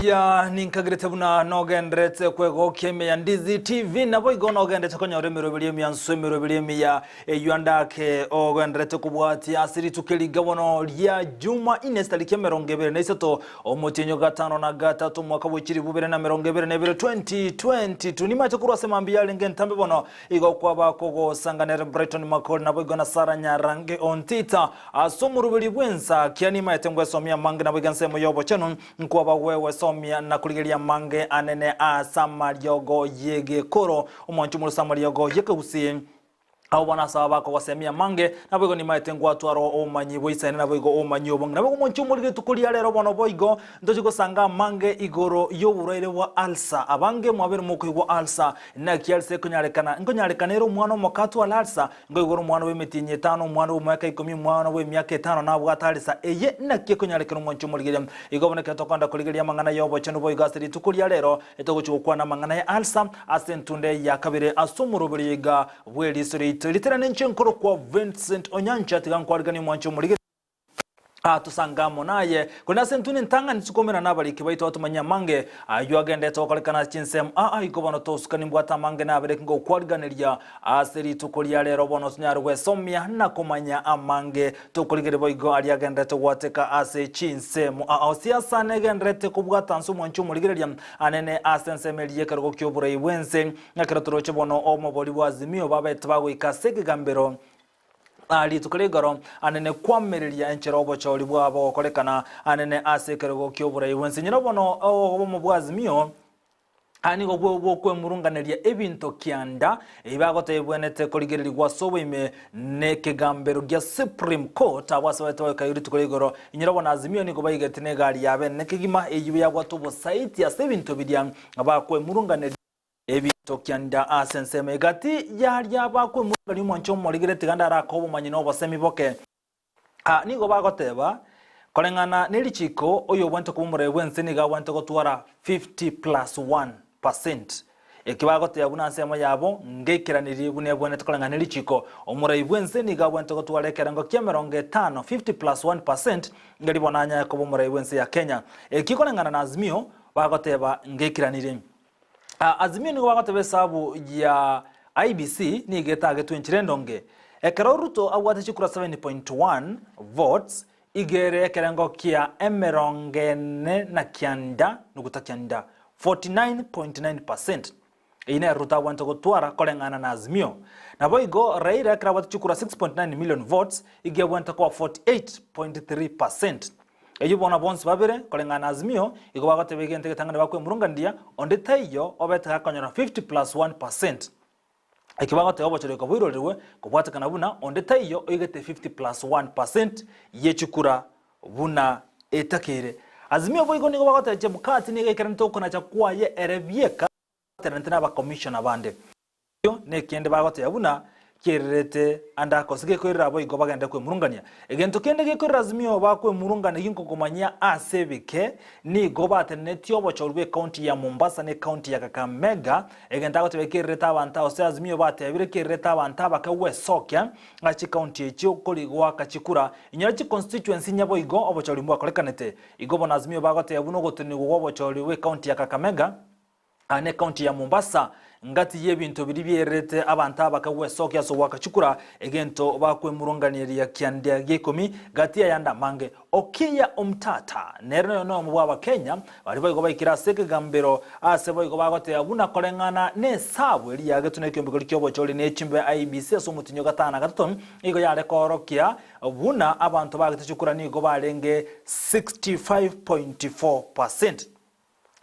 Buya ninkagirete buna nogendrete kwego keme ya Ndizi TV nabo igo nogendrete konyore mirobiri ya nso mirobiri ya yuandake ogendrete kubwati asiri tukeliga bono lya Juma inestali kemerongebe na isato omutinyo gatano na gatatu mwaka w'ikiri bubere na merongebe na 2020 nimache kurwase mambia lenge ntambe bono igo kwaba kogo sanganere Brighton Makol nabo igo na Sara Nyarange ontita asomurubiri bwensa kiani maetengwe somia mange nabo igansemo yobo chenu nkwaba wewe somia na kuligelia mange anene asamaryogo yege koro umonchu muri samaryogo yeke usi au bana saba ko wasemia mange nabo ni maitengwa twaro omanyi boisane nabo igo omanyi obong nabo umonchu muri tukulia lero bono boigo ndojigo sanga mange igoro yoburere wa alsa abange mwabere moko igwa alsa na kialse kunyarekana ero mwana mokatu wa alsa ngo igoro mwana we metinye 5 mwana we mwaka 10 mwana we myaka 5 nabo atalisa eye na kiye kunyarekana umonchu muri igo boneka tokanda kuligelia mangana yobo chenu boigo asiri tukulia lero etogochukwa na mangana ya alsa asentunde ya kabire asumurubiriga Eriso Riaito literane nchenkoro kwa Vincent Onyancha tigankwarigani mwancho muri tusangamo naye kuna sentuni ntanga nisukomera nabaliki baito batumanya mange ayuagende tokolekana chinsem igobono tosukani mbwata mange nabaleki ngo kwariganirya aseri tukolia lero bono nyarwe somya na komanya amange tokoligere boigo aliagende togwateka ase chinsem siasa negendrete kubwata nsu mwancho muligerya anene asensemeliye kargo kyobura ibwense nakratoroche bono omoboli bwazimio babete bagwikasege gambero ali tukulegoro anene kwamerelia encherobo choli bwabo kolekana anene asekerego kyobura iwense nyirabono obo bwazimio ani go kwe murunganelia ebinto kyanda ibagote ibwenete koligererwa sobo ime nekegambero gya Supreme Court abasabete kayuri tukulegoro nyirabona azimio niko bayigetene gali yabe nekigima eyibe yagwatobo site ya sebinto bidya abakwe murunganelia ebinto kyanda asenseme gati yarya bakwe murungali mwancho moligere tiganda rakobo manyino bosemi boke nigo bagoteba kolengana nelichiko oyo bwento kumure wense niga bwento gotwara 50+1% ekibagote yabuna nsemo yabo ngekiraniri bune bwene kolengana nelichiko omure wense niga bwento gotwara kerango kyemeronge 5 50+1% ngali bonanya yakobo omure wense ya Kenya ekikolengana na azimio bagoteba ngekiraniri azimio ni wagote sabu ya IBC ni getage twinchirendonge ekero Ruto awate chikura 7.1 votes igere ekerengo kia emerongene na kianda nukuta kianda 49.9% ine Ruto awante gotwara kolengana na azimio na boigo Raila ekero awate chikura 6.9 million votes ige awante kwa 48.3%. Eyubona bonse babere kolengana azimio igo bagote begente getangana bakwe murungandia onde tayo obete hakanyona 50+1%. Ekibagote obochero ko bwirorerwe kubwata kana buna onde tayo oyigete 50+1% yechukura buna etakere azimio boigo nigo bagote je mukati niga ikarento kona chakwa ye erebieka tenantena ba commissioner bande yo ne kende bagote yabuna kerete anda kosige kwera boigo bagenda kwe murungania egento kende gekorera azimio bakwe murungana yinko komanya asebike ni gobate netyo bochorwe county ya Mombasa ne county ya Kakamega egenda gote bekereta abantu ose azimio bate birekereta abantu bakawe sokya achi county echo koligwa kachikura inyachi constituency nyaboigo obochorimwa kolekanete igobona azimio bagote yabuno goteni gobochoriwe county ya Kakamega ane county ya Mombasa ngati yebinto biribierete abantu abakawe sokya so wakachukura egento bakwe murunganiriya kyandya gekomi gati yanda mange okiya omtata nereno no mubwa Kenya bali bayigo bayikira seke gambero ase bayigo bagote abuna kolengana ne sabwe eri yagetune kyombe kyobo choli ne chimbe IBC so mutinyo gatana gatoton igo yale korokia buna abantu bagitachukura nigo balenge 65.4%.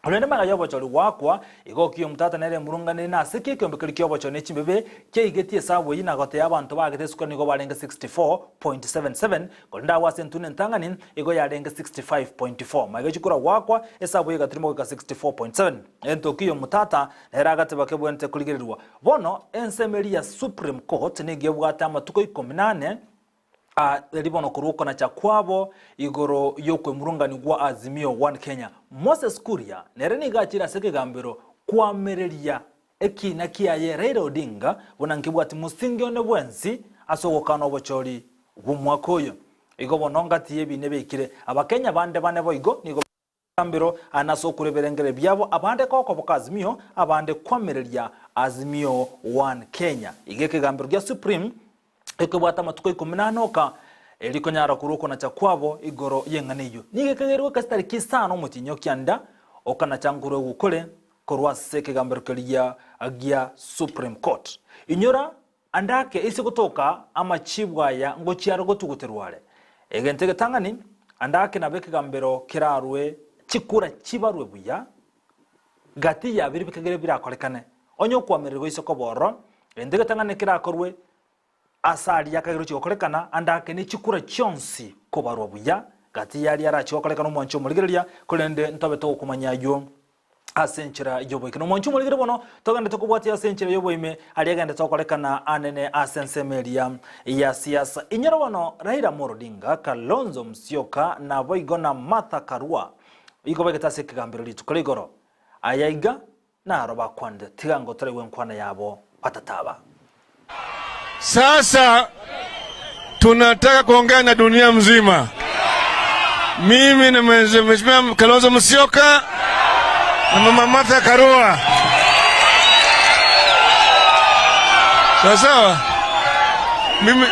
Olende maga yobo choli wakwa igo kiyo mtata nere murungane na sike kyombe kyobo chone chimbebe keigeti esabu yina gote abantu bagete sukani nigo balenge 64.77 kolenda wasentune ntanganin igo yalenge 65.4 maga chikura wakwa esabu yigatrimo ka 64.7 ento kiyo mtata era gate bakebwente kuligerirwa bono ensemeli ya Supreme Court nigebwata amatuko 18 libono kuruko na chakwabo igoro yokwe murungani gwa azimio 1 Kenya Moses Kuria nereni gachira seke gambero kwamerelia eki na kiaye Raila Odinga bonangibwa ati musingyo ne bwensi asogokana obochori bumwakoyo igo bononga tiye binebe ikire abakenya bande bane boigo nigo kambiro anaso kureberengere byabo abande koko bokazimio abande kwamereria Azimio 1 Kenya igeke gambiro gya Supreme ekobata matuko 18 elikonyara kuruko na chakwabo igoro yenganiyo nigekegerwa kastari kisano mutinyo kyanda okana changuro gukole korwa seke gambiro kaliya agia Supreme Court inyora andake isi kutoka ama chibwa ya ngochiaro gotuguterwale egentege tangani andake nabeke gambiro kirarwe chikura chibarwe buya gati ya biri bikagere birakolekane onyo kwamererwa isoko boro endege tangane kirakorwe asali yakagero chikokolekana andake ni chikura chonsi kobarwa buya gati yali arachikolekana umoncho muligereria kolende ntabe to kumanyayo asenchira yobo kino monchu muligere bono togande tokubwati asenchira yobo ime aliagande tokolekana anene asensemeria ya siasa inyoro bono Raila Odinga Kalonzo Musyoka na boigona Martha Karua igobegeta sekigambiro litukoligoro ayaiga na aroba kwande tigango torewe nkwana yabo patataba. Sasa tunataka kuongea na dunia mzima. Mimi na Mheshimiwa Kalonzo Musyoka na Mama Martha Karua. Sawa. Mimi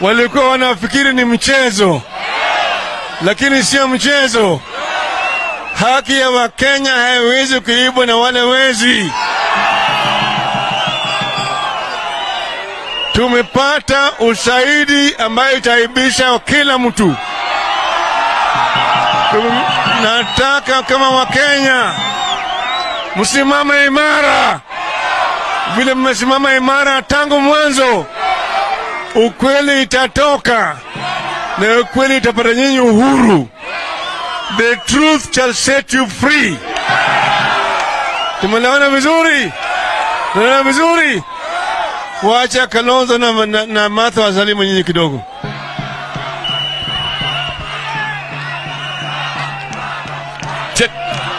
walikuwa wanafikiri ni mchezo, lakini sio mchezo. Haki ya Wakenya haiwezi kuibwa na wale wezi. Tumepata ushahidi ambayo itaibisha kila mtu. Nataka kama Wakenya msimame imara vile mmesimama imara tangu mwanzo. Ukweli itatoka na ukweli itapata nyinyi uhuru. The truth shall set you free. Tumeelewana vizuri? Tumeelewana vizuri? Wacha Kalonzo na Martha wasalimu nyinyi kidogo.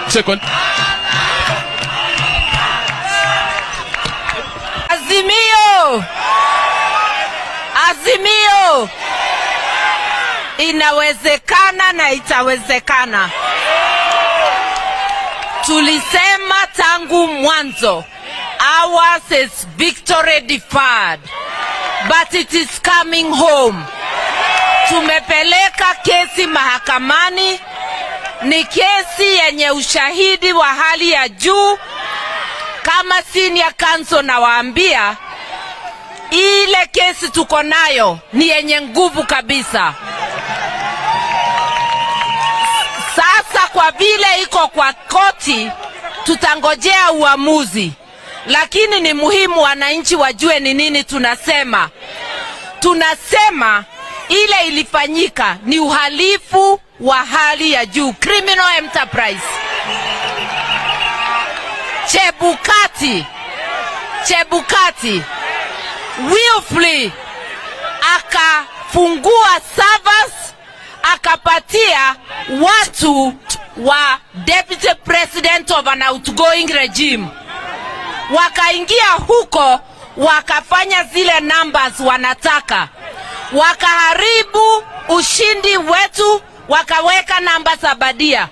Second. Azimio inawezekana na itawezekana. Tulisema tangu mwanzo, ours is victory deferred, but it is coming home. Tumepeleka kesi mahakamani, ni kesi yenye ushahidi wa hali ya juu. Kama senior counsel nawaambia, ile kesi tuko nayo ni yenye nguvu kabisa. Sasa kwa vile iko kwa koti, tutangojea uamuzi. Lakini ni muhimu wananchi wajue ni nini tunasema. Tunasema ile ilifanyika ni uhalifu wa hali ya juu, criminal enterprise. Chebukati willfully akafungua servers, akapatia watu wa deputy president of an outgoing regime. Wakaingia huko, wakafanya zile numbers wanataka, wakaharibu ushindi wetu, wakaweka namba za badia.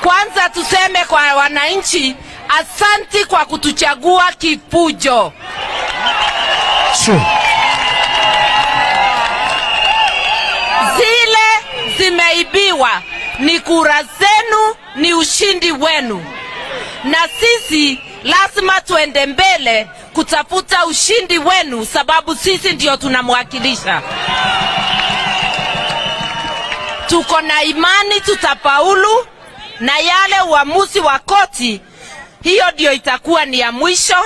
Kwanza tuseme kwa wananchi, asanti kwa kutuchagua kifujo. Zile zimeibiwa ni kura zenu, ni ushindi wenu. Na sisi lazima tuende mbele kutafuta ushindi wenu, sababu sisi ndio tunamwakilisha. Tuko na imani tutafaulu, na yale uamuzi wa koti, hiyo ndio itakuwa ni ya mwisho.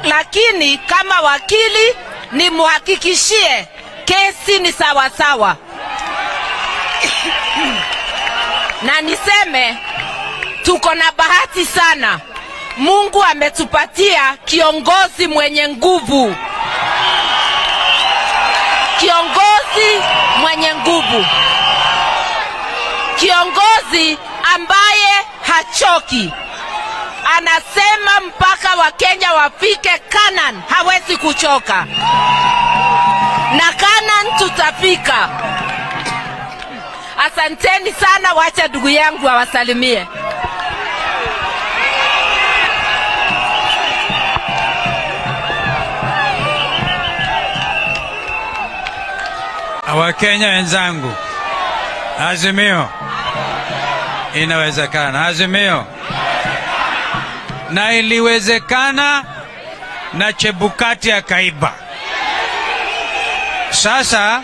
Lakini kama wakili ni muhakikishie kesi ni sawa sawa. Na niseme tuko na bahati sana. Mungu ametupatia kiongozi mwenye nguvu. Kiongozi ambaye hachoki, anasema mpaka Wakenya wafike Canaan, hawezi kuchoka. Na Canaan tutafika. Asanteni sana, wacha ndugu yangu awasalimie. Wakenya wenzangu, Azimio inawezekana. Azimio na iliwezekana na Chebukati akaiba. Sasa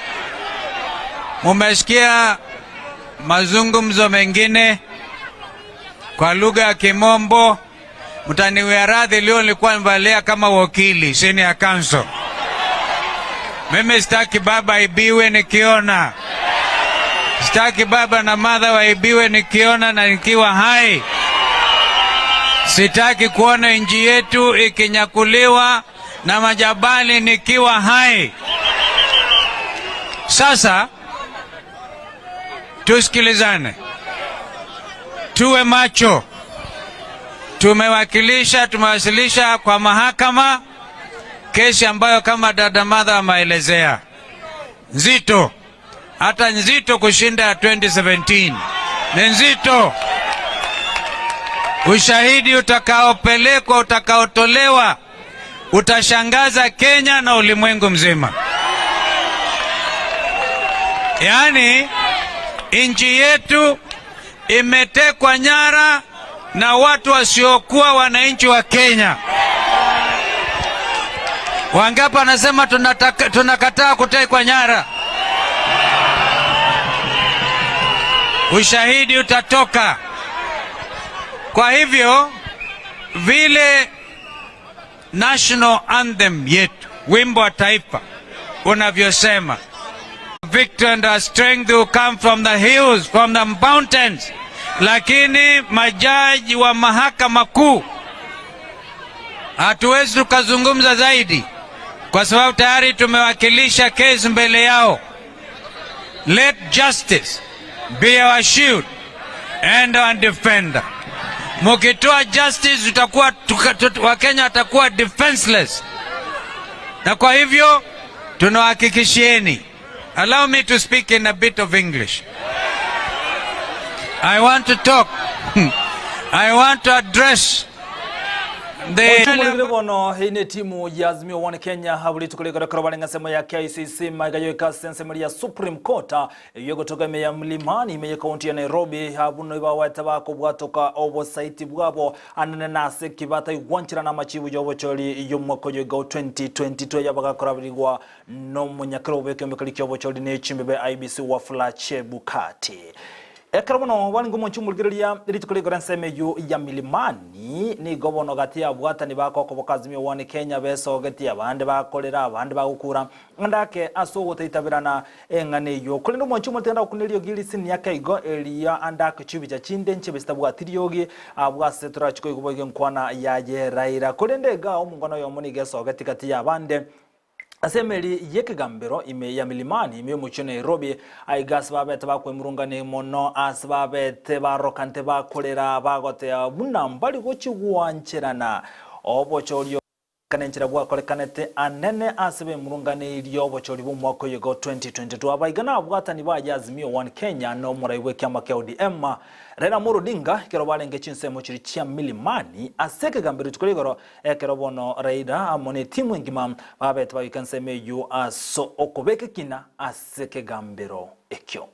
mumesikia mazungumzo mengine kwa lugha ya Kimombo. Mtaniwia radhi, leo nilikuwa nivalia kama wakili senior counsel. Mimi sitaki baba aibiwe nikiona. Sitaki baba na mother waibiwe nikiona na nikiwa hai. Sitaki kuona nchi yetu ikinyakuliwa na majabali nikiwa hai. Sasa tusikilizane, tuwe macho. Tumewasilisha kwa mahakama kesi ambayo kama dada Madha ameelezea nzito, hata nzito kushinda ya 2017. Ni nzito. Ushahidi utakaopelekwa, utakaotolewa, utashangaza Kenya na ulimwengu mzima. Yaani nchi yetu imetekwa nyara na watu wasiokuwa wananchi wa Kenya. Wangapi anasema tunakataa kutekwa nyara? Ushahidi utatoka. Kwa hivyo vile national anthem yetu, wimbo wa taifa unavyosema, victory and our strength will come from the hills, from the mountains. Lakini majaji wa mahakama kuu hatuwezi tukazungumza zaidi kwa sababu tayari tumewakilisha kesi mbele yao. Let justice be our shield and our defender. Mukitoa justice tutakuwa Wakenya watakuwa defenseless. Na kwa hivyo tunawahakikishieni. Allow me to speak in a bit of English. I want to talk. I want to address bono hine timu ya Azimio One Kenya habuli tukulega karabalenga sema ya KICC magayo kasense ya Supreme Court yogotoka meya Mlimani meya county ya Nairobi habuno ibawata bako bwatoka oversight bwabo anene nase kibata igwanchira na machibu yo bocholi yo mwako yo 2022 yabaga korabirwa no munyakero beke mekaliki yo bocholi ne chimbe IBC wa flache bukati. Ekarabono wali ngomo chumulgiria ritukulega nseme ya Milimani ni gobono gati ya bwatani bako ko Azimio One Kenya beso gati abande bakolera abande bagukura ndake aso goteitabirana engane yo kulendo mwanchumo tenda kunelio gilisini yake igo elia andake chibija chinde nchebe stabwatiriogi abwasetura chiko igubege nkwana yaje raira kulendega omungono yo munigeso gati kati ya abande asemeli yekigambiro ime ya Milimani ime mucho Nairobi aigas babete bakwe murungane mono asbabete barokante bakolera bagote bunambali gochigwancherana obochoryo kanenchira bwakolekanete anene asebe murungane iliyo bochori bumwako yego 2022 abaigana abwatani ba Azimio One Kenya no muraiwe kyama kya ODM Raila Odinga kero balenge chinsemo chiri chia Milimani aseke gambiro tukoligoro ekero bono Raila amone timu ngima babete baikanseme yu aso okobeke kina aseke gambiro ekyo.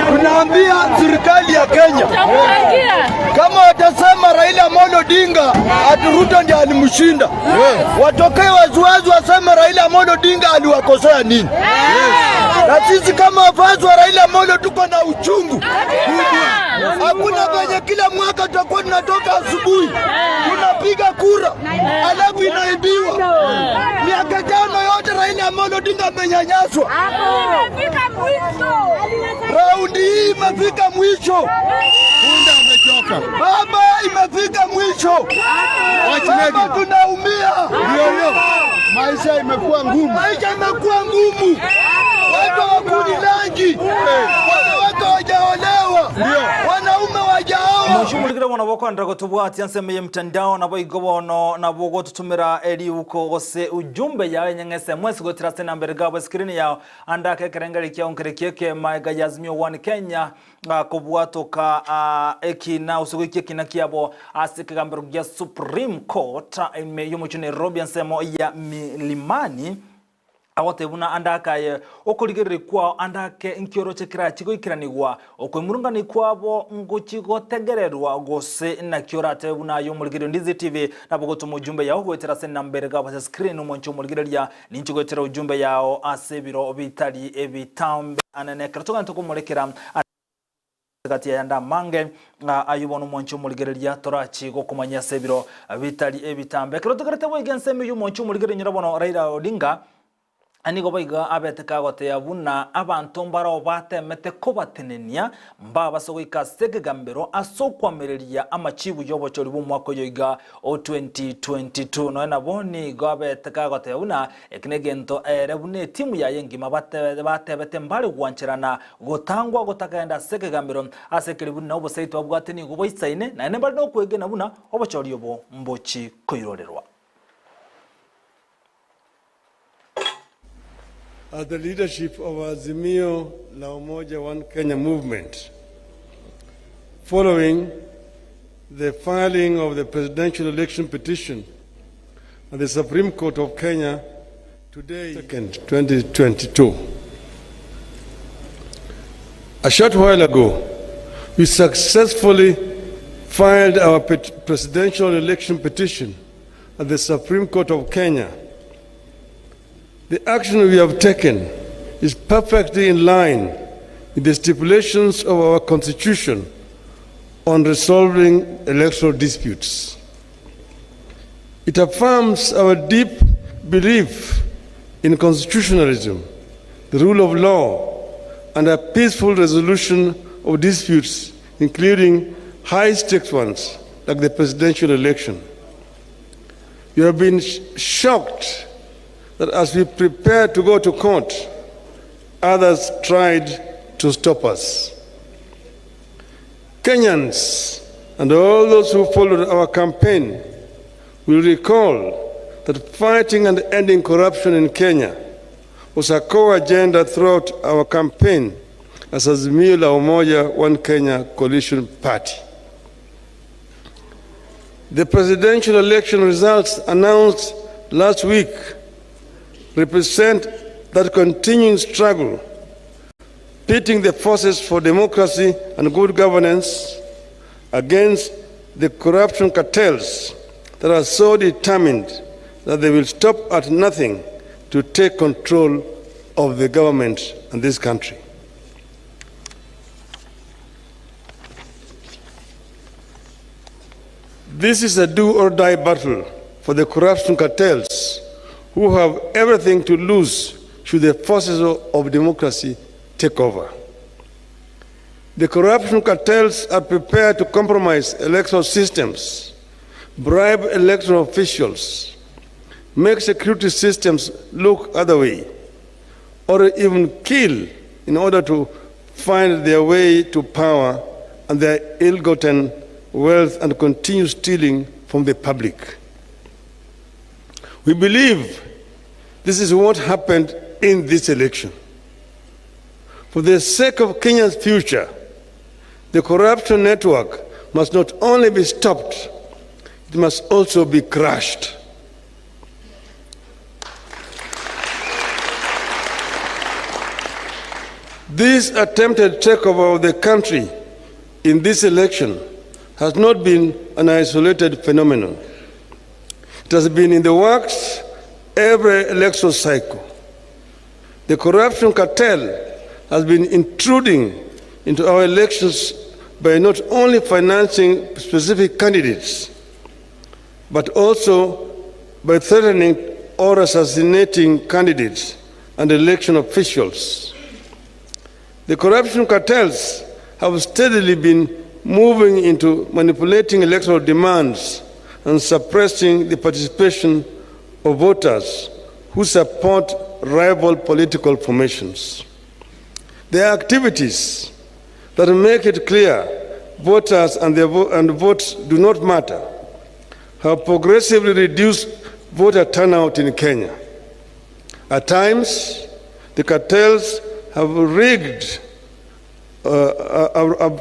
Tunaambia serikali ya Kenya kama watasema Raila Amolo Odinga ati Ruto ndiye alimshinda. Watokee waziwazi waseme Raila Amolo Odinga aliwakosea nini? Na sisi kama wafuasi wa Raila Amolo tuko na uchungu. Hakuna kwenye kila mwaka tutakuwa tunatoka asubuhi tunapiga kura alafu inaibiwa. Miaka 5 yote Raila Amolo Odinga amenyanyaswa. Raundi hii imefika mwisho. Punda amechoka. Baba, imefika mwisho. Baba, tunaumia. Maisha imekuwa ngumu. Maisha imekuwa ngumu. Watu wakuni langi. Watu wajaolewa. Wanaume wajaoa. Mshumulikira mwana wako ndako tubwati anseme mtandao nabo igobono nabo gotutumira eri uko gose ujumbe yawe nyengese mwesi gotira tena mbere gabo screen yao andake kerengari kya onkerekeke maiga yazimio 1 Kenya kubwato ka ekina usugikie kina kiabo asikagambero gya Supreme Court ime yomo chune Nairobi ansemo ya milimani awotebuna andakaye okurigere kwa andake inkioro chekira chigo ikiranigwa okwemurungani kwabo nguchigo tegererwa gose na kiora tebuna yo murigere Ndizi TV nabogoto ujumbe yao gwetera sena mbere gaba screen umoncho murigere ya ninchi gwetera ujumbe yao asebiro bitali ebitambe anane kratoga ntokumulekera kati ya yanda mange ayubona umoncho murigere ya torachi go kumanya sebiro bitali ebitambe kratogarete boigenseme yumoncho murigere nyirabono Raila Odinga anigo baiga abeteka gote yabuna abantu mbaro batemete ko batenenia mba basogo ikasege gambero asokwamereria amachibu yobo chori bu mwako yoiga o 2022 no na boni go abeteka gote yabuna ekinegento erebune timu ya yengima batebete mbari gwancherana gotangwa gotakaenda sege gambero asekeribu na obosaito abwateni go boisaine na nembari no kwege nabuna obochori yobo mbochi koirorerwa. As the leadership of Azimio la Umoja One Kenya movement, following the filing of the presidential election petition at the Supreme Court of Kenya today, 2nd, 2022. A short while ago, we successfully filed our presidential election petition at the Supreme Court of Kenya. The action we have taken is perfectly in line with the stipulations of our Constitution on resolving electoral disputes. It affirms our deep belief in constitutionalism, the rule of law, and a peaceful resolution of disputes, including high-stakes ones like the presidential election. We have been shocked that as we prepared to go to court, others tried to stop us. Kenyans and all those who followed our campaign will recall that fighting and ending corruption in Kenya was a core agenda throughout our campaign as Azimio la Umoja One Kenya coalition party. The presidential election results announced last week represent that continuing struggle, pitting the forces for democracy and good governance against the corruption cartels that are so determined that they will stop at nothing to take control of the government and this country. This is a do-or-die battle for the corruption cartels who have everything to lose should the forces of democracy take over. The corruption cartels are prepared to compromise electoral systems, bribe electoral officials, make security systems look other way, or even kill in order to find their way to power and their ill-gotten wealth and continue stealing from the public. We believe this is what happened in this election. For the sake of Kenya's future, the corruption network must not only be stopped, it must also be crushed. This attempted takeover of the country in this election has not been an isolated phenomenon. It has been in the works every election cycle. The corruption cartel has been intruding into our elections by not only financing specific candidates, but also by threatening or assassinating candidates and election officials. The corruption cartels have steadily been moving into manipulating electoral demands and suppressing the participation of voters who support rival political formations. Their activities that make it clear voters and votes do not matter have progressively reduced voter turnout in Kenya. At times, the cartels have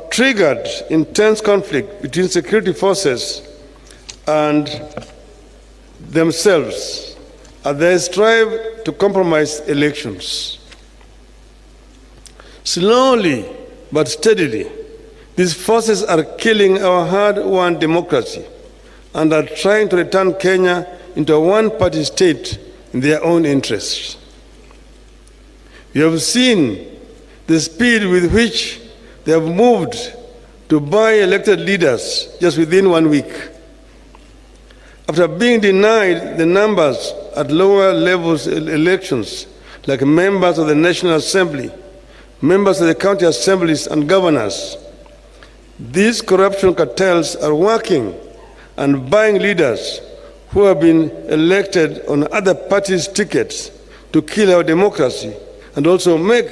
triggered intense conflict between security forces and themselves as they strive to compromise elections. Slowly but steadily, these forces are killing our hard-won democracy and are trying to return Kenya into a one-party state in their own interests. You have seen the speed with which they have moved to buy elected leaders just within 1 week. After being denied the numbers at lower levels elections, like members of the National Assembly, members of the county assemblies and governors, these corruption cartels are working and buying leaders who have been elected on other parties' tickets to kill our democracy and also make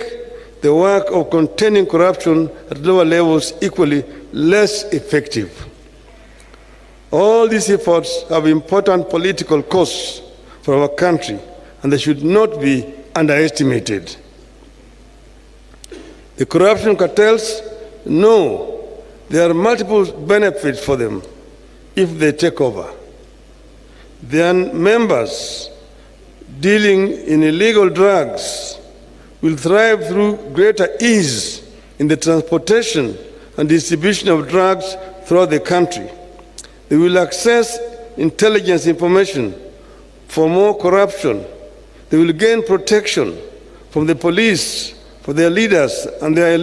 the work of containing corruption at lower levels equally less effective. All these efforts have important political costs for our country, and they should not be underestimated. The corruption cartels know there are multiple benefits for them if they take over. Their members dealing in illegal drugs will thrive through greater ease in the transportation and distribution of drugs throughout the country. They will access intelligence information for more corruption. They will gain protection from the police for their leaders and their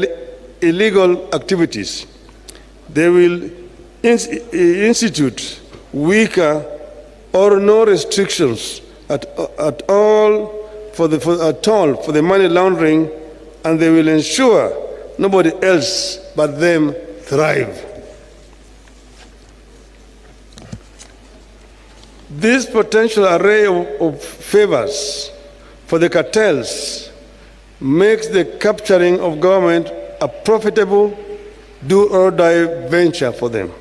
illegal activities. They will institute weaker or no restrictions at all for the money laundering, and they will ensure nobody else but them thrive. This potential array of favors for the cartels makes the capturing of government a profitable do-or-die venture for them.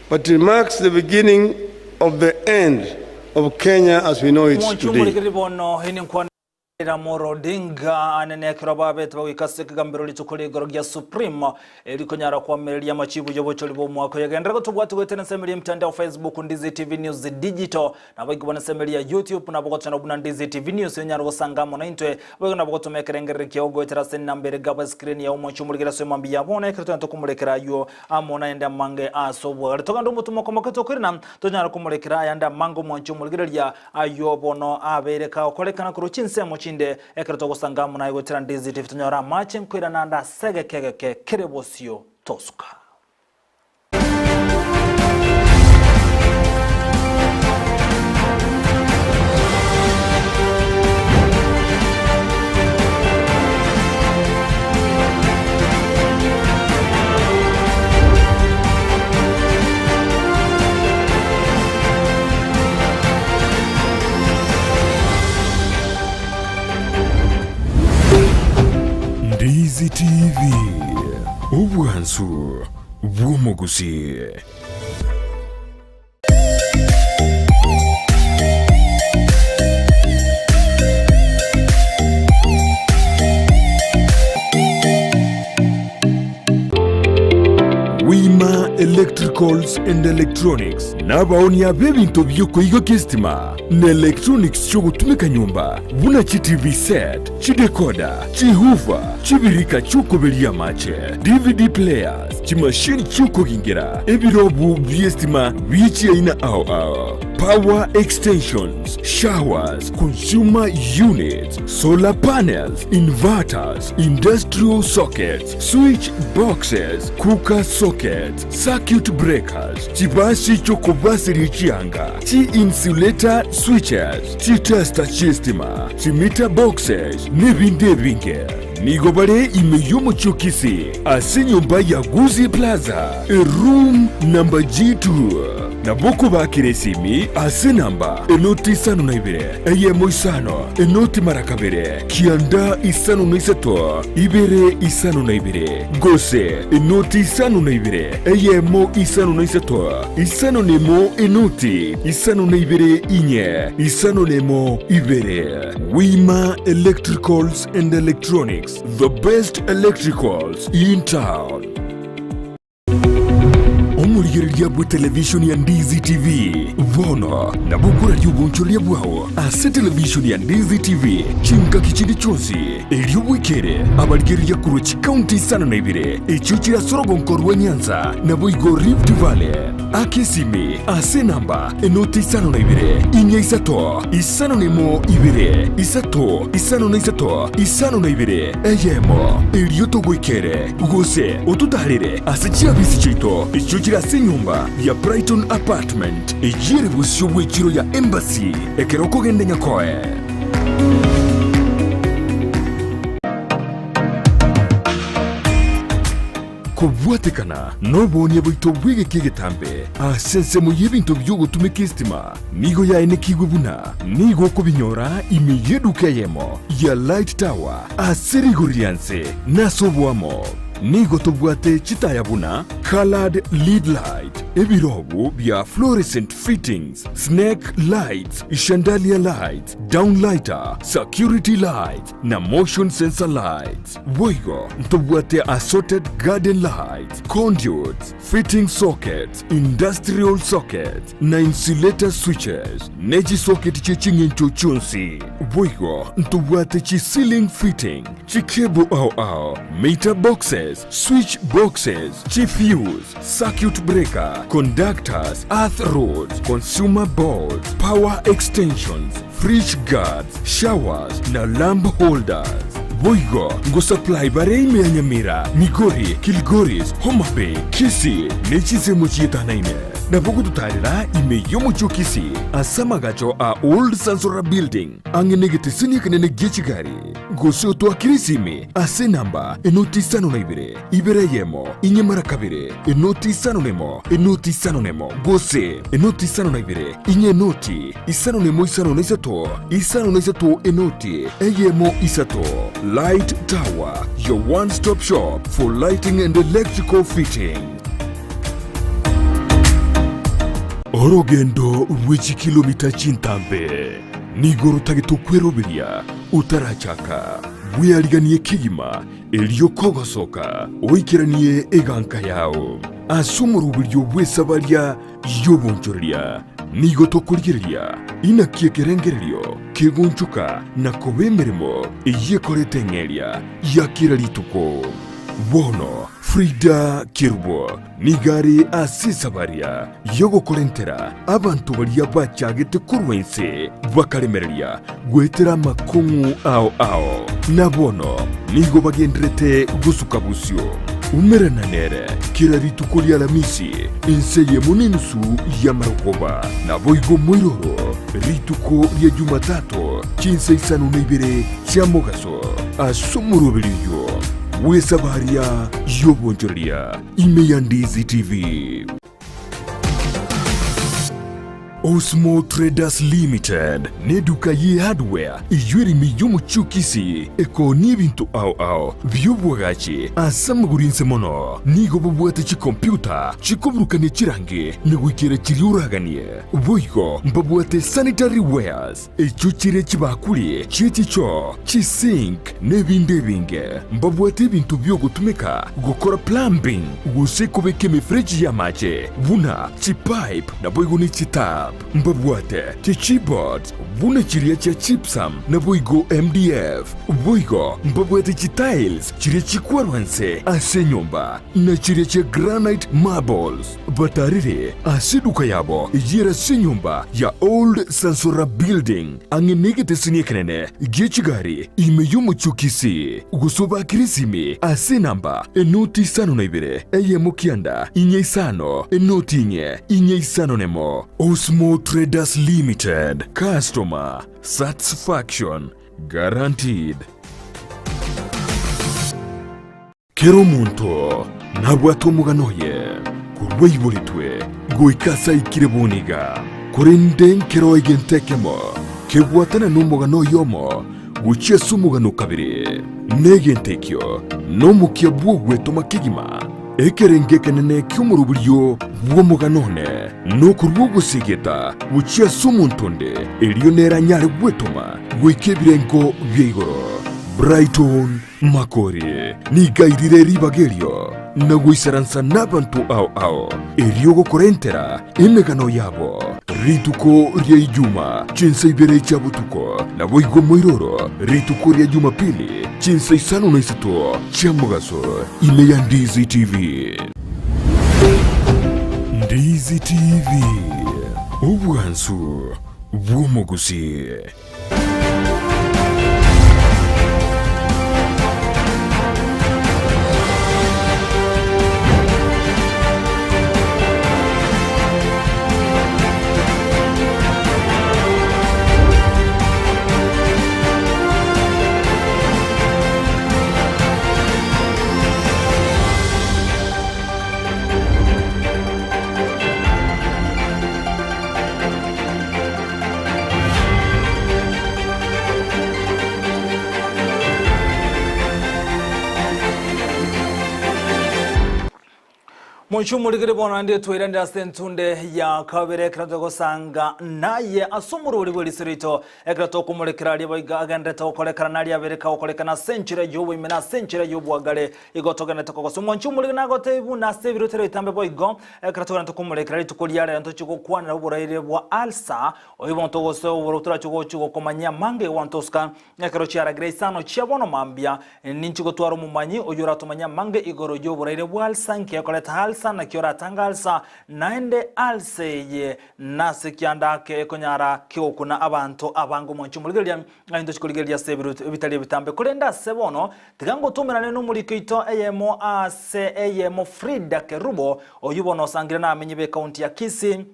But it marks the beginning of the end of Kenya as we know it today. Moro Dinga anenekera babete bagikasika gambiro litukuri gorogia Supreme elikonyara kwa melia machibu jobocho libo mwako yagendera gutubwatu gwetena semeli mtandao Facebook Ndizi TV News Digital na bagibona semeli ya YouTube na bogotana buna Ndizi TV News yonyara gusangamo na intwe bagona bogotomekera ngere kyogo teraseni nambere gaba screen ya umocho muligera so mambi yabona ekirito ntokumulekera yo amona enda mange asobwa ritoka ndo mutumo komakoto kurina tonyara kumulekera yanda mango mwancho muligera ya ayo bono abereka okolekana kuruchinse mochi ekarato gusangamo na igotera Ndizi TV tunyora mache mkwira nanda sege kegeke kerebosio tosuka. Ndizi TV, ubwansu bw'umuguzi. Wima Electricals and Electronics nabaoni ya bebinto byuko igo kistima na electronics cyo gutumika nyumba buna chi TV set, chi decoder, chi hoover, chibirika chukubelia mache, DVD players, chimashini chukugingira, ebirobu biestima bichi aina au. Power extensions, showers, consumer units, solar panels, inverters, industrial sockets, switch boxes, cooker sockets, circuit breakers, chibasi chokobasi richianga, chi-insulator switches, chi-tester chistima, chi-meter boxes, nebinde binge. Nigobare imeyumo chukisi, asinyumba ya Guzi Plaza, room number G2. Nabuku bakiresimi ase namba enoti isano na ibere eyemo isano enoti marakabere kianda isano na isato ibere isano na ibere gose enoti isano na ibere eyemo isano na isato isano nemo enoti isano na ibere inye isano nemo ibere. Wima Electricals and Electronics, the best electricals in town. Omurigereria bwa television ya Ndizi TV vono na bukura ry'ubunchoria bwawo ase television ya Ndizi TV chinka kichindi chonsi ery'ubwikere abarigereria kuruchi county sana na ibire echuchira sorogonkorwa Nyanza na boigo Rift Valley akesimi ase namba enoti isano na ibire inya isato isano nemo ibire isato isano na isato isano na ibire eyemo eryoto gwikere gose otutarire ase chiabisi chito echuchira ase nyumba ya Brighton Apartment ejire busyo bw'ekiro ya Embassy ekeroko gende nyakoe. Kubwatekana nobonie bwito bwige kigetambe asensemo y'ebintu by'ogutumika estima nigo yaenekigwe buna nigo kubinyora imiyedukeyemo ya Light Tower aserigurianse nasobwamo nigo tubwate chitaya buna colored lead light ebirobu bya fluorescent fittings snake lights chandelier lights downlighter security lights na motion sensor lights boigo tubwate assorted garden lights conduits fitting sockets industrial sockets na insulator switches neji socket chechingencho chonsi boigo tubwate chi ceiling fitting chi cable au meter boxes switch boxes, fuse, circuit breaker, conductors, earth rods, consumer boards, power extensions, fridge guards, showers na lamp holders. Boigo ngo supply bare ime Nyamira, Migori, Kilgoris, Homa Bay, Kisii nechize mochieta naine. Na bogu tutarira ime yomo chokisi asamagacho a old Sansora building angenegete sini kanene gechigari gose oto akirisimi ase namba enoti sano na ibere yemo inye marakabire enoti sano nemo gose enoti sano na ibere inye noti isano nemo isano na isato enoti eyemo isato. Light Tower, your one-stop shop for lighting and electrical fitting. Orogendo rw'iki kilomita chintambe nigoro tagitokweroberia utarachaka bwiyariganiye kigima eliyo kogosoka oikiraniye eganka yao asumuru buryo bwesabarya yobonchoria nigo tokurigeria inakiekerengererio kegunchuka na kobemeremo eyekoretengeria yakira lituko bono Frida Kirubo nigari asisabaria yogo korentera abantu baria bachagete kurwense bakaremereria gwetera makungu ao nabono nigo bagendrete gusuka busyo umerana nere kira rituko lya Lamisi inseye muninusu ya Marokoba na boigo mwiroro rituko lya Jumatatu chinse isanu neibere cha Mogaso asumurubiriyo wesabaria yobonjoria ime ya Ndizi TV. Osmo Traders Limited neduka ye hardware ijwiri miyomo chukisi eko nibintu au byobwagachi asamagurinse mono nigo bobwate chi computer chikobrukane chirange negwikere chiriuraganie boigo mbabwate sanitary wares echuchire chibakuli chichicho chisink nebindebinge mbabwate bintu byogutumika gukora plumbing guse kubeke mifreji ya mache buna chipipe na boigo ni chita mbabwate cha Chibot buna chiria cha Chipsam na boigo MDF boigo mbabwate cha Tiles chiria chikwarwanse ase nyumba na chiria cha Granite Marbles batarire ase duka yabo yera se nyumba ya Old Sansora Building angenegete siniekenene gichigari imeyumu chukisi gusoba kirisimi ase namba enoti sano na ibere mukianda inye sano enoti inye sano nemo Osmo Traders Limited customer satisfaction guaranteed. Kero muntu nabwato muganoye kurweibolitwe goikasa ikireboniga kurenden kero igentekemo kebwatana numugano yomo guchia sumugano kabiri negentekyo no mukia bwogwe tomakigima ekerengekenene ky'umuruburyo bw'omuganone n'okurwo sigeta guchia sumuntonde eliyo nera nyare gwetoma gwekebirengo by'igoro Brighton Makori nigairire ribagelyo na gwisaransa n'abantu ao eliyo gokorentera emegano yabo rituko rya ijuma chinsa ibere cha butuko na boigo moiroro rituko rya Jumapili chinsa isano na isato cha mugaso ime ya Ndizi TV. Ndizi TV ubwansu bw'umugusi. Munchumulikire bona ndiye twiranda sentunde ya kabere krato sanga naye asumururi buri sirito ekrato kumulekera libo igaganda to kolekana nali abereka okolekana century yobo imena century yobo agale igotogana to koso munchumulikire nagote ibu na sebirotero itambe boigo ekrato ganto kumulekera tukuliara nto chiko kwana uburaire bwa alsa oyibo nto so uburutura chiko komanya mange wantoska ekro chiara greisano chiabono mambia ninchiko twaro mumanyi oyura tumanya mange igoro yobo buraire bwa alsa nkiakoleta alsa na kiora tangalsa naende alseye nasikiandake konyara kiokuna abantu abangu monchumuligeria aindo chikuligeria sebiru bitali bitambe kulenda sebono tigango tumirane n'umurikito eyemo ase eyemo Frida Kerubo oyubono sangira na amenyibe county ya Kisii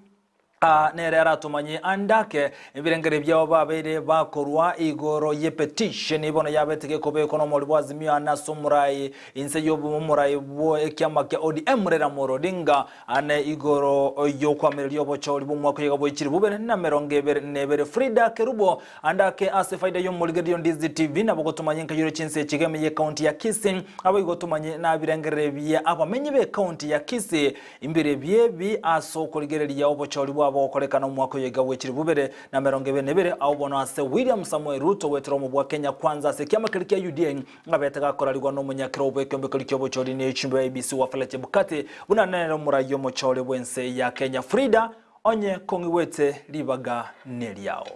nerera tumanyi andake ebirengere byabo babere bakorwa igoro ye petition ibono yabetege kobe kono muri bwazimya na sumurai inse yobu murai bo ekyama kya ODM rera morodinga ane igoro yo kwamere yobo choli bumwa kuyega bo ikiri bubere na merongebere nebere Frida Kerubo andake ase faida yo muligedio Ndizi TV nabo tumanyi nkayiro chinse kigeme ye county ya Kisii abo igotumanyi na birengere bye abamenyi be county ya Kisii imbere bye bi aso kuligereria obo choli abo kolekana mwako yega wechiri bubere na merongebe nebere au bono ase William Samuel Ruto wetero mu bwa Kenya kwanza ase kyama kilikia UDA ngabetega koralirwa no munyakiro bwe kembe kilikyo bochori ne chimbe ABC wa Falete Bukate bunanero murayo mochole bwense ya Kenya Frida onye kongiwete libaga neliao.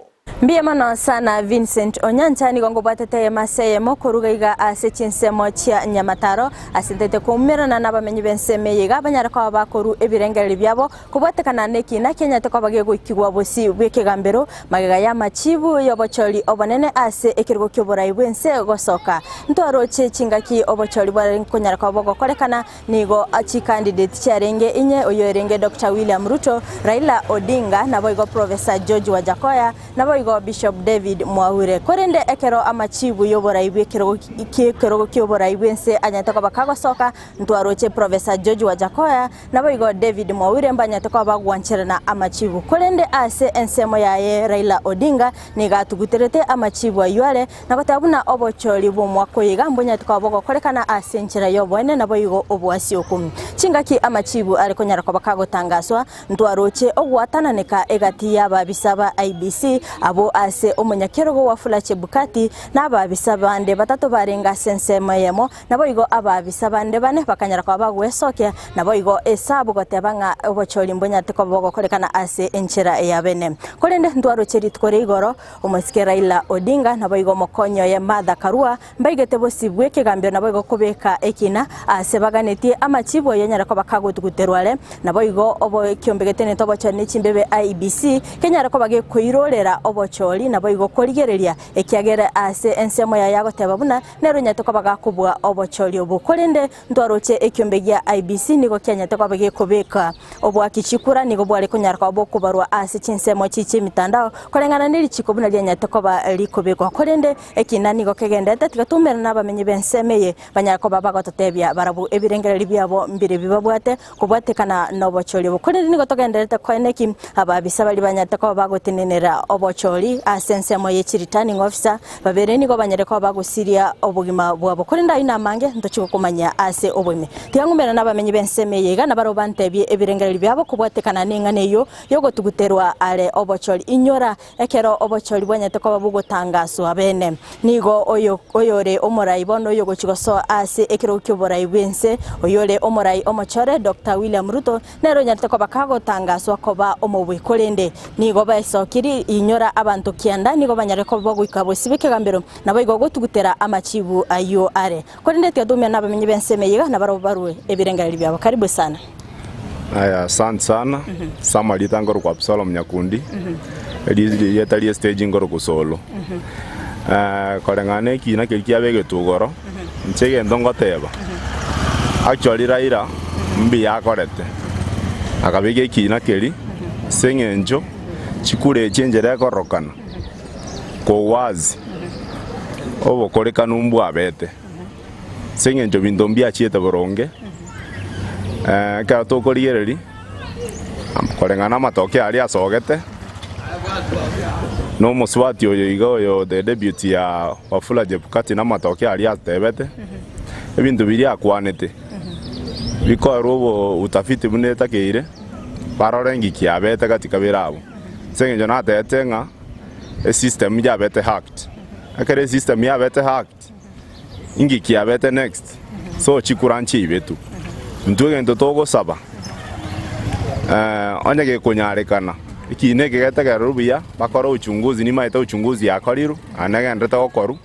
Mbia mano sana Vincent Onyanchani gongo batete maseye mokoruga iga asechinsemo chia Nyamataro asintete kumira na nabamenyi benseme yiga banyara kwa bakoru ebirengeri byabo kubatekana neki na Kenya to kwabage gukigwa bosi bwekegambero magega ya machibu yobocholi obonene ase ekirgo kyoborai bwense gosoka ntoroche chingaki obocholi bwa kunyara kwa bogo kolekana nigo achi candidate charenge inye oyorenge Dr. William Ruto, Raila Odinga na boigo Professor George Wajakoya na boigo Bishop David Mwaure korende ekero amachibu yobora ibwe kero kyobora ibwense anyatoka bakago soka ntwaroche Professor George Wajakoya nabo igo David Mwaure mbanyatoka bagwanchera na amachibu korende ase ensemo yaye Raila Odinga nigatuguterete amachibu aywale nakotabuna obocholi bomwako yigambo nyatoka bogo kolekana ase nchira yobone nabo igo obwasi okum chingaki amachibu alikonyara kwa bakago tangaswa ntwaroche ogwatana neka egati yaba bisaba IBC abo ase omunyakerogo wa Fula Chebukati n'ababisa bande batatu barenga sensema yemo nabo igo ababisa bande bane bakanyara kwa bagwesoke nabo igo esabu gotebanga obocholi mbonyate ko bogokorekana ase enchera ya bene kolende ndwaro cheri tkore igoro umusikera Raila Odinga nabo igo mokonyo ya Martha Karua mbaigete bosibwe kigambyo nabo igo kubeka ekina ase baganetie amachibo yenyara ko bakagutuguterwale nabo igo obo kyombegete ne tobocho ne chimbebe IBC kenyara ko bage kuirolera obocholi nabo igo korigereria ekiagera ase ensemo ya yago tebabuna nero nyate ko bagakubwa obocholi obukolende ndwaroche ekyombegia IBC nigo kenyate ko bage kubeka obwakichikura nigo bwale kunyara ko bokubarwa ase chinsemo chiche mitandao kolengana niri chikobuna lyanyate ko balikobekwa kolende ekina nigo kegendete tigatumera nabamenyi bensemeye banyara ko babagototebya barabu ebirengereri byabo mbire bibabwate kubwatekana n'obocholi obukolende nigo togenderete kweneki ababisa bali banyate ko bagotinenera obocholi asensemo yechiritani officer babere nigo banyere ko bagusiria obugima bwabo kolenda ina mange ntochiko kumanya ase obwime tigangumera nabamenyi bensemeye gana baro bantebye ebirengereri byabo kubwatekana n'inganeyo yogo tuguterwa ale obocholi inyora ekero obocholi bwanyate ko babugotangaswa bene nigo oyore omorai bono yogo chigoso ase ekero kyoborai bwense oyore omorai omochore Dr. William Ruto nero nyate ko bakagotangaswa koba omobwe kolende nigo baisokiri inyora abantu kianda nigo banyare ko bagwikabo sibeke gambero nabo igo gotugutera amachibu ayo are kolende tyadomya nabamenyi bensemeye na baro barwe ebirengereri byabo karibu sana. Aya, asante sana. Sama litangoro kwa Absalom Nyakundi. Yetali stage ngoro kusolo. Kolengane kina kelkia bege tugoro. Nchege ndongo teba. Actually Raila mbi yakorete. Akabege kina keli sengenjo chikure chenjere korokana. Ko wazi. Obo koleka numbu abete. Sengenjo bindombi achiete boronge. Ka tokorigereri kolengana matoke ali asogete no muswati oyo igo the debut ya Wafula Chebukati na matoke ali atebete ebintu biri akwanete biko robo utafiti buneta keire parorengi kiabete katika birabo sengenjo na tetenga e system ya bete hacked akere system ya bete hacked ingi kiabete next so chikuranchi ibetu Ntuge ntotogo saba. Onyage kunyarekana. Ikine kegeta garubia bakoro uchunguzi ni maita uchunguzi yakoriru anage ndeta okoru.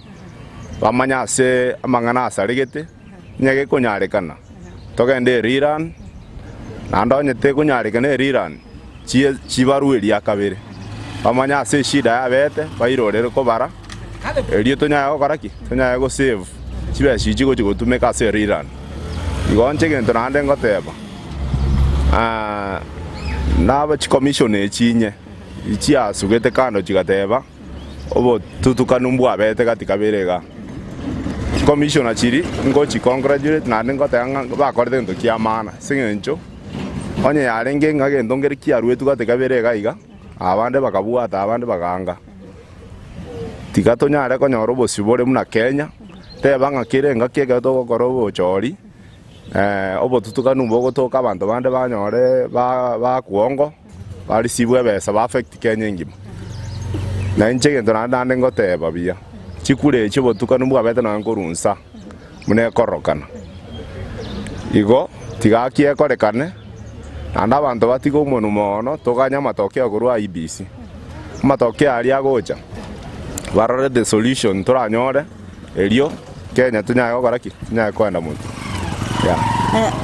Bamanya se amangana asaregete nyage kunyarekana. Togende riran. Nando nyete kunyarekana riran. Chibaru eli akabere. Bamanya se shida ya bete bairorere ko bara. Elio tonya okaraki. Tonya go save. Chiba shijigo jigo tumeka se riran. Igonche gento nande ngoteba naba commission echinye ichi asugete kando chigateba obo tutukanumbu abete katika berega commission achiri ngochi congratulate nande ngotanga bakorete ndo kiamana singencho onye yarenge ngage ndongeri kiarwetu katika berega iga abande bakabuata abande baganga tikatonyare konyoro bosibore muna Kenya teba ngakire ngakege to gorobo chori obo tutukanumbo gotoka abantu bande banyore ba kuongo bali sibwe besa ba affect Kenya ngima na nchege ndo nande ngoteba bia chikure chibo tukanumbo abete na ngorunsa mune korokana igo tigakie korekane anda abantu batiko umuntu mono toganya matoke aguru IBC matoke ali agocha barore the solution turanyore elio Kenya tunyayo koraki tunyayo kwenda muntu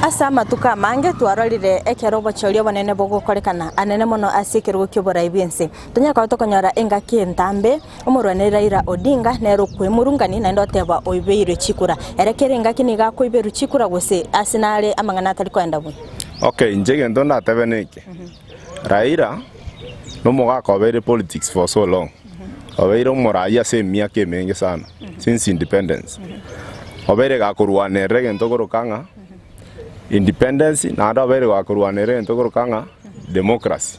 asa matuka mange twarorire ekero bochorio banene bogokorekana anene mono asikirwo kyobora ibyense tunyaka tokonyora engaki entambe omurwane Raila Odinga nero kwemurungani na ndoteba oibeire chikura erekere engaki niga koiberu chikura gose asinale amangana atari kwenda bwe okay njege ndona tebeneke Raila no moga cover politics for so long obeire omoraya se miaka emenge sana since independence obeire gakurwane regento gorokanga independence na anda bere wakurwanere ntogorokanga democracy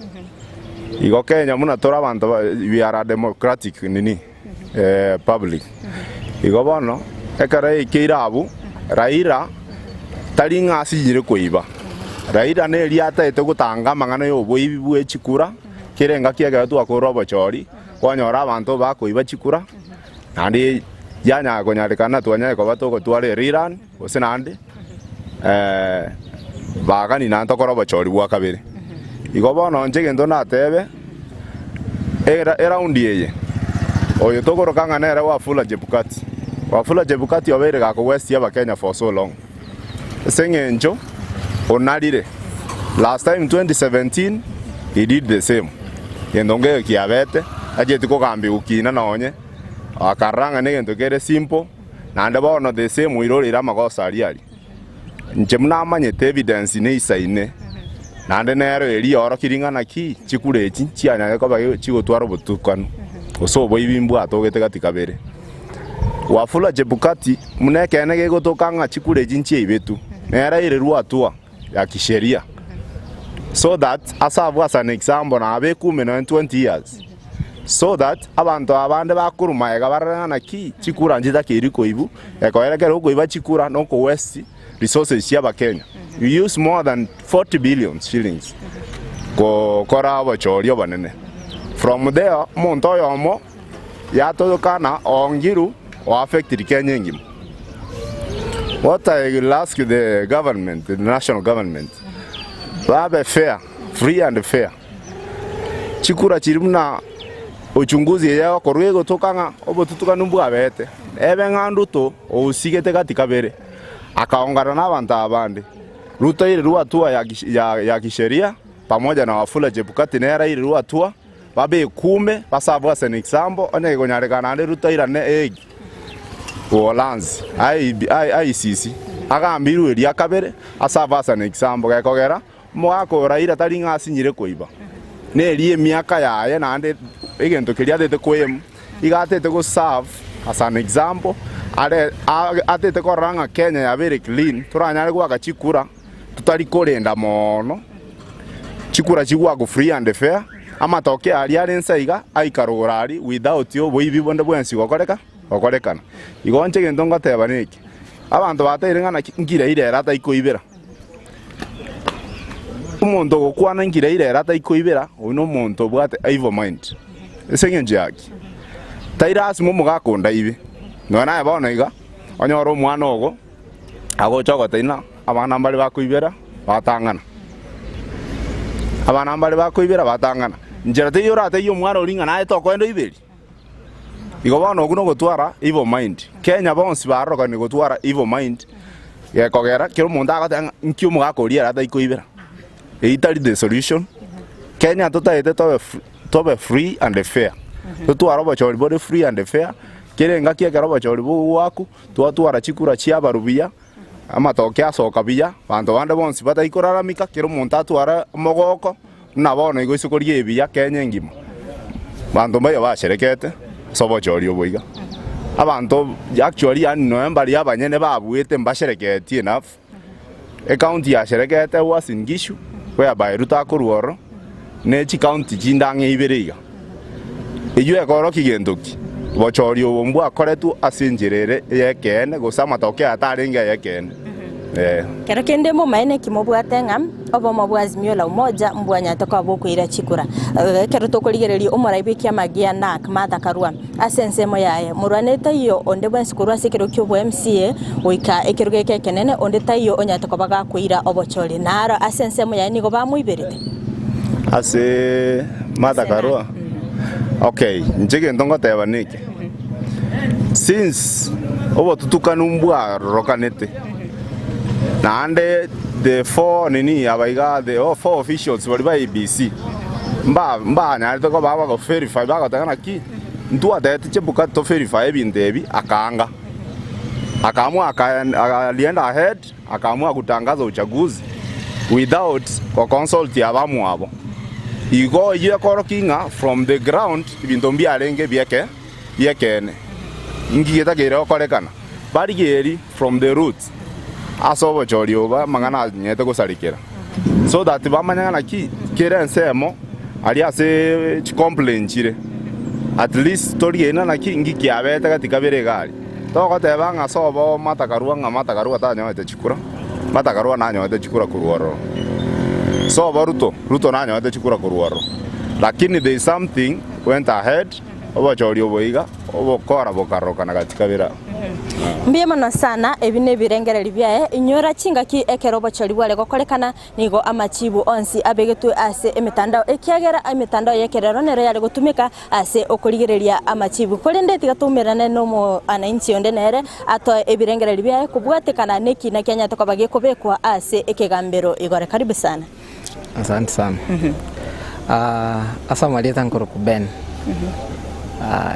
igo Kenya muna tora abantu we are a democratic nini public igo bono ekara ikirabu Raila talinga asijire koiba Raila ne liata etogutanga mangana yo boibi bwe chikura kirenga kiaga tu akoroba chori kwanyora abantu bakoiba chikura nandi yanya konyarekana twanya ko batoko twale riran osenande bagani nantokora bachori bwa kabere igo bono njegendo natebe era undieye oyo tokoro kangana era Wafula Chebukati obere gako West ya Kenya for so long sengenjo onalire last time 2017 he did the same yendonge kiabete ajeti ko kambi ukina nonye akaranga negento kere simple nande bono the same wirorira magosa aliali njemna amanyete evidence ne isaine nande nero eri oro kiringana ki chikurechi chianya ko ba chigotwara butukano osobo ibimbu atogete katika bere Wafula Chebukati munekene gegotokanga chikurechi nchi ibetu nera ire ruatua ya kisheria so that as an example na abe 20 years so that abantu abande bakuruma egabarana ki chikura njita kiriko ibu ekoerekera kuiba chikura noko West resources ya Kenya you use more than 40 billion shillings ko kora abochorio banene from there monto yomo ya todo kana ongiru o affected Kenya ngim. What I will ask you the government, the national government, babe fair, free and fair. Chikura chirimna uchunguzi yao korwego tokanga obo tutuka numbu abete. Ebe nganduto o usigete katika bere. Akaongana na abantu abande. Ruto ile ruatua ya kisheria pamoja na Wafula Chebukati nera ile ruatua babe kume basabu as an example one konyarekana ande Ruto ile ne egi. Uholanzi ICC agambiru eri akabere asaba as an example gekogera mwako Raila taringa asinyire koiba ne eri emiaka yaye nande egento kiria dete kwem igatete go serve as an example atete koranga Kenya ya very clean turanyare gwaka chikura tutari korenda mono chikura chigwa go free and fair amatoke ali nsaiga aikarorari without yo boibi bonde bwensi gokorekana igonche gento ngoteba niki abantu baterengana ngira ire rata ikoibera umuntu gokwana ngira ire rata ikoibera uno muntu bwate evil mind esengenje yaki tairas mumu gakonda ibe nona yabona iga onyoro mwana ogo agochogo taina abana mbali bakoibera batangana njera te yora te yo mwana oringa na etoko endo iberi igo bano guno gotwara evil mind Kenya bonsi baroka ni gotwara evil mind ye kogera kiro munda agata nkyo mugakoria rata ikoibera eitari the solution Kenya totaete tobe free and fair tutwara bachori bode free and fair kirenga kiekera bachori bu waku twatwara chikura chia barubia amatoke asoka biya bantu bande bonsi bata ikoraramika kiro munda atwara mogoko nabona igo isukorie ebia Kenya ngima bantu bayo basherekete sobo chorio boiga abantu actually an November yabanyene babuete mbasherekete enough county ya sherekete was in Gishu whereby Ruta Kuruoro ne chi county jindange iberiga iyo ekoro kigendoki bochorio bombu akoretu asinjirere yekene gusama toke ataringa yekene kero kende mo maine kimobwatenga obo mabwazimio la umoja mbwanya toka bokwira chikura kero tokoligereria omoraibikia magia na Martha Karua asensemo yaye murwaneta iyo onde bwensikurwa sekero kyobo MCA oika ekerugeke kenene onde tayo onyata kobaga kwira obochori naro asensemo yaye nigo bamuiberete ase Martha Karua okay njege ndongo teba niki since obo tutukana umbwa rokanete nande the four nini abaiga the four officials wali ba ABC mba nya to ko baba go verify ba tangana ki ntua dete Chebukati to verify bindebi akaanga akaamua alienda ahead akaamua kutangaza uchaguzi without consult ya bamu abo igo yekoro kinga from the ground ibindombi alenge bieke yekene ngigeta gero korekana bari geri from the roots asobo chorioba mangana nyete gusarikira so that bamanyana ki kere nsemo ali ase complain chire at least toriena na ki ngiki abeta katika bere gari toko tebanga sobo Martha Karua tanyoete chikura Martha Karua nanyoete chikura kuruoro sobo Ruto nanyoete chikura kuruoro lakini there is something went ahead obochori oboiga obokora bokarokana katika bira. Mbia mono sana ebine birengereri byae inyora chingaki ekero bochori bwale gokorekana nigo amachibu onsi abegetu ase emitandao ekiagera emitandao yekerero nero yale gutumika ase okorigereria amachibu kolende tigatumirane no mo anainchi onde nere ato ebirengereri byae kubwatekana neki na Kenya tokabagie kubekwa ase ekegambero igore. Karibu sana. Asante sana. Asa maleta nkoro kuben.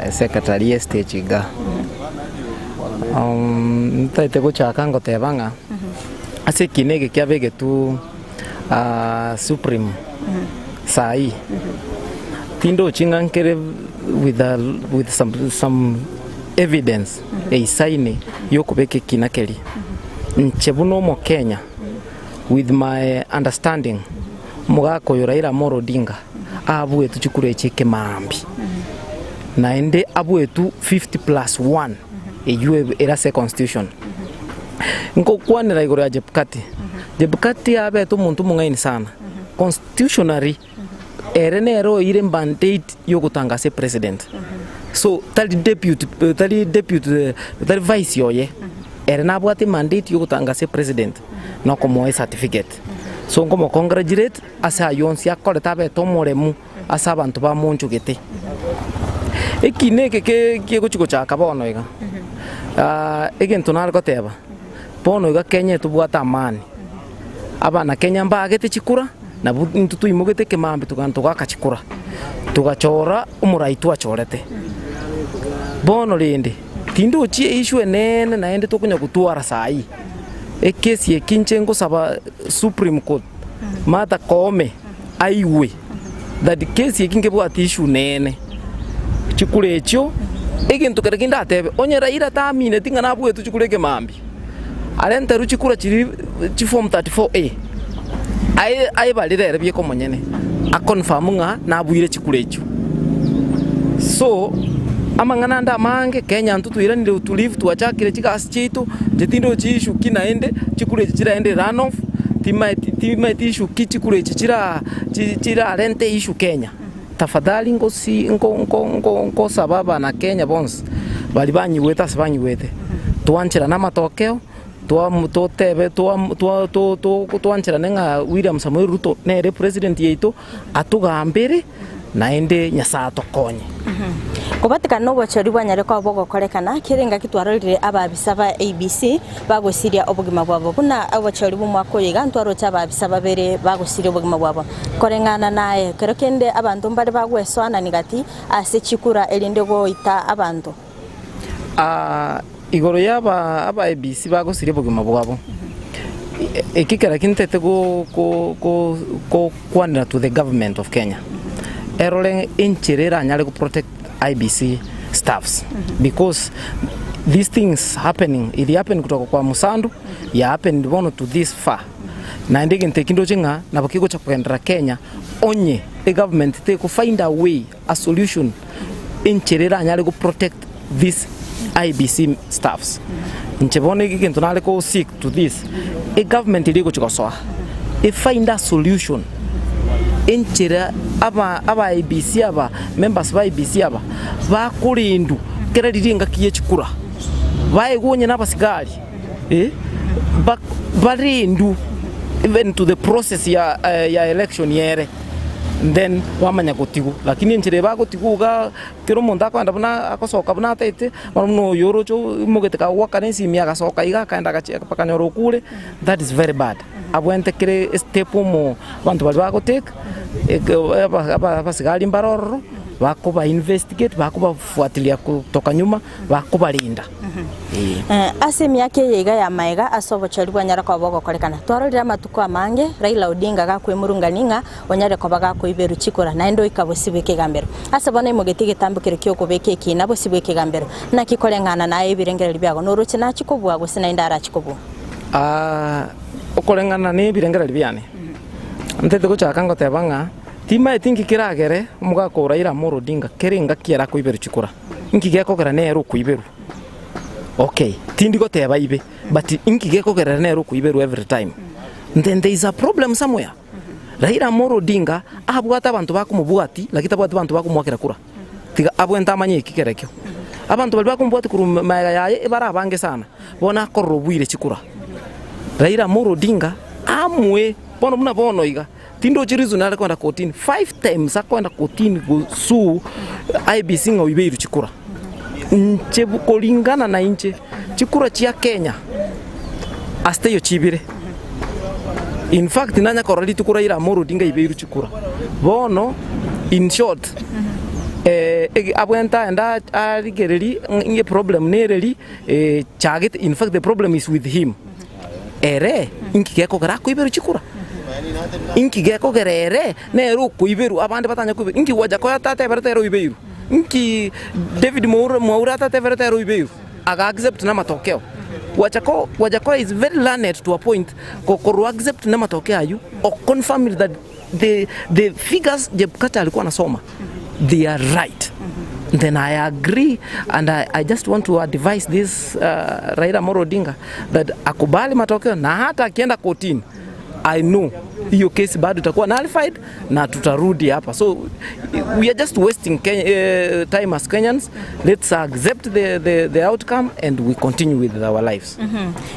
Secretary stage ga. Ntaite guchaka ngotebanga. Ase kinege kyabege tu supreme. Sai. Tindo chingankere with some evidence isaini yokubeke kinakeli. Nchebuno mo Kenya with my understanding mugako yoraira morodinga abuwe tuchukure cheke mambi naende abuwe tu 50+1 ejuwe erase constitution nko kwanira igoro ya jebukati abe to muntu mungaini sana constitutionary erenero ire mandate yokutangase president so tali deputy vice yoye erena bwate mandate yokutangase president no como certificate so ngomo congratulate asa yonsi akole tabe tomoremu asa abantu ba munjugete ekineke ke guchiko chaka bono iga egento nalgo teba bono iga Kenya tubwata amani abana Kenya mbagete chikura na ntutu imugete kemambe tukanto gakachikura tugachora umuraitu achorete bono lindi tindo chi issue nene naende tokunya kutuara sai ekesi ekinchengo saba Supreme Court Martha Koome aiwe that case ekinge bwati issue nene chikure echo egento kerekinda atebe onyera ira tamine tingana bwetu chikureke mambi alenta ruchikura chiri chi form 34A ai balirere bye komonyene a confirm nga nabuire chikure echo so amangana nda mange Kenya ntutuira nile utulivu tuachakire chikasi chitu jetindo chishu kinaende chikure chiraende runoff tima tishu kichikure chira rente ishu Kenya tafadhali ngo sababa na Kenya bonds bali banyiweta sibanyiwete tuanchira na matokeo tuanchira nenga William Samoei Ruto nere president yeito atugambire naende nyasato konye kubatika no bochori bwanyare kwa bogo korekana kirenga kitwarorire ababisaba ABC bagosiria obugima bwabo buna abochori bumwako yiga ntwaro cyababisaba bere bagosiria obugima bwabo korengana naye kerokende abantu mbare bagweswana nigati ase chikura elinde goita abantu igoro yaba ABC bagosiria obugima bwabo ekikera kintete go kwanira to the government of Kenya erole inchirera nyale ku protect IBC staffs because these things happening it happened kutoka kwa Musandu ya happened one to this far na ndege ntekindo chinga na bakiko cha kwendera Kenya onye the government take to find a way a solution inchirera nyale ku protect these IBC staffs nchebone kikinto nale ko seek to this a government iliko chikosoa find a solution enchira aba IBC aba members ba IBC aba bakurindu kera diringa kiye chikura baegonye nabasigari barindu even to the process ya election yere then wamanya gotigu lakini enchire bagotiguga kero monda kwanda buna akosoka buna tete no yoro cho mugete ka wakane simia gasoka iga kaenda gacheka pakanyoro kule that is very bad abwente kire step mo bantu bali bagoteka abasigari mbaroro bakuba investigate bakuba fuatilia kutoka nyuma bakuba linda asemi yake yega ya maiga asobochori bwanyara kwa bogo korekana twarorira matuko amange Raila Odinga gakwemurunganinga onyare ko baga koiberu chikora naendo ikabosibe kigambero asabone mugeti gitambukire kyo kubeke kina bosibe kigambero nakikorengana naye birengereri byago noruche nachikobwa gusina indara chikobu okorengana ni birengereri byane ntete gochaka ngotebanga tima etingi kiragere umugako Raila Odinga keringa kiera koiberu chikora nkige kokera nero kuiberu okay tindi goteba ibe but nkige kokera nero kuiberu every time then there is a problem somewhere Raila Odinga abwata abantu bakumubwati lakita abwata abantu bakumwakira kura tiga abwenta amanye kikerekyo abantu bali bakumbwati kurumaya yaye ibara bange sana bona korobwire chikura Raila Amolo Odinga amwe bono muna bono iga tindo chirizo nale kwenda kotini 5 times akwenda kotini su IBC ngoiberu chikura nche kulingana na nche chikura chia Kenya asteyo chibire. In fact nanya korali tukura Raila Amolo Odinga iberu chikura bono in short abwenta enda arigereri nge problem nereri chaget. In fact the problem is with him ere inki geko gara kuiberu chikura inki geko gerere nero kuiberu abande batanya kuiberu inki waja ko tata bertero iberu inki David Mwaura tata bertero iberu aga accept na matokeo wajako is very learned to a point kokoro accept na matokeo ayu or confirm that the figures Jebukati alikuwa nasoma they are right. Then I agree, and I just want to advise this Raila Amolo Odinga that akubali matokeo na hata akienda kotini, I know hiyo case bado itakuwa nullified na tutarudi hapa. So we are just wasting time as Kenyans. Let's accept the outcome and we continue with our lives.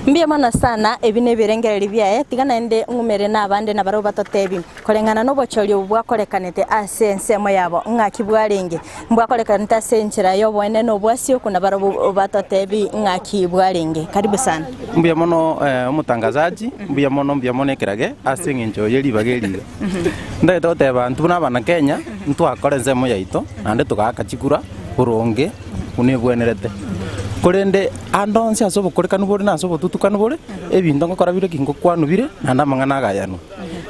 Mbia mana sana ebine birengere byaye tigana ende ngumere na abande na baro batotebi kolengana no bochori ubwa kolekanete asensemo yabo ngaki bwarenge mbwa kolekanete asenchira yobo ene no bwasio kuna baro batotebi ngaki bwarenge. Karibu sana mbia mono umutangazaji mbia mono ekirage asengenjo yeli bageliga ndaye tote abantu n'abana Kenya ntwakore nsemo yaito ande tugaka chikura buronge unebwenerete kurende andonse asobo kurekanu bore na asobo tutukanu bore ebinto ngokora bire kingo kwanubire nanda mangana gayanu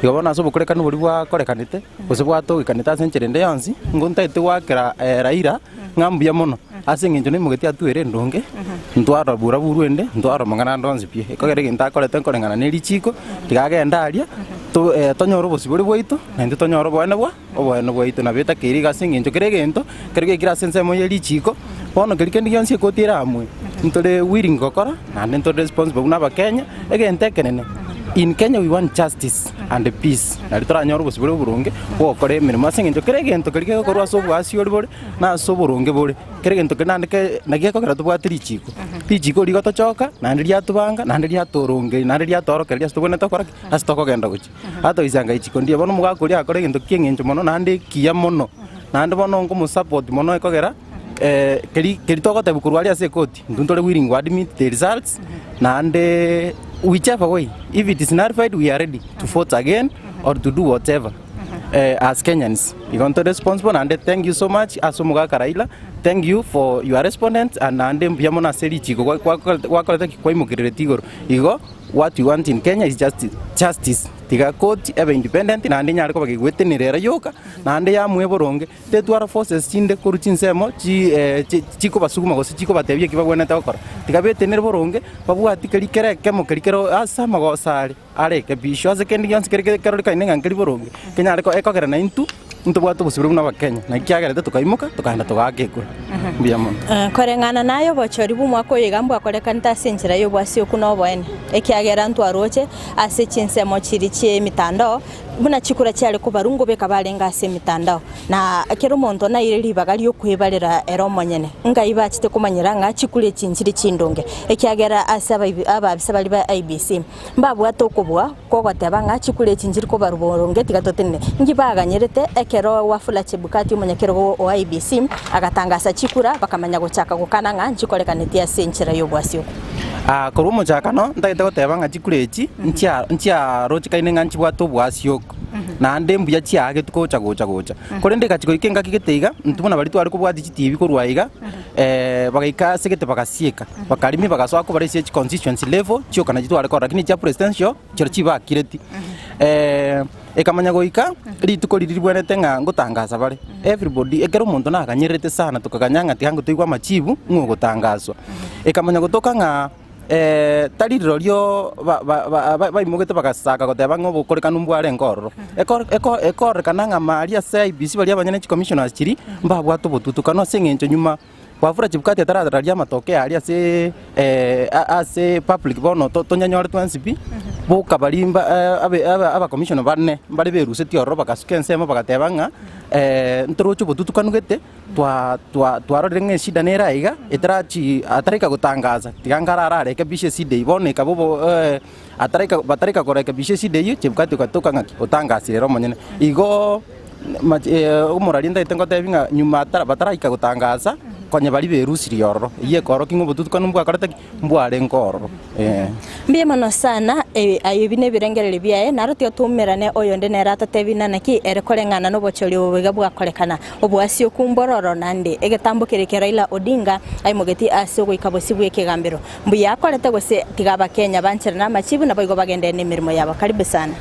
igobona asobo kurekanu bori bwa korekanite osebwato gikanita sencherende yansi ngontaite wakera Raila ngambia mono asengenjo nimugeti atuere ndonge ntwara buru ende ntwara mangana ndonse pie ikogere ginta korete korengana neri chiko tigagenda aria to tonyoro bosibore bwaito na ndi tonyoro bwana bwaito na beta kiri gasengenjo keregento kerege kira sensemo yeri chiko bono kerikendi yonse kotira amwe ntore willing gokora na ntore responsible na bakenya egente kenene. In Kenya we want justice and peace. Na litora nyoro bosibore burunge okore mirimo asengenjo keregento kerige korwa sobo asio bore na sobo burunge bore keregento kenandike nagieko kera tubwatiri chiko tichiko ligo tochoka na ndiria tubanga na ndiria torunge na ndiria torokeria stubone tokora astoko genda guchi ato isanga ichiko ndie bono mugakuri akore gento kiengenjo mono na ndi kia mono na ndi bono ngo support mono ekogera keri togote bukurwali ase koti nduntore willing to admit the results na ndi whichever way, if it is nullified, we are ready to vote again or to do whatever as Kenyans. You want to responsible and thank you so much. Asomuga Raila, thank you for your respondents and Biamona Seri Chico. What you want in Kenya is justice. Tiga court ever independent na ande nyariko bagigwete ni rera yoka na ande ya mweboronge te twara forces chinde kuruchin semo chiko basuguma gose chiko batebye kibagwene takora tiga bete ne boronge babu atikeri kere kemo kerikero asama go sare are ke bisho ase kendi yans kerike karoli kaine ngangeli boronge Kenya ariko ekogera na intu ntubwato busubire na bakenya na ikiagerete tukaimuka tukanda tugakekura biamo korengana nayo bochori bumwako yigambwa korekanita senchira yo bwasio kuno bwene ekiagera ntwaroche ase chinsemo chiri chie mitandao buna chikura cyari ko barungo beka barenga ase mitandao na kero monto na ireri bagali yo kwebalera ero monyene nga ibachite kumanyira nga chikure chinchiri chindonge ekiagera ase ababisa bali ba IBC mbabu atokobwa kogoteba nga chikure chinchiri ko baruboronge tigatotene ngibaganyerete ekero wafula Chebukati umunyekero wa IBC agatangasa chikura bakamanya gochaka gukana nga nchikorekanete asenchira yo bwasio korumo chakano ndaite goteba nga chikure echi nchia rochikaine nga nchibwato bwasio na ndembu ya chiage tukocha gocha korende kachiko ikenga kigiteiga ntubona bari twari kubwati TV kurwaiga bagaika segete bagasieka bakarimi bagaswa ko bari search constituency level chio kana jitware ko lakini cha presidential chiro chiba kireti ekamanya goika rituko riribwenete nga ngutangaza bare everybody ekero muntu na akanyerete sana tukaganyanga tihango tuigwa machibu ngo gutangazwa ekamanya gutoka nga taririro ryo baimugete bagasaka goteba ngo bukoreka numbware ngororo ekorekana nga maria IBC bali abanyene commissioners chiri mbabwa tubututukano sengenjo nyuma wafura Chebukati ataradararia matokeo ari ase public bono tonyanyore twansipi boka balimba aba commissioner banne bari beruseti orro bakasukensemo bagatebanga ntorocho botutukanugete twarorenge shida nera iga etarachi atarika gutangaza tigangara arareke bishe side iboneka bobo batarika koreka bishe side iyo chebukati ukatoka ngaki utangasire romonyene igo umurarinda itengo tebinga nyuma bataraika gutangaza konye bari berusiri orro iye koro kingo botutukanu mbwakarata mbware nkoro mbie mono sana ayo bine birengerere biaye narotio tumirane oyo ndenera tatebina naki erekorengana no bochori obiga bwakorekana obwasi okumbororo nande egetambukireke Raila Odinga aimogeti ase goikabo sibwe kegambiro mbuya akorete gose tigaba Kenya banchera na machibu na boigo bagende ne mirimo yabo karibu sana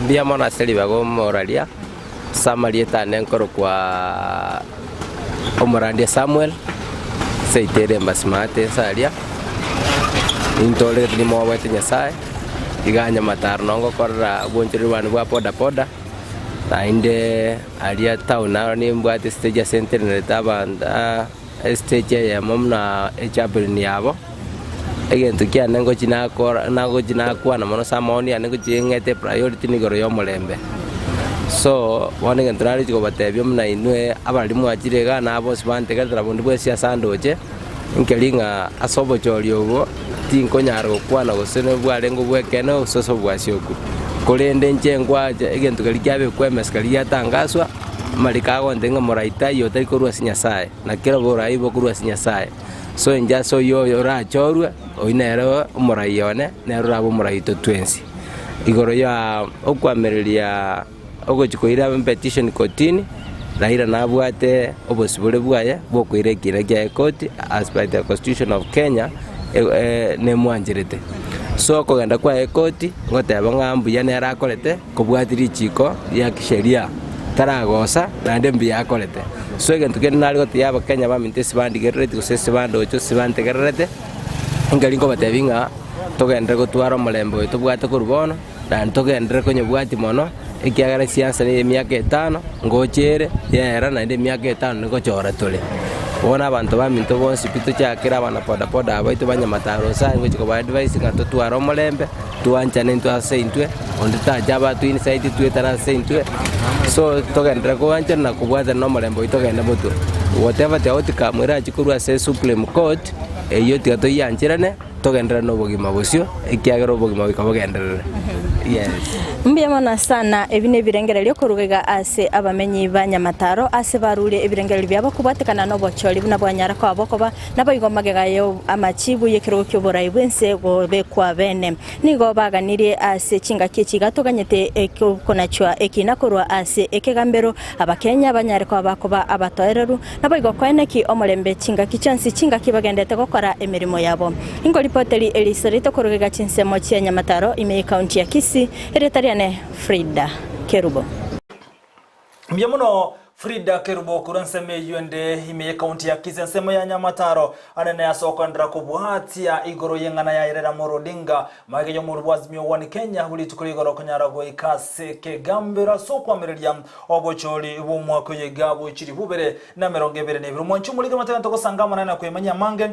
mbia mono aseli bago moralia samalieta nenkoro kwa Omorande Samuel seitere mbasmate salia intole limo wete nyasaye iganya matar nongo korra bonchiri wan bwa poda na inde alia tauna ni mbwate stage center ne tabanda stage ya momna echapel ni yabo egento kya nengo china kora nago china kwa na mono samoni anengo chingete priority ni goro yo molembe so wone ngentrali ko batebyo mna inwe abalimu ajirega na abo sibante gatara bondi bwe sia sandoje inkelinga asobo choliogo tinko nyaro kwana gosene bwalengo bwekeno soso bwasioku kolende nchengwa egento kalikiabe kwemeskali yatangaswa malikago ndenga moraita yo taikorwa sinyasaye na kero borai bokurwa sinyasaye so inja so yo rachorwa oinero morayone nero rabo moraito twensi igoro ya okwamerelia ogochikoira petition kotini Raila nabwate obosibule bwaye bwokwire kya court as per the constitution of Kenya ne mwanjirete so kogenda kwa court ngoteba ngambu yana arakorete kobwatiri chiko ya kisheria taragosa nande mbi yakorete so egento kene nali gotiyaba Kenya baminte sibandigerete gosese bando ocho sibantegerete ngalingo batebinga togenda gotwara molembo wetu bwate kurubono na togenda konyebwati mono ikiagara siasa ni miaka 5 ngochere yera na ndi miaka 5 niko chora tole bona abantu baminto bonsi pito cyakira abana poda abaito banyamataro sa ngo chiko ba advice ngato twara molembe tuancha nento aseintwe ondi taja batu inside twetara aseintwe so togenda ko ancha na kubwaza no molembe itogenda botu whatever the outcome era chikuru ase Supreme Court eyo tigato yanchirane togenda no bogima bosio ikiagara bogima bikabogenderere yes mbia mona sana ebine birengerelyo korugega ase abamenyi banyamataro ase barure ebirengerelyo byabo kubatekana no bochori buna bwanyara kwa bokoba nabayigo magegayo amachibu yekiro kyo borai bwense gobe kwa bene nigo baganire ase chinga kichigato ganyete ekonachwa ekinakorwa ase ekegambero abakenya banyare kwa bakoba abatoereru nabayigo kweneki omolembe chinga kichansi chinga kibagendete gokora emirimo yabo ingo ripoteri Eriso Riaito korugega chinsemo chia nyamataro ime county ya Kisii eretariane Frida Kerubo Mbiamuno Frida Kerubo kuranseme yuende ime county ya Kisii nsemo ya nyamataro anene asoko ndra kubwatia igoro yengana ya irera morodinga mageyo murwazimyo wani Kenya huli tukuri igoro konyarago ikase kegambera soko amerelia obocholi bumwako yegabo chiri bubere na merongebere ne birumonchu mulige matanga toko sangama na kwemanya mange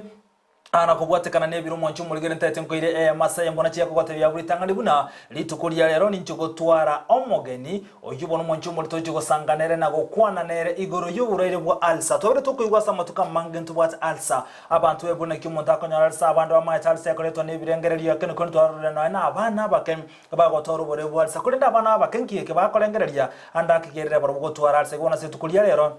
ana kubwatekana nebiro mwanchu muligere ntete nkoire masaya mbona cyako gotebya buri tangani buna litukuria rero nincho gotwara omogeni oyubona mwanchu muri toje gosanganere na gokwana nere igoro y'uburaire bwa alsa tobere tukuyigwa samatuka mange ntubwate alsa abantu ebona kimonta konyara alsa abandu bamaita alsa yakoreto nebirengereri yakene konto arurena na abana baken bagotoro bore bwa alsa kurinda abana bakenkiye bakorengereria anda kigerere baro gotwara alsa gona setukuria rero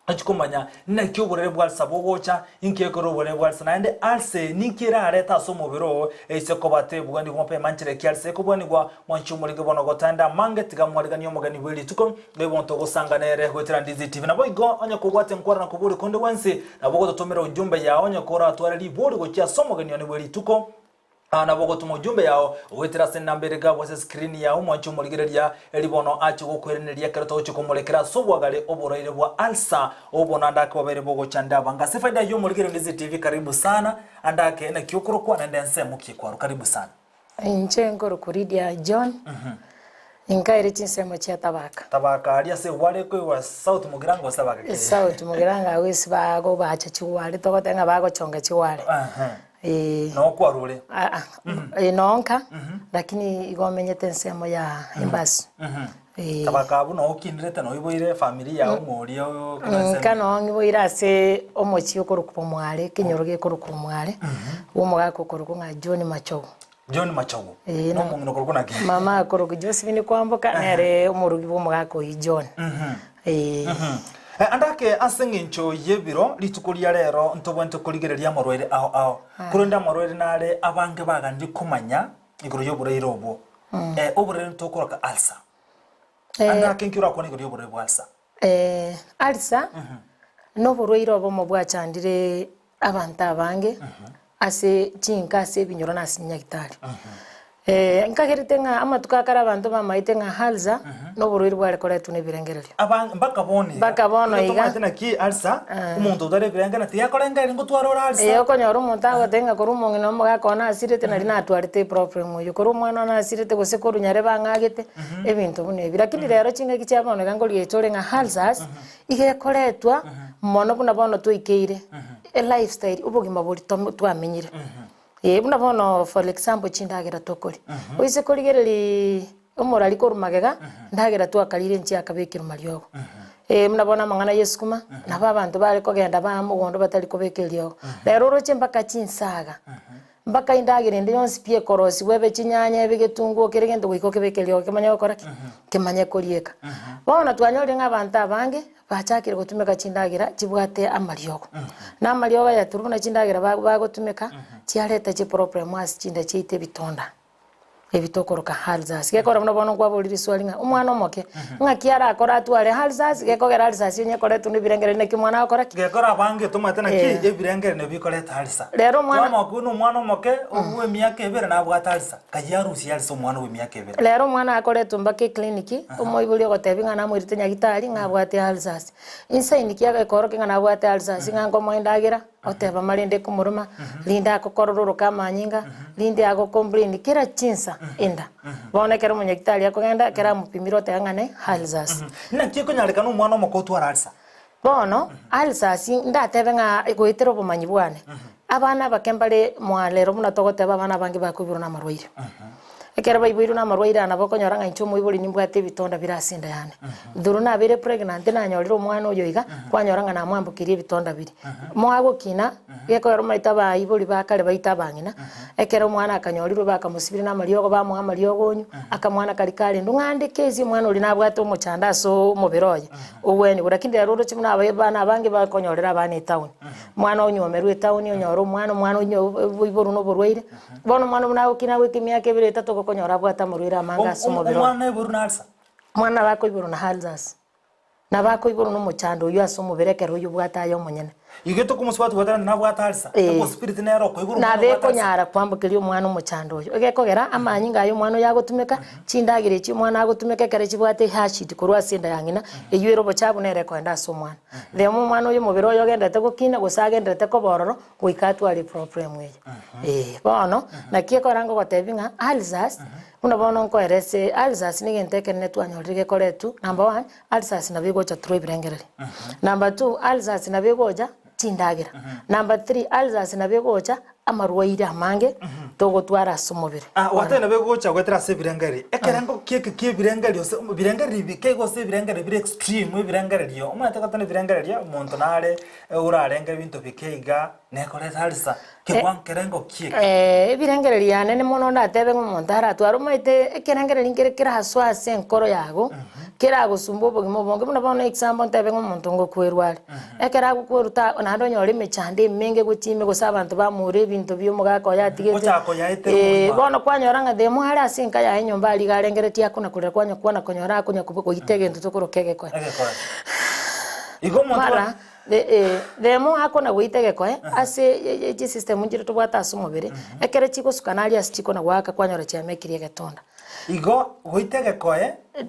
achikumanya na kyuburere bwalsa bogocha inkekoro bore bwalsa nande alse nikira areta so mubiro ese ko batebwa ndi kompe manchire kyalse ko bwani gwa mwanchumurige bono gotanda mange tigamwariga niyo mugani bweli tuko bebonto gosanganere hwetera Ndizi TV na boigo onye kubwate nkora na kuburi konde wense na bogo totomera ujumbe ya onye kora atwara libori gocha somo gani oni bweli tuko na bogo tumujumbe yao wetera senambere ga wase screen ya umwanchu muligereria elibono achi gukwereneria karoto cyo kumulekera sobwagale oboroire bwa alsa obona ndake babere bogo chanda banga sefaida yo muligere Ndizi TV karibu sana andake na kyukuru kwa ndense mukikwaru karibu sana inche ngoro kuridia John inkaire chinsemo cha tabaka alia se wale ko wa South Mugirango sabaka South Mugiranga wesi bago bacha chiwale togotenga bago chonga chiwale no kwarure nonka lakini igomenyete nsemo ya embassy kabakabu no kindirete no iboire family ya umurio kana ngiboire ase omochi okorukupa mware kinyoroge korukupa mware umugako koruko nga John Machogo no mungino koruko na mama koruko Josephine kwamboka nere umurugi umugako i John andake asengincho yebiro litukuria rero ntobonto kurigereria morwere aho kurunda morwere nare abange bagandi kumanya iguru yobureiro obo oburere ntokoroka alsa andake nkira koni iguru yobureiro alsa alsa no burweiro obo mobwachandire abantu abange ase chinka se binyoro na sinyagitari nkagerite nga amatuka kara abantu bamaite nga halza no burwiri bware koretu ne birengererio abang bakabono iga tena ki alsa umuntu dare birengana tiya korenga ngo twarora alsa yoko nyoro muntu agotenga korumo ngino muga kona asirete nari natwarite problem yo korumwana na asirete gose korunyare bangagete ebintu bune birakindi rero chinga kicyabone ngoli yetore nga halzas ige koretwa mono buna bono tuikeire a lifestyle ubugima buri twamenyire buna bono for example chindagera tokori oise korigereri omorali korumagega ndagera twakarire nchi akabekira mariogo muna bona mangana yesukuma nabo abantu bari kogenda ba mugondo batari kobekerio rero roche mpaka chinsaga mpaka indagire ndi yonsi pie korosi webe chinyanya ebigetungu kirigendo gwiko kebekerio kemanya gukora kemanya korieka bona twanyore nk'abantu abange bachakire gutumika chindagira chibwate amariogo na amariogo ya turuna chindagira bagotumika chiareta chi problem as chinda chite bitonda ebitokoroka halzas gekora muna bono kwa boliri swalinga umwana omoke nga kiara akora atware halzas gekogera halzas yenye kore tuni birengere ne kimwana akora gekora bange tomate na ki ebirengere ne bikore halsa rero mwana makuno umwana omoke obwe myaka ebere na bwata halsa kayarusi halsa umwana we myaka ebere rero mwana akore tumbake kliniki umoibuli gotebinga na mwirite nyagitari nga bwate halzas insaini kiaga ikoroke nga na bwate halzas nga ngomo indagira oteba marinde kumuruma linda akokororo kamanyinga linde ago complain kira chinsa enda bone kero munyagitari akogenda kera mupimiro tangane halzas na kiko nyaleka no mwana omoko twara alsa bono alsas ndatebe nga igwitero bumanyi bwane abana bakembale mwalero muna togoteba abana bangi bakubiro na marwaire ekera bayibiru na marwaire ana bokonyora nga incho muibuli nimbwate bitonda birasinda yane nduru na bere pregnant na nyoriro omwana oyo iga kwanyora nga na mwambukirie bitonda biri mwago kina gekoro maita bayibuli bakale baita bangina ekera omwana akanyorirwe bakamusibira na mariogo bamwa mariogo onyu akamwana kalikale ndungande kezi mwana uri nabwate omochanda so mubiroye obweni burakindi rero chimuna abana abange bakonyorera abana town mwana onyomerwe town onyoro mwana onyo iburu no burwaire bono mwana bunago kina wikimia kebire tato konyora bwata murwira manga somobiro mwana iburu na alsa mwana bako iburu na halzas na bako iburu no muchando uyu asomuberekero uyu bwata yo munyene igeto kumuswatu bwata na bwata alsa eko spirit na roko iburu na beko nyara kwambukiri umwana muchando uyu egekogera amanyinga ayo mwana yagotumeka chindagire chi mwana agotumeka kare chibwate hashit kurwa sinda yangina eyuero bochabu nere kwenda so mwana themo mwana uyu mubiro yo gendete gukina gusagendete ko bororo guikatu ali problem we bono na kieko rango gotebinga alzas una bono nko erese alzas ni genteke netu anyorige koretu number 1 alzas na bigocha troi birengerere number 2 alzas na bigocha chindagira number 3 alzas na bigocha amarwaire amange togotwara somobire watena begocha gwetera se birengeri ekerango kieke birengeri ose birengeri bikego se birengeri bir extreme birengeri omata katane birengeri umuntu nare urarenga bintu bikeiga nekore salsa kerengo kieke birengeri yane ne mono ndatebe ngomuntu aratwara umaite ekerengeri linkere kira haswa ase nkoro yago kira gusumbo bogimo bonge buna bono example ntebe ngomuntu ngo kwerware ekera gukweruta nando nyore mechande menge guchime gusabantu bamure bintu byo mugako yatigete bono kwanyora nga demo hari asinka ya nyomba ali garengereti akuna kurera kwanya kwana konyora akunya kubiko yitege ntu tukurokege kwa igo mara demo akona guitege kwa ase ji system njiro tubwata asumobere ekere chiko sukanali asitiko na gwaka kwanyora chamekirie getonda igo guitege kwa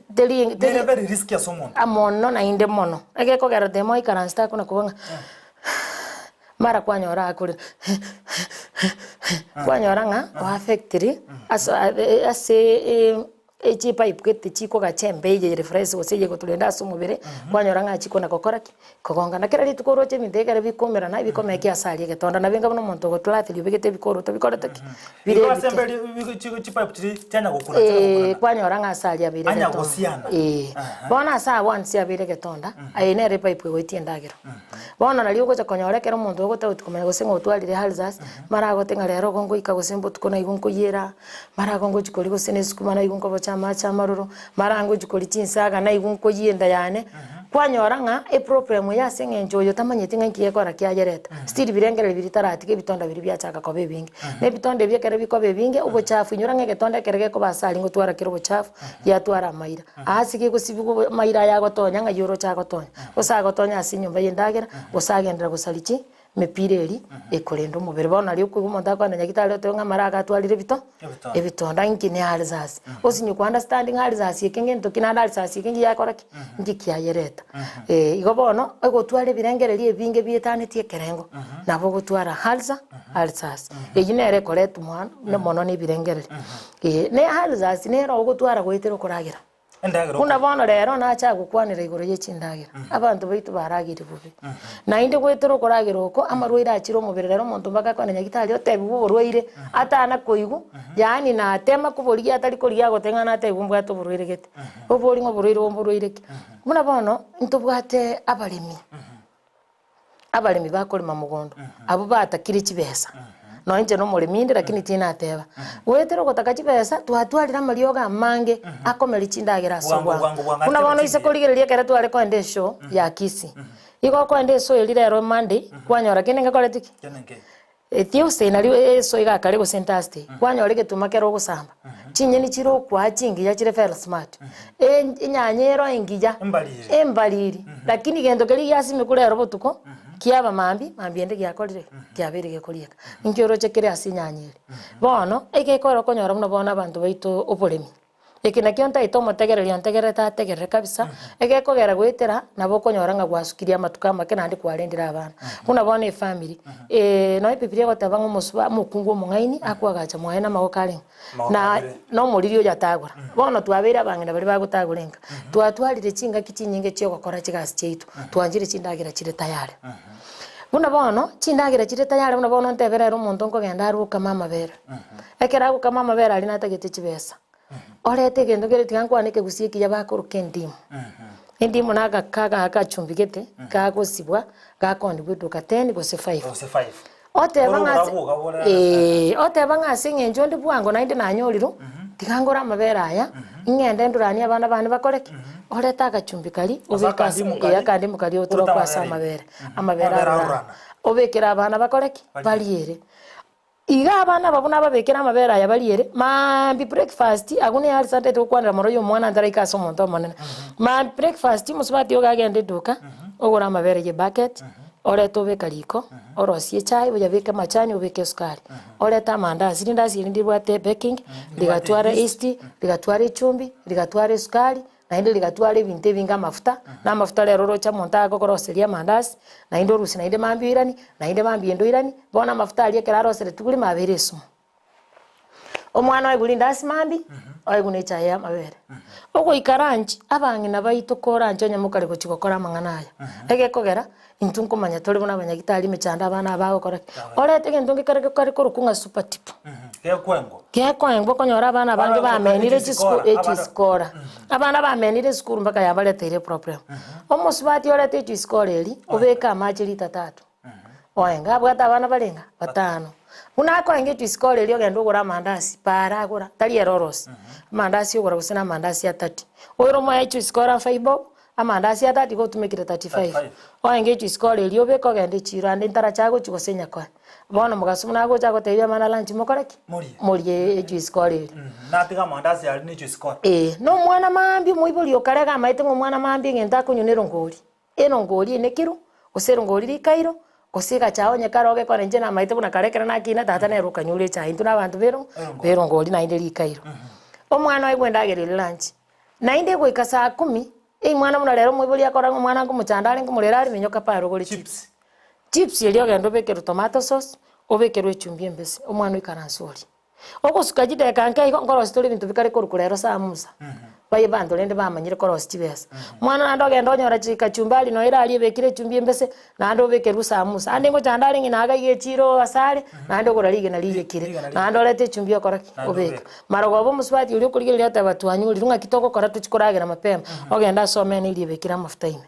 deli very risky asomono amono na inde mono egeko gera demo ikaransta kuna kubanga mara kwanyora akuri kwanyora nga wa factory ase echi pipe kete chiko gachembe ye refresh oseye gotulenda sumubere kwanyora nga chiko na kokoraki kogonga na kera litukoro che mindegere bikomera na bikomeke asali getonda na benga no monto gotulati libegete bikoro to bikora taki bire assemble chiko pipe tiri tena gokuna kwanyora nga asali abire anya gosiana bona sa once abire getonda aine re pipe goitiendagero bona nali ugo chakonyorekera monto gotauti kumenya gosengo twalire halzas marago tenga rero gongo ikagosembo tukona igunko yera marago ngo chikori gosene sukumana igunko bochama chamaruro marango chikori chinsaga na igunko yenda yane kwanyora nga problem ya sengenjo yo tamanyete ngiye kora kyagereta still birengere biritarati bitonda biri byachaka kobe bingi ne bitonde byekere bikobe bingi ubuchafu nyura ngegetonda kerege ko basali ngo twara kiro buchafu ya twara maira asike gusibigo maira ya gotonya nga yoro cha gotonya usaga gotonya asinyumba yendagera usagendera gusalichi mepireri ekorendo mubere bona ari uko umuntu akwana nyagitare to nga maraga twalire ebitonda nkine hali zasi osinyu ku understanding hali zasi kenge ntokinanda hali zasi kenge yakora ngiki ayereta igo bono ego twale birengereri ebinge bietaneti kerengo nabo gutwara halza halzas ejine rekoret mwana ne mono ni birengereri ne hali zasi ne ro gutwara goitero kuragira kuna bono rero nacha gukwanira igoro y'echindagira abantu baitu baragire bubi na inde gwetero koragira uko amarwira akiro mubere rero muntu mbaka kwana nyagitari otebi burwire atana koigu yani na tema kubori atari kori agotenga na tebu mbwato burwire gete obori ngo burwire ki muna bono ntubwate abalimi bakolima mugondo abo batakire kibesa no nje no muliminde lakini tina ateba wetero gotaka chibesa twatwalira marioga mange akomeri chindagira sobwa kuna bono ise koligereria kera twale ko ndesho ya kisi iko ko ndesho elire ro mande kwanyora kinenge koletiki Tuesday nari so iga kare go sentaste kwanyora getuma kero gusamba chinye ni chiro kwa chingi ya chire fel smart nyanyero ingija embaliri lakini gendo keri yasi mikure ro botuko kiaba mambi ende gyakorire kyabere gekorieka inkyoro chekere asinyanyire bono ekekoro konyora muno bona abantu baito oboremi ekina kionta ito motegereria ntegereta tegere kabisa ekekogera gwetera nabo konyora nga gwasukiria matuka make nandi kwarendira abana kuna bona family no ipipirie gotaba ngomusuba mukungu mungaini akwagacha mwaena magokare na no muririo yatagura bono twabera bangena bari bagutagurenga twatwarire chinga kichinyinge cyo gukora kigasi cyitu twanjire chindagira kire tayari buna bono chindagira kire tayari buna bono ntebera ero muntu nkogenda aruka mama bera ekera guka mama bera ali natagete chibesa orete gendo gere tigankwanike gusieki yabakuru kendimu indimu naga kaga akachumbigete kagosibwa gakondi bwiduka 10 gose 5 otebanga singenjo ndi bwango nainde nanyoriro tigangora mabera aya ingende ndurani abana bane bakoreke oreta agachumbikari ubeka yakandi mukari otoro kwa samabere amabera obekera abana bakoreke baliere iga abana babuna babekera amabera aya baliere mambi breakfast agune yari sante to kwanira moro yo mwana ndara ikaso monto monene ma breakfast musubati ogagende duka ogora amabera ye bucket oreta obeka riko orosie chai boya beka machani obeke sukari oreta mandazi rindazi ndibwate baking ligatwara yeast ligatwara chumbi ligatwara sukari na inde ligatwara binte binga mafuta na mafuta lero rocha monta gokoroseria mandazi na inde rusi na inde mambi irani na inde mambi endo irani bona mafuta ali ekera rosere tuguri mabere sumu omwana wa guli ndasi mambi oyigune chai ya mabere ogo ikaranchi abangina baito koranchi onyamukare gochigokora manganaya egekogera intunko manya tole bona banyagitari mechanda abana abagokora orete gentungi kare korukunga super tip kekwengo konyora abana bange bamenire chiskora abana bamenire school mpaka yabaletere problem omusubati orete chiskora eri obeka amachi lita 3 oenga bwata abana balenga 5 unako enge chiskora eri ogenda ogora mandasi para agora tali erorosi mandasi ogora gusena mandasi ya 30 oiro mwa chiskora 5 amandasi ya 30 gotumekire 35 oenge chiskora eri obeka ogenda chirande ntara chago chigosenya kwa bono mugasumuna go chago tebya mana lunch mokoreki murie chiskora eri natiga mandasi ali ni chiskora no mwana mambi muibuli okarega maite ngo mwana mambi ngenda kunyonero ngori eno ngori nekiru osero ngori likairo osiga chao nyekaroge kwa nje na maite buna karekera na kina tata ne ruka nyure cha intu na bantu bero ngori na inde likairo omwana we gwendagere lunch na inde go ikasa 10 mwana muna lero muibuli akora mwana ngo muchandale ngo mulera ari menyoka paro goli chips yelio gendo bekero tomato sauce obekerwe chumbi embese omwana ikaransori ogosuka jideka nkai ngorosi tuli bintu bikari kurukurero saa musa baye bantu rende bamanyire korosi chibesa mwana nando genda onyora chika chumbali no ira ali bekire chumbi embese nando bekeru saa musa ande ngo chandari ngina agaye chiro asare nando gorali gena liye kire nando lete chumbi okoraki obeka marogo bo muswati uri kurigirira tabatuanyuri runga kitoko kora tuchikoragera mapema ogenda somene ili bekira mafutaine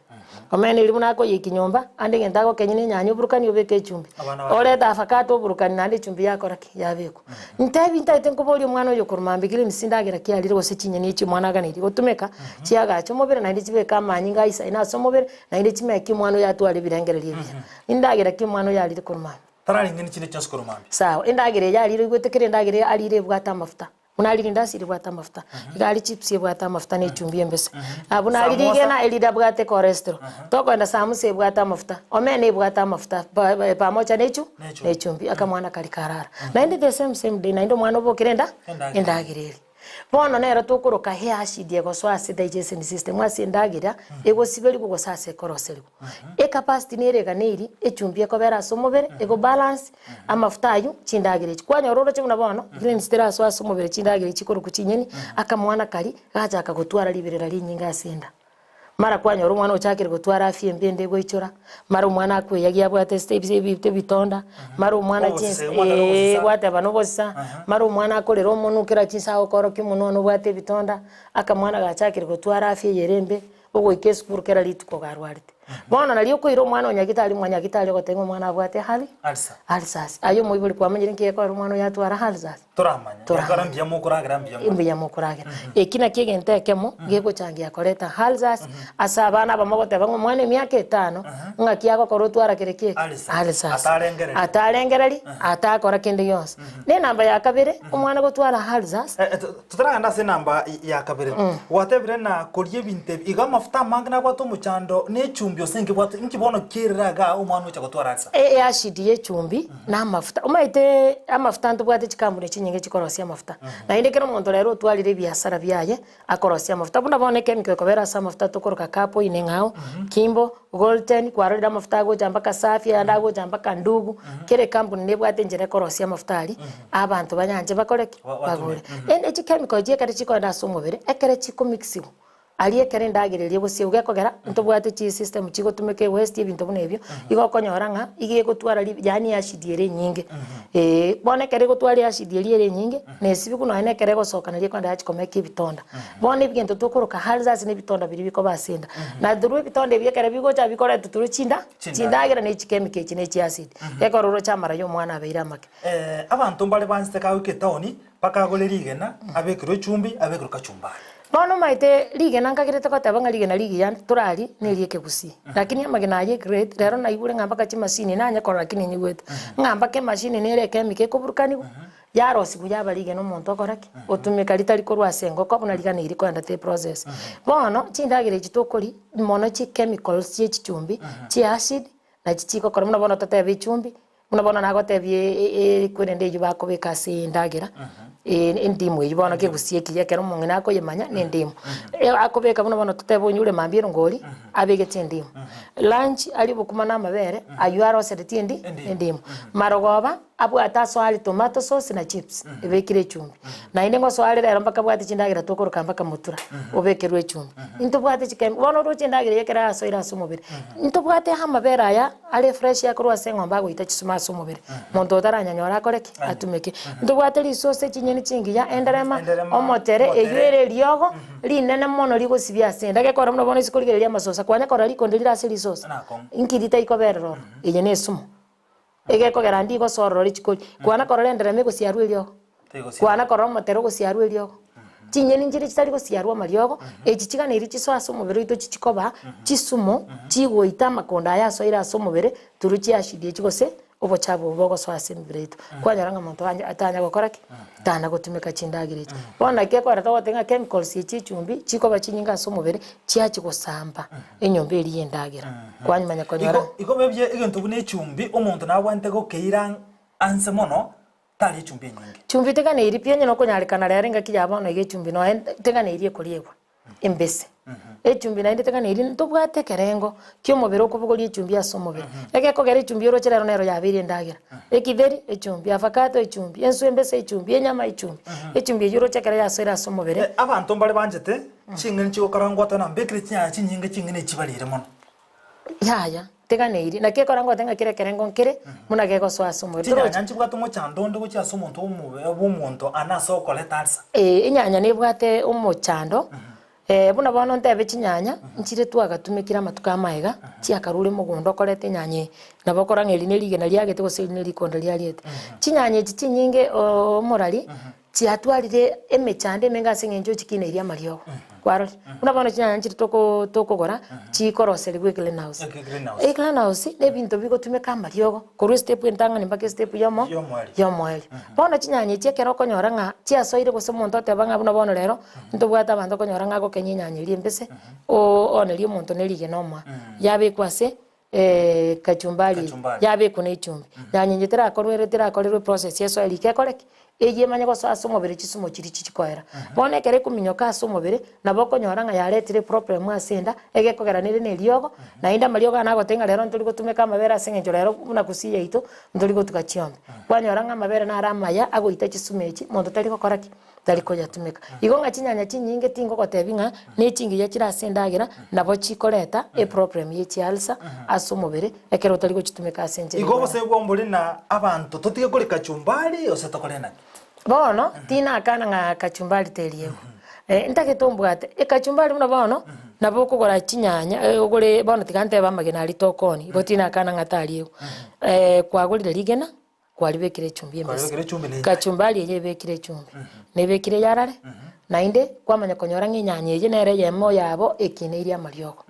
omene iri munako yikinyomba ande genda go kenyine nyanyo burukani obeke chumbi ore dafakato burukani nande chumbi yakoraki yabeko ntebi ntaite nkobori mwana oyo kurumambigire nisindagira kiarire gose chinyeni ichi mwana ganiri gotumeka chiaga cyo mobere nande chibeka manyinga isa ina so mobere nande chimeki mwana yatware birengererie bya indagira ki mwana yarire kurumamba tarari ngeni chine cyose kurumamba sawa indagira yarire gwetekere ndagira arire bwata mafuta munari ndasiri bwata mafuta igali chips bwata mafuta ne chumbi embese abunari digena elida bwate cholesterol tokwenda samuse bwata mafuta omene bwata mafuta pamoja nechu ne chumbi akamwana kali karara na indi the same day na ndo mwana obokirenda endagireri bono nero tukuruka he acid ego so acid digestion system asindagira ego sibeli go sase koroserigo e capacity nerega neri echumbi ekobera so mobere ego balance amafuta ayu chindagire kwanya roro chimuna bono green stera so aso mobere chindagire chikoro kuchinyeni akamwana kali gacha akagotwara liberera linyinga asinda mara kwanya ro mwana ochakire gotwara afie mbende goichora mara mwana akwe yagia bwate steps ebite bitonda mara mwana chinsa bwate banobosa mara mwana akorera omonukira chinsa okoro kimuno no bwate bitonda aka mwana gachakire gotwara afie yerembe ogo ikesukuru kera lituko garwarite bona naliyo koiro mwana onyagitali mwanyagitali gotengo mwana bwate hali alsas ayo moibuli kwamanyire nkeko ro mwana yatwara halsas turamanya karambia mukuragira mbia mukuragira ekina kigente kemo gego changia koreta halsas asabana bamogote bango mwana myaka 5 ngakiago korotwara kireke halsas atarengereri atakora kende yonse ne namba ya kabere umwana gotwara halsas tutaraganda se namba ya kabere watebire na koriye binte iga mafuta mangana gwato muchando ne chumbi osenke bwato inkibono kiriraga umwana ucha gotwara halsas acid ye chumbi na mafuta umaite amafuta ntubwate chikambune nyinge chikorosia mafuta na inde kero muntu rero twalire biasara byaye akorosia mafuta buna boneke mikokobera sa mafuta tokoroka kapo inengao kimbo golden kwarira mafuta go jambaka safi andago jambaka ndugu kere kampuni nebwate njere korosia mafuta ali abantu banyanje bakoreke bagore ende chikemiko je kare chikonda somobere ekere chikomixiwo aliye kare ndagirerie busie ugekogera ntobwate chi system chigotumeke west ibintu bunebyo igokonyora nga igiye gutwara yani acid ere nyinge bone kare gutwara acid ere nyinge nesibi kuno ene kare gosokanarie kwanda yachikomeka ibitonda bone ibintu tukuruka halzas ne bitonda biri biko basenda na duru bitonda bye kare bigocha bikora tuturu chindagira ne chikemike chine chi acid ekororo chamara yo mwana abeira make abantu mbale banste ka wiketoni paka golerigena abekiro chumbi abekiro kachumbari bono maite ligena nkagirete kotabanga ligena ligiya turari nelieke gusi lakini amagena ye great rero na ibure ngamba kachi machine nanya kora lakini nyigwete ngamba ke machine nere kemike kuburukani yaro siku yaba ligena omuntu akoraki otumika litari korwa sengo ko buna ligana iri kwanda te process bono chindagire chitokori mono chi chemicals chi chumbi chi acid na chichiko kora muna bono tatebe chumbi muna bono nagotebye kwende yuba kobeka sindagira indimu yibona ke gusieki yakera umuntu nako yemanya n'indimu akobeka buno bano tutebonyure mambiro ngori abege tindimu lunch ali bukuma namabere ayuaro sereti indimu marogoba abu ataso ali tomato sauce na chips ebekire chumbi na inde ngo swali rero mpaka bwati chindagira tokoroka mpaka mutura obekerwe chumbi into bwati chikem bono ro chindagira yakera aso ira sumubiri into bwati hamabere aya ali fresh yakorwa sengomba go itachisuma sumubiri muntu otaranyanyora koreki atumeke into bwati li sauce ni chingiya enderema omotere eyere lyogo linene mono ligosibya senda gekora muno bono isikoligereria masosa kwanya kora likondelira asili sosa inkirita ikoberero eye nesumo egekogera ndi gosororo lichikoli kwana kora enderema gosiarwe lyogo kwana kora omotere gosiarwe lyogo chinyeni njiri chitari gosiarwa maryogo echichigana iri chisoasa omubere ito chichikoba chisumo chigoita makonda yaso ira aso omubere turuchi ashidie chigose obo chabo bogo swase mbreto kwanyaranga muntu anje atanya gokoraki tana gotumika chindagire bona ke kwara tawotenga chemicals chichumbi chiko bachinyinga so mubere chiachi gosamba enyombe eri yendagira kwanyimanya konyora iko bebye igintu bune chumbi omuntu nabwante go keira anse mono tali chumbi nyingi chumbi tegana iri pienye no konyarikana rero ngaki yabo no ige chumbi no tegana iri ekoriegwa embese echumbi nainde tekana iri tobwate kerengo kyo mobero kubugori echumbi asomobere ege kogera echumbi oro chera nero yabiri ndagira ekideri echumbi avocado echumbi ensu embese echumbi enyama echumbi echumbi yoro chekera yasera asomobere abantu mbale banjete chingene chiko karangwa na bekri nya chinyinge chingene chibalire mono yaya tekana iri na ke karangwa tenga kire kerengo nkire muna ke goso asomobere tinya nyanchi bwato mo chando ndo gochi asomonto omuntu anaso koletarsa inyanya ne bwate omochando buna bono ntebe chinyanya nchire twagatumikira matuka maega chiakarure mugondo okorete nyanye nabo korang'eri nerigena riagete gose nerikonda riariete chinyanya echi chinyinge omorari chiatwarire emechande mengase ng'encho chikine iria mariogo kwaro buna bono chinyanya nchire tokogora chikoroseri gwe greenhouse greenhouse nebinto bigotumeka mariogo korwa step entang'ani mpaka step yomoeri bono chinyanya echi ekero okonyora ng'a chiasoire gose omonto oteba ng'a buna bono rero ntobwate abanto okonyora ng'a gokenya enyanya eria embese oneria omonto nerigena omoa yabekwa ase kachumbari yabekwa na echumbi nyanya enye terakorerwe process yasoeri kekoreki eye manya goso ase omobere chisumo chiri chichikoera bono ekere kuminyoka ase omobere nabo okonyora ng'a yaretire problem ase enda egekogeranire na eriogo naende amariogo anagotenga rero ntori gotumeka amabere ase eng'encho rero buna kusi yaito ntori gotuka chiombe kwanyora ng'a amabere nare amaya agoita chisumo echi monto tari gokora ki tari koyatumeka igo ng'a chinyanya chinyinge tingogotebi ng'a na echingi iria chire ase endagera nabo chikoreta eproblem ya echialsa ase omobere ekero tari gochitumeka ase enchera igo gose bwombori na abantu totige kore kachumbari ose tokore naki bono tina akana ng'a kachumbari teriego ntagete ombwate ekachumbari buna bono nabo okogora chinyanya ogore bono tiganteba amagena ari tokoni igo tina akana ng'a tariego kwagorire rigena kwaribekire echumbi embese kachumbari eye ebekire echumbi nebekire yarare nainde kwamanya konyora ng'inyanya eye nere yemo yabo ekine iria amariogo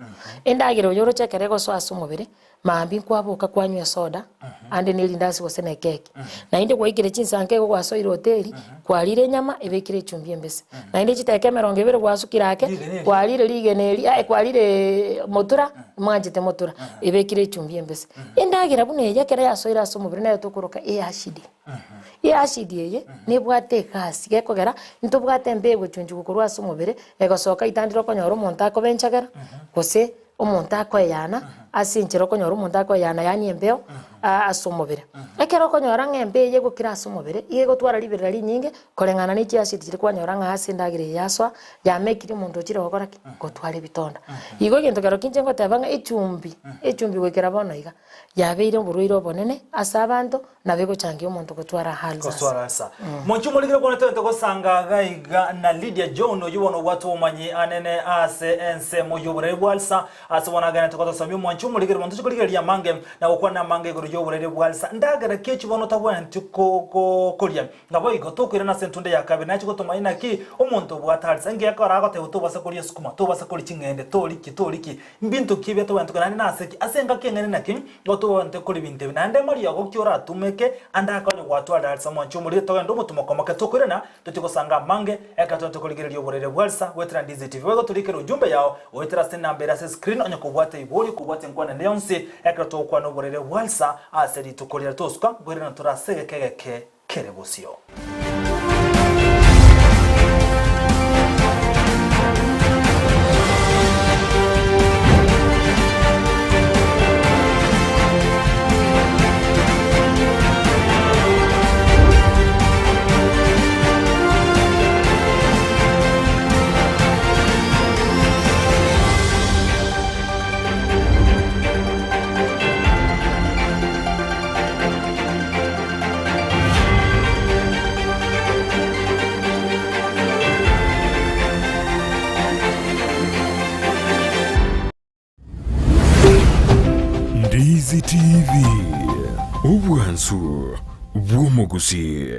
endagera oyo orochekere goso ase omobere mambi nkwaboka kwanywa soda ande nerindasi gose na ekeki nainde gwaikire chinsanke ego gwasoire hoteli kwarire enyama ebekire echumbi embese nainde chiteke 20 gwasukire ake kwarire rigeneri kwarire motura mwanjete motura ebekire echumbi embese endagera buna eye kere yasoire ase omobere nayo tokoroka eacidi eye nebwate egasi gekogera ntobwate mbego chunju gokorwa ase omobere egosoka itandire okonyora omonto akobenchagera gose omonto akoyana ase enchera okonyora omonto akoyana yani embeo ase omobere ekero okonyora ng'a embe eye egokira ase omobere iga egotwara riberera rinyinge koreng'ana na echiasidi chire kwanyora ng'a ase endagera yasoa yamekire omonto ochire gokora ki gotwara ebitonda igo egento kero kinche ngoteba ng'a echumbi goikera bono iga yabeire oborwaire obonene ase abanto nabo egochangia omonto gotwara halsa monchu moligire bono tente gosanga gaiga na Lydia John oyo bono bwatu omanyi anene ase ensemo yoborere bwalsa ase bona gana tokotosamio monchu moligire bono tuchikoligeria mange na gokwana mange igoro yoborere bwalsa ndagera kechi bono tabwanti koria ngabo igo tokwira na sentunde yakabe nachi gotomaina ki omonto bwatalsa ngiye akora agote utobasa koria sukuma tobasa kori chingende toriki mbintu kibe to bantu kana na aseki asenga kengene naki otobante kori binte nande mari yago kyora tumeke anda akonye gwatwa dalsa monchu muri to ndo mutumokomaka tokwirana tutigosanga mange ekatonto koligeria yoborere bwalsa wetira Ndizi TV wego tulikero ujumbe yao wetira sina mbera se screen onye kubwata ibori kubwata nkwana neonse ekato kwa no borere bwalsa aseri tukolera toska bwerena turasege kegeke kerebusio Ndizi TV obwansu bw'omugusi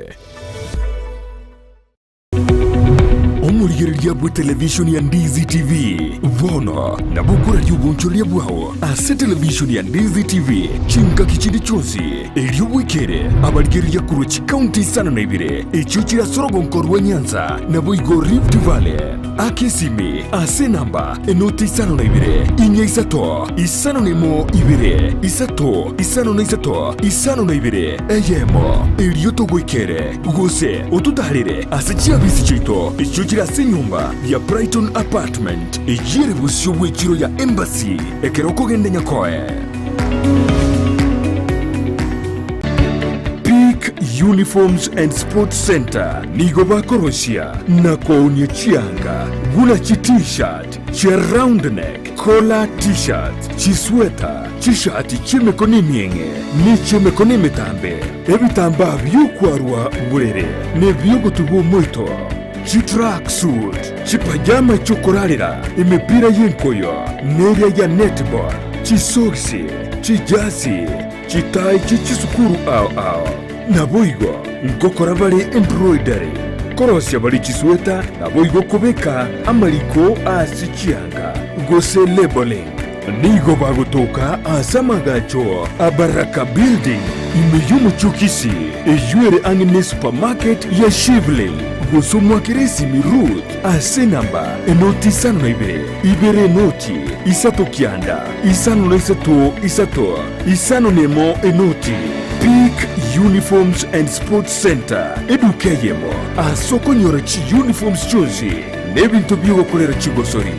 omurigereria bwa televisioni ya Ndizi TV bono na bukura ry'ubunchoria bwao ase televisioni ya Ndizi TV chinka kichindi chonsi eriobwikere abarigereria kuruchi county sana na ibire echo kirasorogo nkorwa Nyanza na boigo Rift Valley akesimi ase namba enoti isano na ibire inya isato isano nemo ibire isato isano na isato isano na ibire eyemo erioto gwikere gose otutarire ase chiabisi chito echo kirasorogo ase nyumba ya Brighton Apartment ejire busio bw'ekiro ya Embassy ekeroko gende nyakoe. Uniforms and Sports Center nigo bakorosia na kounie chianga gula chi t-shirt chi round neck collar t-shirt chi sweater chi shati chi mekoni mienge ni chi mekoni metambe ebitamba byukwarwa burere ne byogotubo moito chi track suit chi pajama chokorarira imipira yenkoyo neria ya netball chi soksi chi jasi chi tai chi sukuru ao naboigo nkokora bali embroidery korosya bali chisweta naboigo kubeka amaliko asichianga gose labeling nigo bagotoka asamagacho abaraka building imeyumu chukisi ejuere angine supermarket ya Shivling gosomwa kiresi mirut ase namba enoti sano na ibere noti isato kianda isano na isato isano nemo enoti Peak Uniforms and Sports Center edukeyemo asoko nyora chi uniforms chonzi nebintu byo gukorera kigosori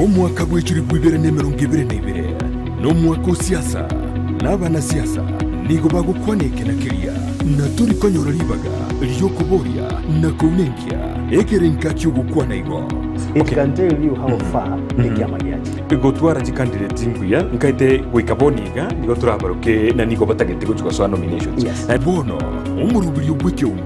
omwaka gw'ekiri bw'ibere n'emirongo ibere n'ibere n'omwaka osiasa n'abana siasa nigo bagukwaneke na kiria na turi konyora libaga lyokuboria na kunenkia ekerenka kyugukwana igo. It can tell you how far ekiama giachi. Gotwara ji candidate nguya nkaite wikaboniga nigo turabaruke na nigo batagete guchwa so nominations. Na bono umurubiri bweke umbu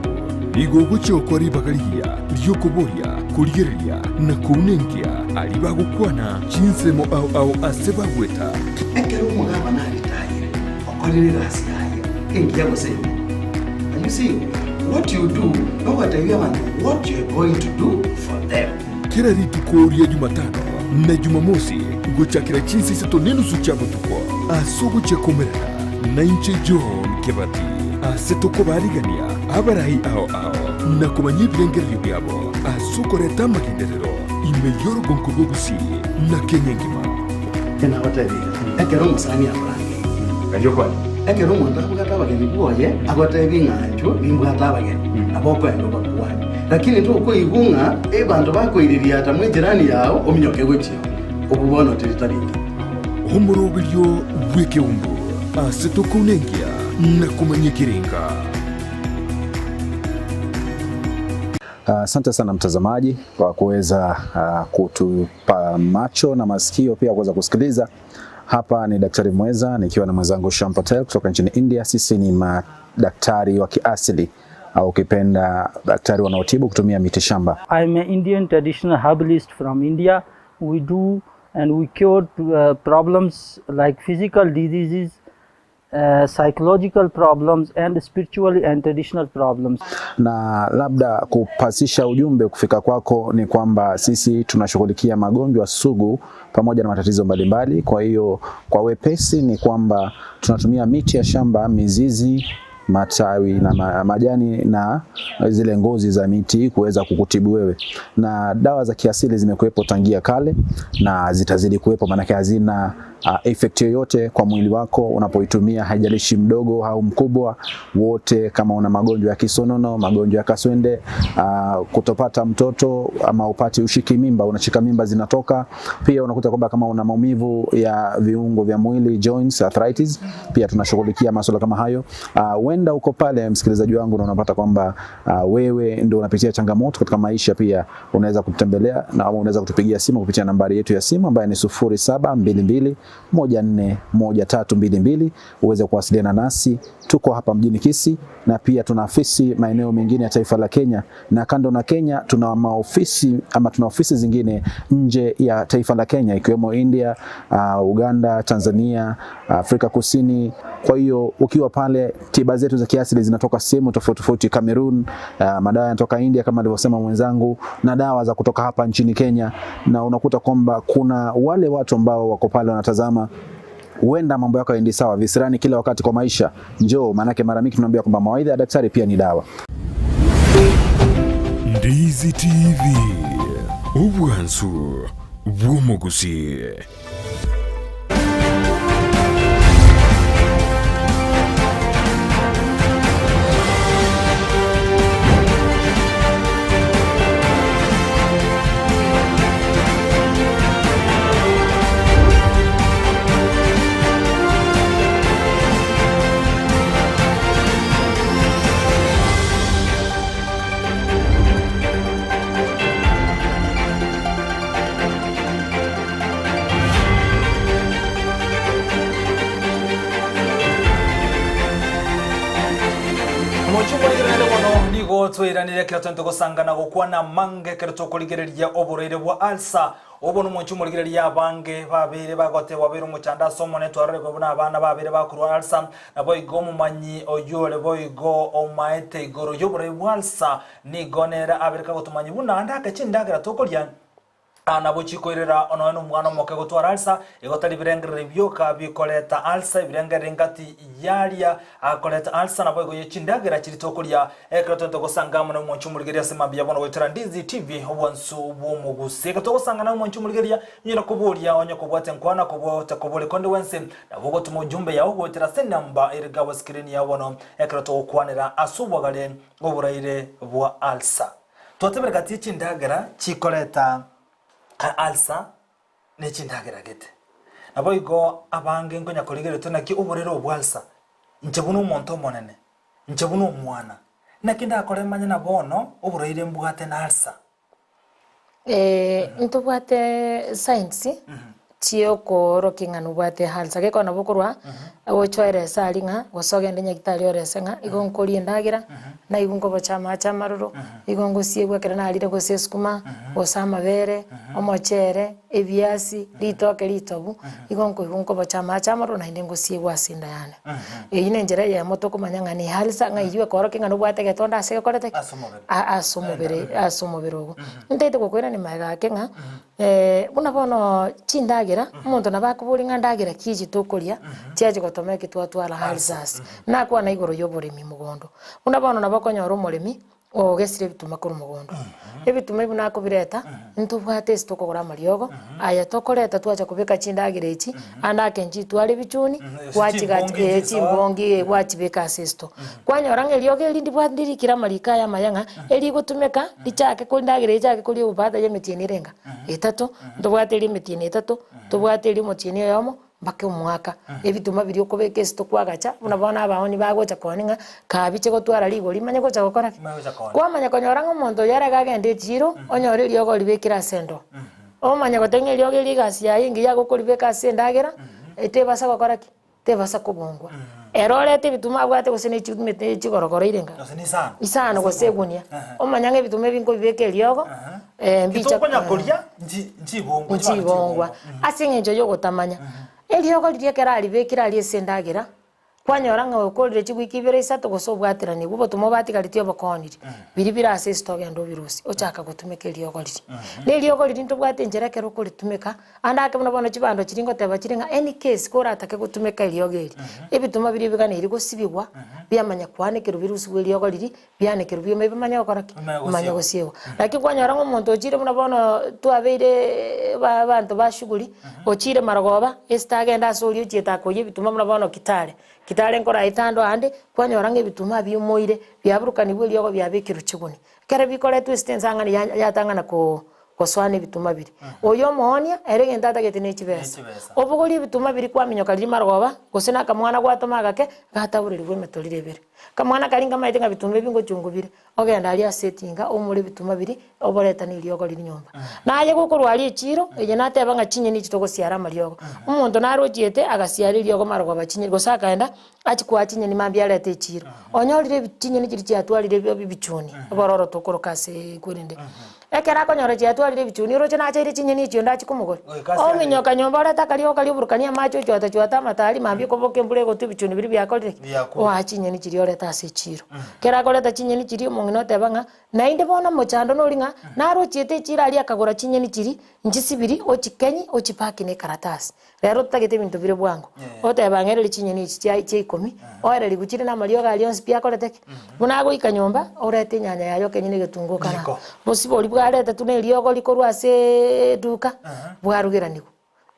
nigo gucho kwari bagariya lyokuboria kurigeria na kunenkia ali bagukwana chinsemo au aseba gweta. Ekero mugaba na retire okorere rasi yaye engia gose. And you see what you do no matter what you are going to do for them. Kila ritukoria Jumatano na Jumamosi gochakira chinsi sato nenu suchabo tuko asogo chekomerera na inche John Kebati asetoko barigania abarahi ao na kumanyi birengeri byabo asoko reta makinderero imeyoro gonkogogusi na kenyengima tena watariga ekero musani abrange kanyo kwani ekero muntu akugata bageni boye agota binganjo bimbwata bageni aboko endo bakwani lakini tu uko igunga bantu bakoiriria ata mwijirani yao ominyoke gwechi ububona tiritariki homurobiryo bweke umbu asetoko nengia na kumanyikiringa. Asante sana mtazamaji kwa kuweza kutupa macho na masikio pia kuweza kusikiliza. Hapa ni Daktari Mweza nikiwa na mwenzangu Sham Patel kutoka nchini India. Sisi ni madaktari wa kiasili au ukipenda daktari wanaotibu kutumia miti shamba. I'm an Indian traditional herbalist from India. We do and we cure problems like physical diseases, psychological problems and spiritual and traditional problems. Na labda kupasisha ujumbe kufika kwako ni kwamba sisi tunashughulikia magonjwa sugu pamoja na matatizo mbalimbali. Kwa hiyo kwa wepesi ni kwamba tunatumia miti ya shamba, mizizi, matawi na majani na zile ngozi za miti kuweza kukutibu wewe. Na dawa za kiasili zimekuwepo tangia kale na zitazidi kuwepo, maana hazina effect yoyote kwa mwili wako unapoitumia, haijalishi mdogo au mkubwa. Wote kama una magonjwa ya kisonono, magonjwa ya kaswende, kutopata mtoto ama upate ushiki mimba, unashika mimba zinatoka. Pia unakuta kwamba kama una maumivu ya viungo vya mwili, joints, arthritis, pia tunashughulikia masuala kama hayo. Wenda uko pale msikilizaji wangu na unapata kwamba wewe ndio unapitia changamoto katika maisha, pia unaweza kutembelea na unaweza kutupigia simu kupitia nambari yetu ya simu ambayo ni 0722141322 uweze kuwasiliana nasi. Tuko hapa mjini Kisii na pia tuna ofisi maeneo mengine ya taifa la Kenya, na kando na Kenya tuna maofisi ama tuna ofisi zingine nje ya taifa la Kenya ikiwemo India, Uganda, Tanzania, Afrika Kusini. Kwa hiyo ukiwa pale, tiba zetu za kiasili zinatoka sehemu tofauti tofauti, Cameroon, madawa yanatoka India kama alivyosema mwenzangu, na dawa za kutoka hapa nchini Kenya. Na unakuta kwamba kuna wale watu ambao wako pale wanatazama, huenda mambo yako yaendi sawa, visirani kila wakati kwa maisha. Njoo, manake mara mingi tunaambia kwamba mawaidha ya daktari pia ni dawa. Ndizi TV, ubwansu bw'omugusi. Nigo twiranire kira twente gusangana gukwana mange kira tukurigereria obureire bwa alsa obo no munchu murigereria abange babire bagote wabire umuchanda somo ne twarore ko buna abana babire bakuru alsa nabo igomu manyi oyole boigo omaete igoro yobure bwa alsa nigonera abirika gutumanyi buna ndaka chindagira tukuria ana bochikoirera ono no mwana moke gutwara alsa igotari birengere byoka bikoleta alsa birengere ngati yaria akoleta alsa na boigo yechindagira chiritokuria ekrotonto gusangamo no munchu murigeria sema bya bono wetera Ndizi TV obwansu bw'omuguse katogosanga na munchu murigeria nyira kuburia onye kubwate nkwana kubota kubole konde wense na bogo tumujumbe yawo wetera senamba irigawa screen ya bono ekroto okwanira asubwagale oburaire bwa alsa twatebera kati chindagara chikoleta alsa ne chindagira gete nabo igo abange ngonya koligere tonaki uburero obwalsa nchebuno umuntu monene nchebuno umwana nakinda akore manya na bono ubureire mbugate na alsa ntubwate science chio ko king'anu bwate halsa ke kona bukurwa agochwere salinga gosogende nyagitari oresenga igonkori ndagira na igungo bachama chamaruro igongo siebwa kera nalire goseskuma osama bere omochere ebiasi litoke litobu igongo bachama chamaruro na indengo siebwa sinda yane ine njera ya moto kumanyanga ni halsa nga iwe koro king'anu bwate getonda ase korete asomobere ogo ntete gokwera ni maga kenga buna bono chindagira umuntu nabakuburinga ndagira kiji tukuria cyaje gotomeke twatwara halsas nakwa na igoro yoboremi mugondo buna bono nabakonyora umuremi ogesire bituma kuri mugondo ebituma ibuna kubireta ntubwate stokogora mariogo aya tokoreta twacha kubika chindagira ichi anake nji twari bichuni wachigati chimbongi wachibeka sisto kwanyora ngelioge elindi bwandirikira marika ya mayanga eli gutumeka lichake kundagira ichake kuri ubata ye mitieni renga etatu ndubwate li mitieni etatu tubwate li mitieni yomo mbake umwaka ebituma biri okobeka sisto kwagacha unabona abaoni bagocha koninga kabiche gotwara ligori manye gocha gokora kwamanya konyora ngomondo yara gagende chiro onyore liogo libekira sendo omanya gotenge liogo ligasi ya ingi ya gokoribeka sendagira etebasa gokora ki tebasa kubongwa erorete bituma bwate gosene chimete chigorogoro irenga isano gosegunia omanya nge bituma bingo bibeke liogo mbicha konya koria njibongwa asingenjo yogotamanya eliogo liekera libekira liesendagira kwanyora nga okorire chigwikibere isato gosobwatira ni bubo tumobatigaritio bakoniri biri birase stogendo virusi ochaka gutumeka eliogo liri neliogo liri ntubwate njerekero kuri tumeka andake muna bono chibando chiringo teba chiringa any case kora atake gutumeka eliogo liri ebituma biri bigana iri gosibigwa byamanya kwanekero virusi eliogo liri byanekero byome bimanya gukora manya gosiewa lakini kwanyora ngo muntu ochire muna bono twabeire bantu bashuguri ochire maragoba estagenda asori ochita koye bituma muna bono kitale nkora itando ande kwanyora nge bituma byumoire byaburukani bweliogo byabekiro chiguni kare bikore twistence angani yatangana ko koswane bituma biri oyo mohonia erege ndata getene chibesa obugori bituma biri kwaminyoka liri maroba gosena kamwana gwatoma gake gataburiri bwe metolire bere kamwana karinga maitenga bituma bingo chungubire ogenda ali asetinga omuri bituma biri oboreta ni liogo liri nyomba naye gukorwa ali chiro eye natebanga chinye ni chitogo siara mariogo umuntu narojiete agasiari liogo maroba chinye gosaka enda achikwa chinye ni mambia lete chiro onyorire bitinye ni chiri cyatwarire byo bichuni bororo tokorokase kurinde ekera konyora cyatwarire bichuni roche nachaire chinye ni chyo ndachikumugore ominyoka nyomba reta kalio burukania macho chwata matari mambia koboke mbure gotu bichuni biri byakorire wa chinye ni chiri oreta ase chiro kera koreta chinye ni chiri mungino tebanga nainde bona mochando noringa narochiete chira ali akagora chinye ni chiri njisibiri ochikenyi ochipaki ne karatasi rero tutagete bintu bire bwango otebangere chinye ni chya 10 oere liguchire na marioga alionsi pia koreteke munago ikanyomba orete nyanya yayo kenyine getungukana musibori bwarete tune liogo likorwa ase duka bwarugira nigo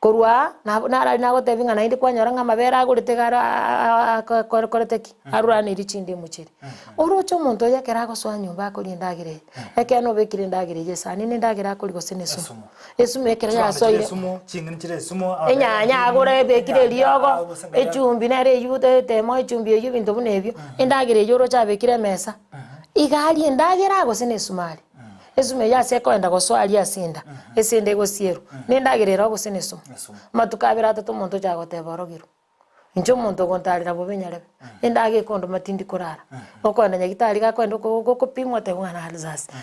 korwa na nago tebinga nainde kwanyora nga mabera agurite gara koreteki arura ni richinde muchiri orocho muntu yakera goswa nyumba akori ndagire eke no bekire ndagire yesa ni ndagira akori gosene sumu esumu ekera ya soire chingini chire sumu enyanya agure bekire liogo echumbi nare yute temo echumbi eyo bintu bunebyo ndagire yoro cha bekire mesa igali ndagira gosene sumari esume ya seko enda goswali asinda esinde gosieru nindagirira gosene sumu matukabira atatu muntu cha goteborogiro incho muntu gontarira bobenyarebe endage kondo matindi kurara okwenda nyagitari gakwenda gukupimwa te mwana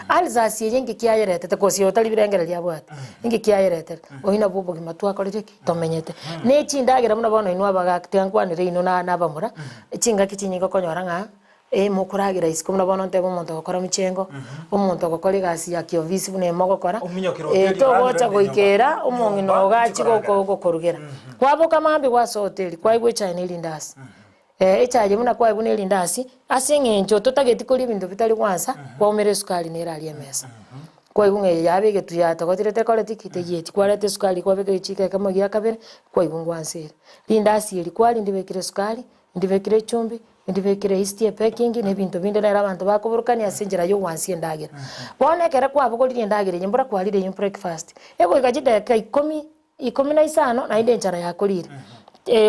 Alsace yengi kiayerete te kosio tali birengereria bwate ingi kiayerete oina bubo gimatwa korije tomenyete ne chindagira muna bono inwa bagakte ankwanire ino na bamura chinga kichinyiko konyora nga mukuragira isi kumuna bono ntebo muntu gukora michengo umuntu gukora igasi ya kiovisi bune mogokora to gocha goikera umongino gachi gokorugera kwaboka mambi kwa hoteli kwa igwe china ilindasi echaje muna kwa ibune ilindasi asengenjo totageti kuri bintu bitari kwanza kwa umere sukari nera ali mesa kwa ibunge yabe getu ya tokotire tekole tikite yeti kwa lete sukari kwa beke chika kama ya kabere kwa ibungu ansere lindasi ilikuwa ndibekire sukari ndibekire chumbi ndibekire histie packing ne bintu binde nera abantu bakuburukania asenjera yo wansi endagira bone kere kwa bugori endagira nyembura kwa lire yo breakfast ego ikajida kai 15 na inde nchara ya kulire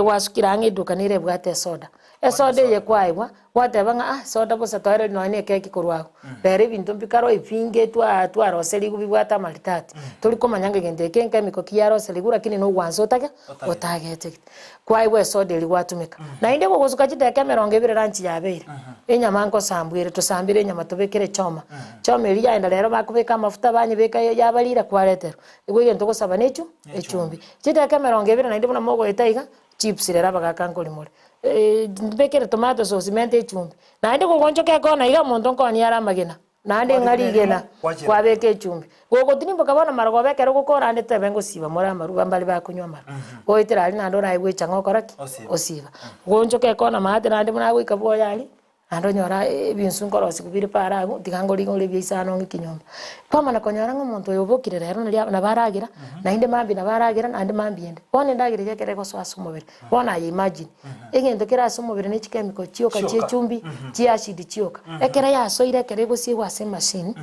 wasukira ngiduka nire bwate soda soda ye kwaibwa watebanga soda bosa toire no ne keki kurwako bere bintu bikaro ifinge twa roseli kubibwata malitati tuli komanyanga gende kenka mikoki ya roseli gura kini no wanzo otake otagete kwaibwa soda ili watumika na inde go gosuka chita kamera ngebire ranchi yabere enyama nko sambwire tusambire enyama tubekere choma ili yaenda lero bakubeka amafuta banye beka yabalira kwaletero igwe gento gosaba nechu echumbi chita kamera ngebire na inde buna mogo etaiga chips rera bagakanko limore bekere tomato sauce mente chumbi na inde kugonjo ke kona iga muntu nkoni yara magena na ande ngari gena kwa beke chumbi gogo tinimbo kabona marago bekere gukora ande tebengo siba mora maruba mbali ba kunywa mara oitira ali na ndora igwe chango koraki osiba gonjo ke kona maate na ande muna gwika boyali ando nyora binsunkorosi kubiri para tikangori ngole bisano ngikinyomba pama na konyora ngomuntu yobokire rero na baragira na inde mambi na baragira na ande mambi ende one ndagira yekere go so asumubere bona ye imagine egendo kera asumubere ne chikemiko chioka chechumbi chiashidi chioka ekere yaso ire kere go si wase machine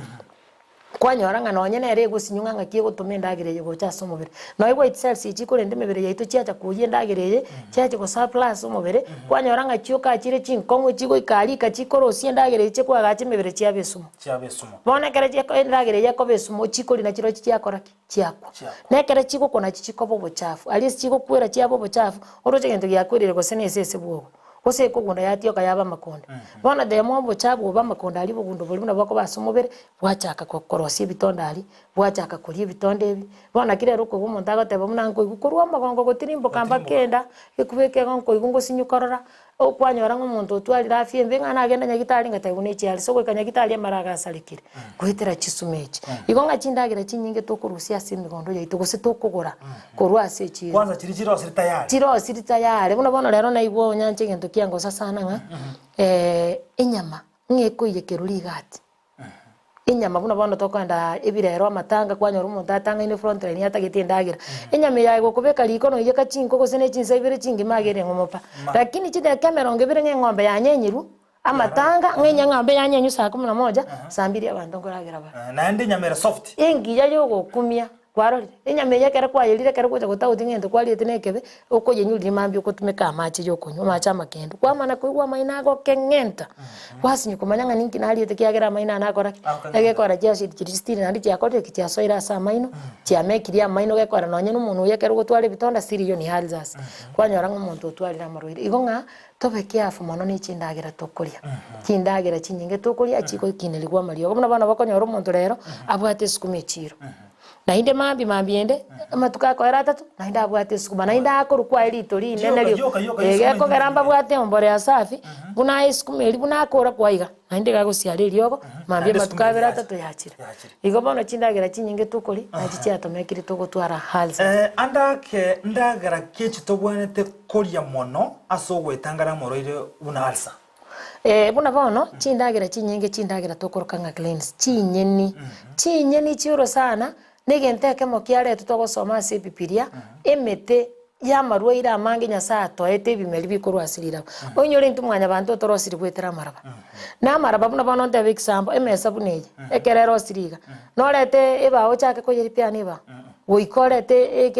kwanyora ngana onyene ere gusinyunga ngakie gutume ndagireye gocha somubere no igwa itself chikore ndemebere yaito chiacha kuye ndagireye chiacha go surplus somubere kwanyora ngachioka achire chinkongwe chigo ikari kachikoro sie ndagireye chekwa gache mebere chiabesumo bona kere cheko ndagireye ko besumo chikori na chiro chiakora chiako nekere chiko kona chichikobo bochafu ali chiko kwera chiabo bochafu oroche gento gyakwirire go senese bwogo kose kugunda yatioka yaba makonda bona demo bochabu ba makonda ali bugundo buli muna bako basomobere bwachaka kokorosi bitondali bwachaka kuri bitonde bi bona kire ruko gumuntu agateba muna nko igukurwa magongo gotirimbo kamba kenda ikubeke nko igungo sinyukorora okwanyora ngomuntu twali rafie mbenga na agenda nyagitali ngatayune cyali soko kanyagitali amaraga salikire kwitera chisumechi igonga chindagira chinyinge tokurusia simigondo yaito gose tokugura korwase chi kwanza chiro siri tayari bona rero na ibo nyanje gento kiango sasa nanga inyama ngekuye keruri gati inyama bona tokanda ebirero amatanga kwanyora umuntu atanga ine front line yatagitindagira inyama yago kubeka likono yeka chinko gose ne chinsa ibere chingi magere ngomopa lakini chide kamera ngebere ng'ombe yanyenyiru amatanga ngenya ng'ombe yanyenyu saa 11 saa 2 abantu ngoragira ba na ndi nyamera soft engi yayo gokumia kwarori inyama yakera kwayirire kera kuja gutauti ngendo kwaliete nekebe ukoje nyuri mambi ukutumika amachi yokunyo macha makendo kwamana kuigwa maina go kengenta wasinyu kumanyanga ninki naliete kiagera maina nakora egekora jasi kiristiri nandi cyakote kityasoira sa maino cyamekiria maino gekora nonye numuntu yakera gutwale bitonda siriyo ni Alsace kwanyora nk'umuntu utwalira maruire igonga tobeke afu mono ni chindagira tokuria chindagira chinyinge tokuria chiko kineligwa mariyo kumuna bana bakonyora umuntu rero abwate sukumi chiro na inde mambi ende amatuka ko era tatu na inde abwate sukuma na inde akuru kwa elito li nene lyo egeko garamba bwate ombore asafi buna sukuma eli buna akora kwa iga na inde gago siari lyoko mambi matuka bera tatu yachira igo bono chindagira chinyinge tukuri na chicha tomekiri tugutwara Alsace andake ndagara kechi tobwanete koria mono asogwetangara moroire buna Alsace buna bono chindagira chinyinge chindagira tokorokanga cleans chinyeni chiuro sana negenteke mokiare tutogosoma ase bibilia emete ya marwaire amange nyasaye atoete ebimeri bikorwasirira onyore ntumwanya bantu torosiri gwetera maraba na maraba buna bono ndebe example emesa buneje ekerero siriga norete ebawo chake koyeri pia niba goikorete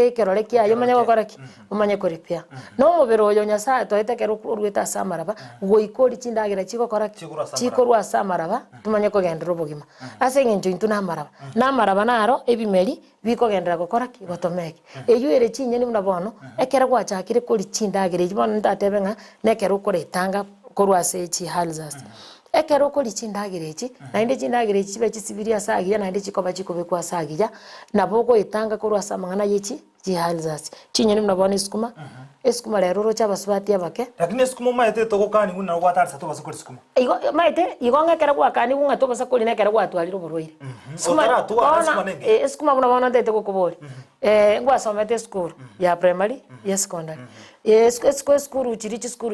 ekerore kiayo manya gokora ki umanye koripia no mubiri oyo nyasaye toete rwita samaraba goikori chindagera chigokora chikorwa samaraba tumanye kogendera obogima ase eng'encho intwe namaraba naro ebimeri bikogendera gokora ki gotomeki eyo ere chinyeni buna bono ekere gwachakire kori chindagera echi bono ntatebe ng'a nekere okoretanga korwa ase chihalzas ekere okori chindagera echi naende chindagera echi chibe chisibiria ase agiya naende chikoba chikobekwa ase agiya nabo ogoetanga korwa ase amang'ana yechi chihalzas chinyeni buna bono esukuma esukuma rero rocha abasubati abake lakini esukuma maete togokani buna gwatarisa tobasa kori sukuma igo maete igo ng'ekere gwakani bung'a tobasa kori nekere gwatwarire oborwaire esukuma buna bono ntete gokobori ngwasomete esukuru ya primary ya secondary esukuru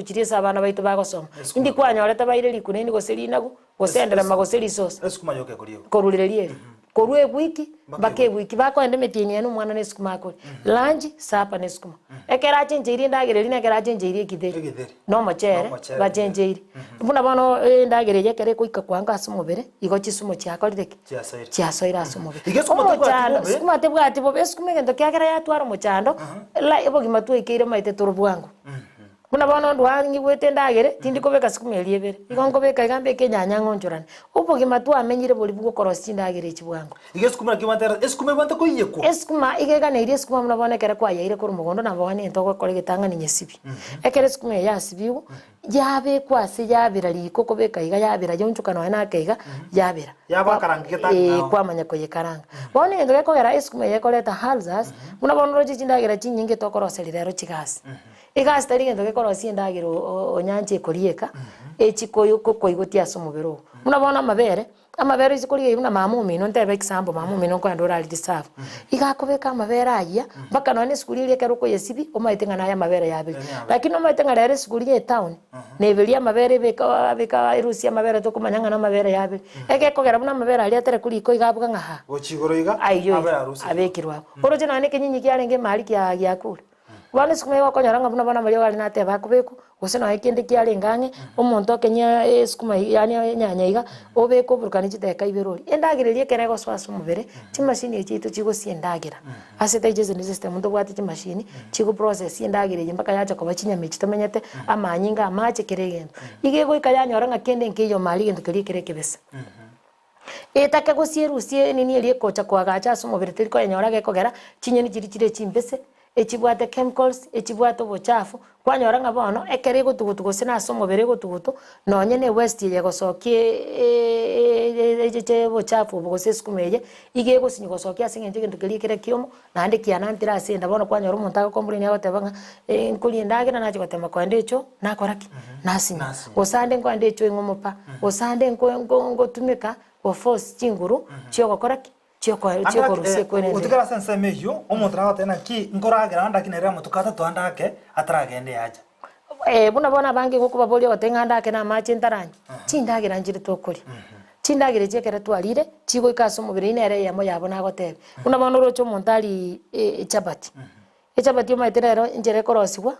chiri ase abana baito bagosoma indi kwanyorete baire rikuneni gose rinagu gosendera magose risosa esukuma yoke kori korurire rieri korwa ebwiki mpaka ebwiki bakoenda emetieni enu omwana na esukuma akori lanji sapa na esukuma ekero achencheirie endagera eri nekero achencheirie ekitheri na omochere bachencheiri buna bono endagera eri ekero ekoika kwanga ase omobere igo chisumo chiakorire ki chiasoire ase omobere omochando sukuma tebwati bobe esukuma egento kiagera yatwara omochando obogima twaikeire maite toro bwango buna bono ndwang'igwete endagere tindi kobeka sukuma eri ebere igo nkobeka iga mbeke enyanya ng'onchorane obogima twamenyire bori bugokorosia chindagera echi bwango iga esukuma kimatera esukuma ebante koiyekwa esukuma igeganeirie esukuma buna bono ekere kwayaire kore omogondo nabo gani ento ogokora egetang'ani nyesibi ekere esukuma eyo yasibiwu yabekwa ase yabera riko kobeka iga yabera yonchuka noe nake iga yabera kwamanya koyekaranga bono egento gekogera esukuma eyo ekoreta halzas buna bono roche chindagera chinyinge tokoroseria rero chigasi egasi tari egento gekorosia endagera onyancha ekorieka echikoigotia ase omobere ogo buna bono amabere isikoriga buna mama omino ntebe example mama omino nkoenda orarire safu igakobeka amabere ayia mpaka none esukuri eria ekero okoyesibi omaete ng'a naye amabere yabere lakini omaete ng'a rero esukuri ya etown neberia amabere beka erusia amabere tokomanya ng'a na amabere yabere egekogera buna amabere aria atere kuriko igabuga ng'a ha ochigoro iga abekirwa abo oroche none kenyinyi kiarenge emari giakure bono esukuma egokonyora ng'a buna bono abaria ogari nateba akobekwa gose noe kende kiarenga ang'e omonto okenya esukuma yani enyanya iga obeka oborokani chideka ibere ori endagera eria ekero egosoa ase omobere chimashini echi chiaito chigosia endagera ase digestion system ntobwate chimashini chigoprocessia endagera eyi mpaka yacha koba chinyama echi tomenyete amanyinga amache kere egento iga egoika yanyora ng'a kende nkeiyo mari egento keria ekere ekebesa etake gosierusie nini eria ekocha kwagacha ase omobere teri koenyora gekogera chinyeni chiri chire chimbese echibwate chemicals echibwate obochafu kwanyora ng'a bono ekere egotugutu gose na ase omobere egotugutu nonye na ewesti eye gosokia obochafu obo gose esukuma eye iga egosinywa gosokia ase eng'encho egento keria ekere kiomo naende kianantire ase enda bono kwanyora omonto agokomplaini agoteba ng'a nkoria endagera nachi gotema koenda echo nakora ki nasinya gose ande nkoenda echo eng'omopa gose ande ngotumeka goforce chinguru chiogokora ki chiokorusia kwenene utikara sense meyo omonto nagotena ki nkoragera ndaki nere motukata twandake ataragende yaja buna bona abange gokobaboria gotenga ndake na amache ntaranya chindagera njire tokori chindagera chiekere twarire chigoika ase omobere inere yamo yabo nagotebe buna bono roche omonto ari echabati echabati omaete rero enchera ekorosiwa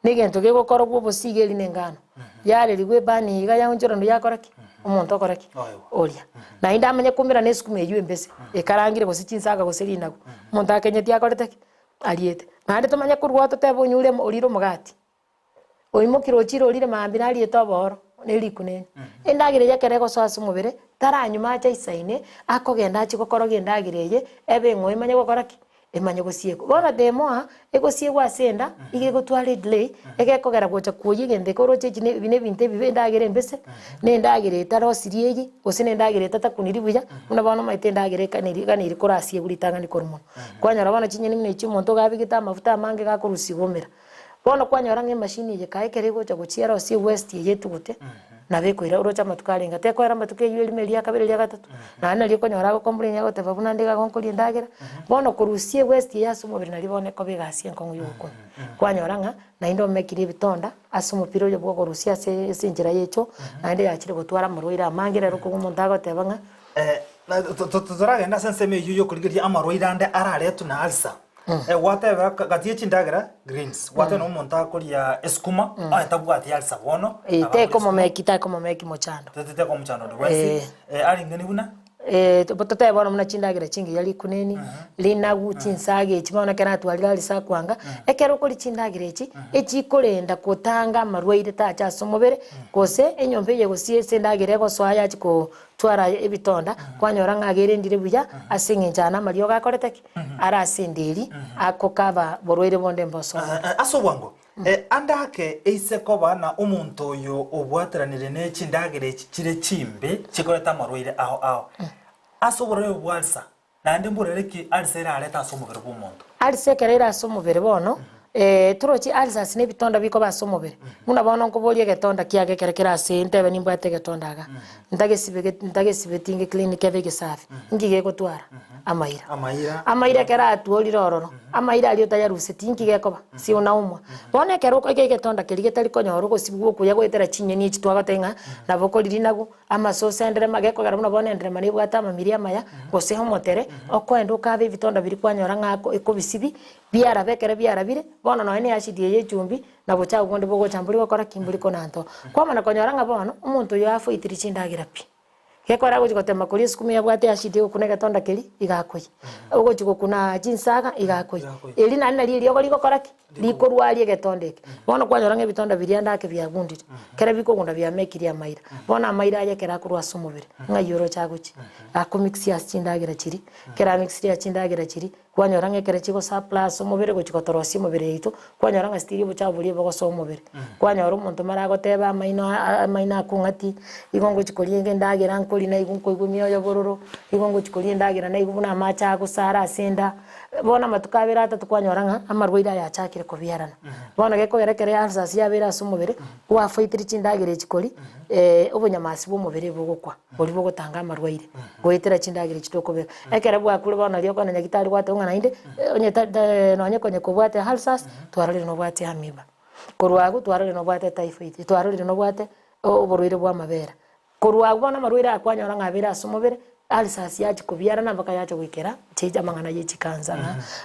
na egento gegokorogwa obosiga eri na engano yarerigwa ebani iga yaonchorano yakora ki omonto okora ki oria naende amanye kumera na esukuma eywo embese ekarangire gose chinsaga gose rinagu omonto akenyeti akorete ki ariete naende tomanye korwa toteba onyure orire omogati oimokire ochire orire maambi nariete oboro na erikuneni endagera eye ekero egosoa ase omobere taranyuma acha isaine akogenda achigokoroga endagera eye ebe eng'o emanye gokora ki emanye gosiegwa bono demoa egosiegwa ase enda iga egotwara delay egekogera gocha kuoya egento ekoroche echi na ebinto ebibe endagera embese na endagera etarosirie eye gose na endagera etatakuniri buya buna bono maete endagera eganeiri korasia buritang'ani korwa mono kwanyora bono chinyeni buna echi omonto gabegete amafuta amange gakorusia gomera bono kwanyora ng'a emashini eye kae ekero egocha gochiera osie west eye etugute nabekoira orocha amatuko arenga tekoera amatuko eywo erime ria kabere ria gatato naende nari okonyora agokomplaini agoteba buna nde gagonkoria endagera bono korusia west eye ase omobere nari bono ekoba egasia enkong'u ya ogokuna kwanyora ng'a naende omekire ebitonda ase omopira oyo bwokorusia ase enchera yecho naende yachire gotwara amarwaire amange rero kogwa omonto agoteba ng'a toragenda ase ensemo eywo yokorigeria amarwaire ande araretu na alsa wateba gatie chindagera greens watena omonto akoria esukuma atabwati alsa bono tekomomeki mochando tete ko mochando wesi aringeni buna Botote bono muna chindagira chingi yali kuneni linagu chinsage chibona kana twalira lisa kwanga ekero kuri chindagira echi korenda kutanga marwaire tacha somobere kose enyombe ye gosie sendagire go swaya chiko twara ebitonda kwanyora ngagere ndire buya asinge jana mario gakoreteki ara senderi akokaba borwaire bonde mboso asobwango andake eisekoba na umuntu oyo obwateranire n'ekindagire kire chimbe chikoreta marwaire aho asobore obwalsa nandi mburereki alisera aleta asomobere bw'omuntu alisekerera asomobere bono turochi alisas ne bitonda biko basomobere muna bono nkobolie getonda kiage kerekera sente nimbwate getondaga ndagesibe tinge clinic ebe safi ngige gotwara amaira kera atuoli rororo amaira ali otayaruse tingi gekoba si una umwa bone kero ko getonda kerige tari konyoro gosibwo kuya gwetera chinyeni chitwaga tenga na bokoliri nago amaso sendere mageko gara muna bone ndere mani bwata mamiria maya goseho motere okwenda ukabe bitonda biri kwanyora ngako ekobisibi biara bekere biara bire bono no ene ashidie ye chumbi na bocha ugonde bogo chambuli gokora kimbuli konanto kwa mana konyora nga bono umuntu yo afo itiri chindagira pi gekora gutema kuri sukumi ya bwate ashidie kunega tonda keri igakoi ugo chiko kuna jinsaga igakoi eli nani ali iliyo gokora ki likorwali getondeke bono kwanyora nga bitonda birianda ke byagundire kera biko gunda bya mekiria maira bono amaira ye kera kurwa somubire nga yoro chaguchi akomixia chindagira chiri kera mixia chindagira chiri kwanyora nga kera chiko surplus omubire gochiko torosi mubire yitu kwanyora nga stiri bucha buli bogo so mubire kwanyora umuntu marago teba maina kungati igongo chikolie ndagira nkoli na igunko igumyo yo bororo igongo chikolie ndagira na igubuna macha gusara senda bona matukabira atatu kwanyora nga amarwaira ya chakire ko biarana bona geko gerekere alsas ya bira somubire wa faitiri chindagire chikoli obunyamasi bw'umubiri bugukwa buri bugutanga amarwaire goitera chindagire chitoko be ekere bwa kule bona lioko na nyagitari gwate ngana inde onyeta no nyeko nyeko bwate alsas twarire no bwate amiba korwagu twarire no bwate typhoid twarire no bwate oburwaire bwa mabera korwagu bona marwaire akwanyora ngabira somubire alsas yaje kubyarana mpaka yaje gwikera chija mangana ye chikanza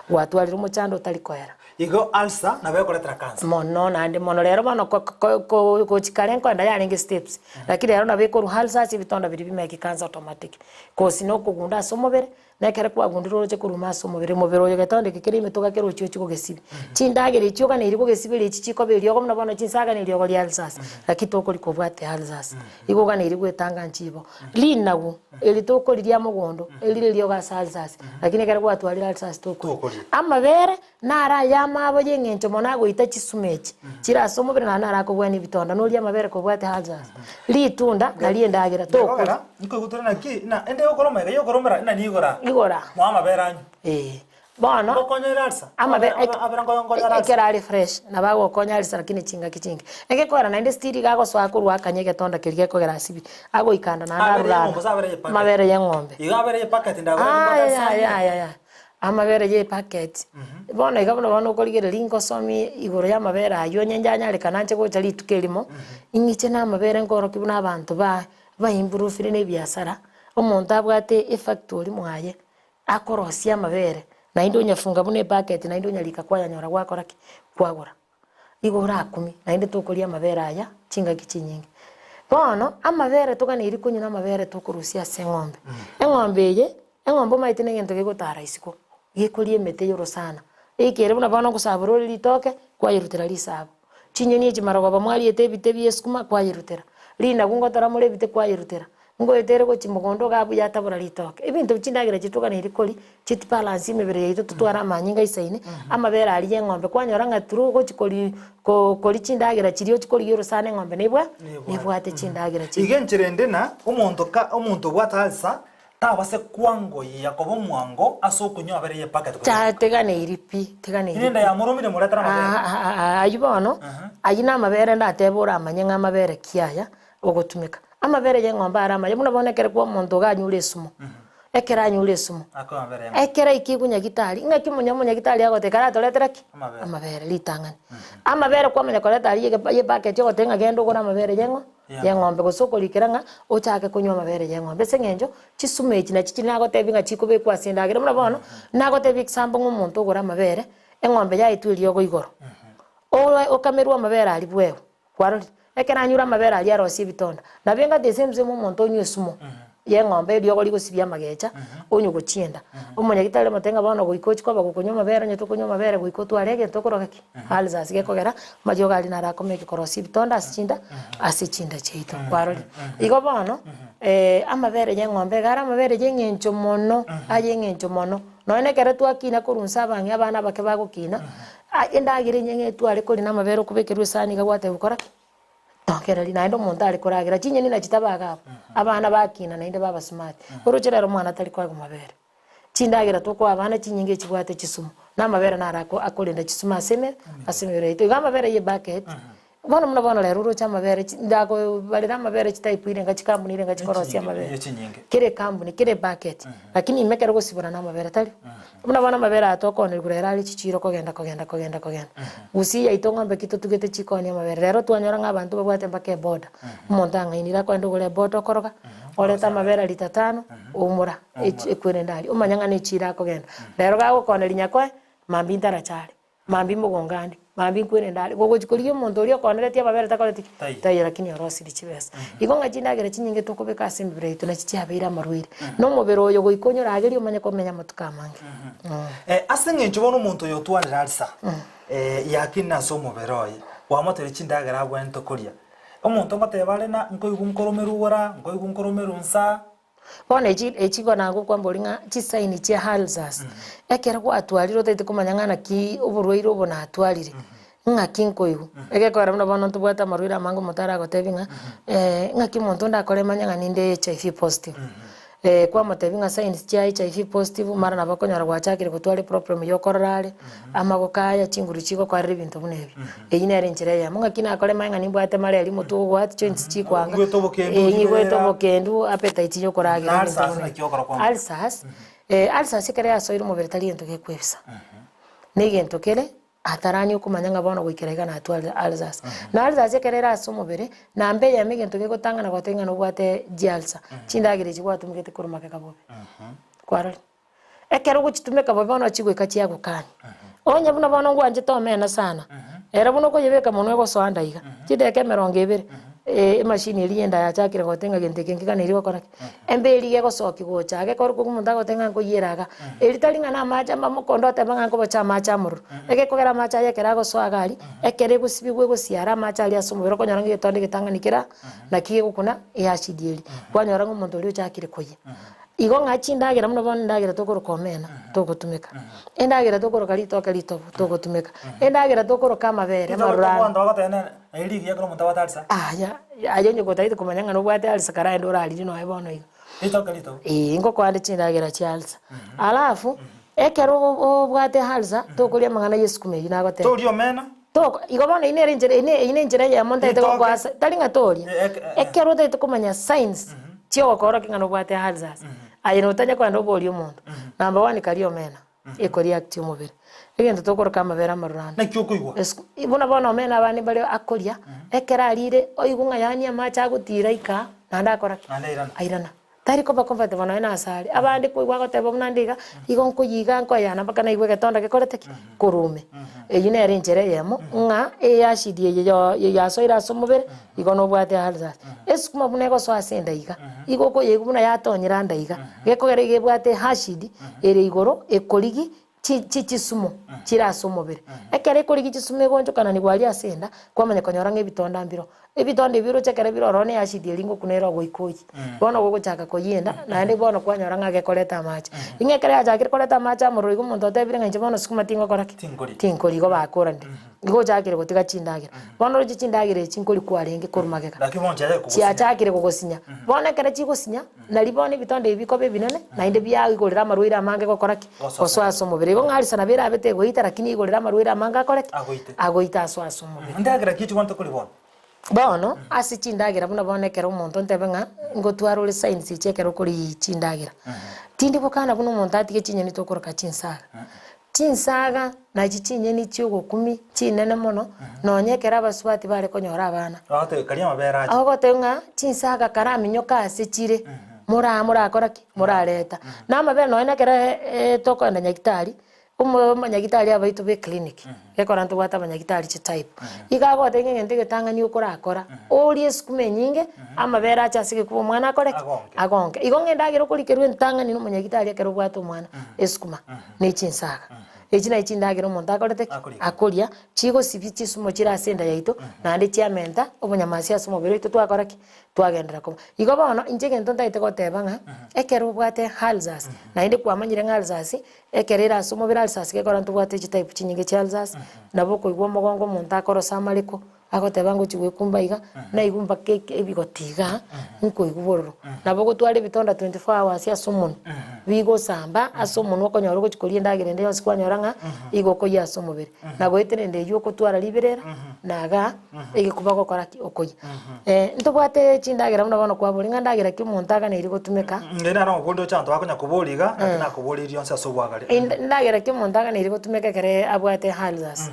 gwatwarire umuchando talikoera igo alsa na bekoretera cancer mono nandi mono rero bano ko chikarenko nda yaringe steps lakini rero na beko alsa bitonda biri bimeki cancer automatic ko sino kugunda somobere nekere kwa gundiro je kuruma somobere mobero yo getonde kikiri metoka kero chiyo chiko gesibi chindagere chiyoga ne irigo gesibi ri chichiko be ryo mna bano chinsaga ne ryo ri alsa lakini toko liko bwate alsa igo ga ne irigo etanga nchibo linagu eli toko ri amogondo eli ryo ga alsa lakini kere kwa twali alsa toko amabere nara yamabo yengencho monago itachisumechi chira somobere na nara ko bwani bitonda no ri amabere ko bwate alsa litunda na liendagira toko niko guturana ki na ende yokoroma yokoromera na nigora igora mama beranyu bono kokonyera alsa amabe kerali fresh na bago konya alsa lakini chinga kichinga enge kora na inde stiri gago swakurwa kanyege tonda kirige ko gerasibi ago ikanda na ndarura mabere yengombe igabere ye packet ndabere ya amabere ye packet bono igabona bono koligere lingo somi igoro ya mabere ayo nyenjanya le kananche ko chali tukelimo ingiche na mabere ngoro kibuna abantu ba improve ne biasara omuntu abwate efactory mwaye akorosia amabere na indo nyafunga bune packet na indo nyalika kwaya nyora gwakora ki kwagura igora 10 na inde tokolia amabere aya chinga kichinyingi bono amabere tokaniri kunyina amabere tokurusia sengombe engombe maitine ngento gegotara isiko gikolie mete yoro sana ikere buna bono kusaburo litoke kwayirutira lisabo chinyeni echimarogo bamwali etebite bieskuma kwayirutira lina gungotara muri bite kwayirutira ngo etere ko chimogondo gabu yatabura litoke ibintu chindagira chituka ne rikoli chiti balance imebere yito tutwara amanyinga isaine amabera ali yengombe kwanyora ngaturu ko chikoli ko chindagira chiriyo chikoli yoro sana ngombe nebwa ate chindagira chiri igencherende na umuntu bwatalsa tabase kwango yakobo mwango asokunyo abere ye packet cha tegane iripi tegane inenda ya murumire muretara mabere ayibono ayina amabere ndatebura amanyenga amabere kiaya ogotumika amabere yengomba arama muna bonekere kwa muntu ganyure sumo ekera nyure sumo ekera ikigunya gitari ngaki munya gitari agotekara toletera ki amabere litangani amabere kwa munya koleta ye packet yo tenga gendo gona amabere yengombe gosoko likeranga ochake kunywa amabere yengombe sengenjo chisumechi na chichina gotebinga chikube kwa sindagire muna bono nagotebi example ngumuntu gora amabere engombe ya itwiri yogo igoro okamerwa amabere ali bwewe kwaro ekera nyura amabere ali arosi bitonda na benga desemze mu muntu onywe sumo ye ng'ombe dio gori gusibia magecha onyu gochienda omonyagitari matenga bono goikochi kwa bagukunywa mabere nyeto kunywa mabere goiko twarege tokorogaki alza sige kogera majo gali nara komeki korosi bitonda asichinda cheito kwarori igo bono amabere ye ng'ombe gara amabere ye ng'encho mono aye ng'encho mono noene kere twakina korunsa abange abana bake bagokina endagire nyenge tware kori na mabere kubekerwa esani gagwate gukora tokereri naendo omonto ari koragira chinyeni na chitabaga abana bakina nainde baba smart orocherero mwana atari kwaga mabere chindagira toko abana chinyinge chibwate chisumu na mabere narako akorenda chisumu asemere ito iga mabere ye bucket bono muna bono lero rocha mabere ndago balira mabere chitaipuire nga chikambuni nga chikorosia mabere kire kambuni kire bucket lakini imekero gosibora na mabere tari muna bono mabere atoko ne gurera ari chichiro kogenda gusi ya itongombe kito tugete chikoni mabere lero twanyora ng'abantu babwate mbake boda umuntu angainira kwenda gure boda okoroga oreta mabere lita 5 umura ekwere ndari umanyanga ne chira kogenda lero gago kone linyakwe mambi ndara chale mambi mugongandi mambi kwere ndari gogo chikoriye omonto orio koneretie mabere takoreti tayi lakini orosiri chibesa igonga chindagere chinyinge tokobeka asimbire ito na chichiabeira marwire no mobero oyo goikonyora ageri omanye komenya matukamange asenge nchobono omonto yo twarira alsa yakina so mobero oyo wamotere chindagere abwento koria omonto ngotebare na nkoigu nkoromerugora nkoigu nkoromerunsa bona echigo nago kwamboringa chisaini chia halsas ekera kwa atwariro tete kumanyangana ki oborwairo obona atwarire nga kinkoigu ekekora muna bono tubwata marwira mango motara gotebinga nga kimonto ndakore manyanga ninde HIV positive kwa motebinga signs chia HIV positive mara nabakonyara gwachakire gutware problem yokororare amagokaya chinguru chigo kwa ribinto bunebi eyinere njire ya munga kina akore manyanga nimbwate mare ali mutu gwati joints chikwanga ingwe tobokendu appetite yokoragira alsas kere asoiro mobere tali ento gekwebisa negento kere atarani okumanyanga bono goikerega na atwale alsas na alsas kere aso mobere na mbe ya megento gegotanga na gotenga no bwate jialsa chindagire chibwatu mugete kurumaka kabobe kwarori ekero gochitumeka bobe bono chigweka chiago kani onye buna bono ngwanje tomena sana era buno ko yebeka mono go soandaiga chideke 20 machine irienda yachakire gotenga gente kengi kana irigo kora embe irige gosoki gocha ge kor kumunta gotenga ngo yeraga eritalinga na macha mamukondo tebanga ngo bacha macha muru ege kogera macha yekera go soagari ekere gusibigwe gosiara macha ali asumubero konyarangi getonde gitanganikira na kiye gukuna yashidieli kwanyora ngo muntu uri chakire koye igo ngachindagira muno bono ndagira tokorokomena togotumeka endagira tokorokari togotumeka endagira tokoroka mabere marura Eli ya kromo tawatarsa. Ayo nyoko taito kumanyanga no bwate alisa kara ndo rali no ebono igo. Ito. Ngo kwande chindagira chialsa. Alafu ekero bwate halsa tokolia mangana yesukume ina gote. Torio mena. Toko igo bono ine njere ya monta ito kwasa talinga tolia. Ekero taito kumanya signs chio koro kingano bwate halsa. Ayo no tanya kwando bolio mondo. Number 1 kalio mena. Ekoria active mobile. Egento tokoroka mabera marurana. Na kyokoigwa. Ibona bono mena bani bale akoria ekera alire oigunga yani amacha gutira ika nanda akora. Airana. Tari ko bakomfate bono ina asali. Abandi kuigwa goteba munandiga igon kuyiga nko yana bakana igwe getonda gekoreteki kurume. Eyine eri njere yemo nga eyashidie ya soira somubere igono bwate halza. Esukuma bunego so asenda iga. Igoko yegumuna yatonyira ndaiga. Gekogere gebwate hashidi ere igoro ekoligi chisumo chiraso mobere ekere koligi chisume gonjo kana ni gwali asenda kwamanya konyora ngebitonda mbiro ebitonde biro chekere biro rone yashidie lingo kunero goikoyi bono gogo chaka koyenda na ndi bono kwanyora ngage koleta macha ingekere ajakire koleta macha muro muntu otebire nganje bono sukuma tingo koraki tinkoli go bakora ndi igo jakire gotiga chindagira bono ro chindagire chinkoli kwarenge korumageka chiachakire gogosinya bono kere chigosinya na libone bitonde biko bebinene na inde bya igorera marwira mange gokoraki oswaso mobere igo ngari sana bera bete goita lakini igorera marwira manga koraki agoita aswaso mobere ndagira kichi wanto kulibona bono asi chindagira buna bonekera umuntu ntebenga ngo twarule science chekero kuri chindagira tindi bukana buno umuntu atike chinyeni tokoroka chinsaga na chinyeni cyugo 10 chinene mono nonyekera baswati bare konyora abana ate kaliya mabera aho tenga chinsaga karaminyoka ase chire mura koraki mura leta na mabera no enekera toko na nyakitari manyagitari abaitu be clinic gekora ntu gwata manyagitari chi type igago tenge ngente getangani ukora akora ori eskume nyinge amabera achasige kuba mwana akore agonke igonge ndagiro kurikerwe ntangani no manyagitari akero bwato mwana eskuma ne chinsaga echina echindagiro monta akorete akoria chigo sibichi sumo chira senda yaito nande chiamenta obonyamasi asumo bero ito twakora ki twagendera ko igo bono injege ntonta ite gotebanga ekero bwate halzas nainde kwamanyire ngalzas ekerera asumo bera halzas gekora ntubwate chi type chinyige cha halzas nabo koigwa mogongo monta akorosa mariko agotebanga chigwe kumbaiga na igumba keke ebigotiga nko iguboro nabo gotware bitonda 24 hours ya sumun bigo samba asumun okonyoro gochikorie ndagire nde yose kwanyoranga igoko ya sumubere nabo eterende yuko twara liberera naga igikuba gokora ki okoyi ntobwate chindagira muna bano kwa bolinga ndagira ki montaga ne iri gotumeka ngena no gondo chanto akonya kuboliga nakina kuboliri yonse asobwagare ndagira ki montaga ne iri gotumeka kare abwate halzas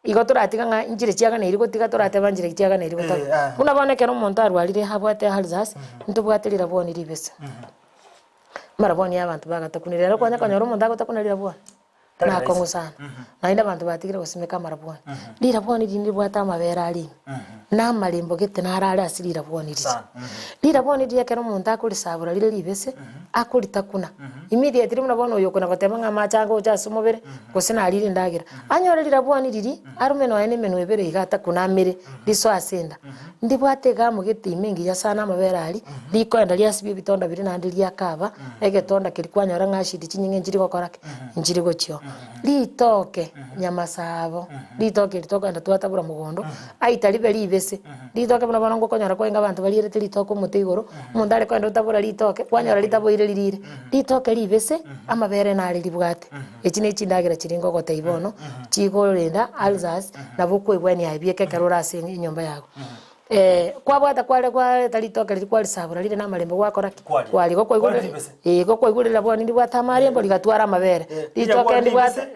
igo turatiga nga injire chiaga ne iri gotiga turate banjire chiaga ne iri gotaga buna bone kero monta arwalire habwate halzas ntobwaterira boni ribese maraboni y'abantu bagatakunira rero kwanya kanyoro monta gotakunira bwa na kongo sana nainda abantu batigire gusimeka maraboni liraboni rindi bwata mabera ali na malembo gete narari asirira bwoni liraboni kero monta akuri sabura lire libese akuri takuna immediately muna bono yoko na gotemanga machango cha sumobere gosina alire ndagira anyore liraboni riri arumeno ene meno ebere igata kuna mere liso asenda ndi bwate gamu gete imengi ya sana mabera ali likwenda lyasibi bitonda biri nandi lyakaba egetonda kilikwanyora ngashidi chinyinge njiri gokorake njiri gochio litoke nyamasabo litoke enda twatabura mugondo aita libe libese litoke buna bana ngokonyora kwenga abantu balirete litoko mutigoro mundare kwenda utabura litoke kwanyora litaboire lirire litoke libese amabere nari libwate echine chindagira chiringo gote ibono chigorenda alzas nabukwe bweni abieke karora ase inyomba yago kwa bwata kwale talitoka likwali sabura lile na malembo gwakora kwali goko igure goko igure labo ndi bwata malembo ligatwara mabere litoka ndi bwata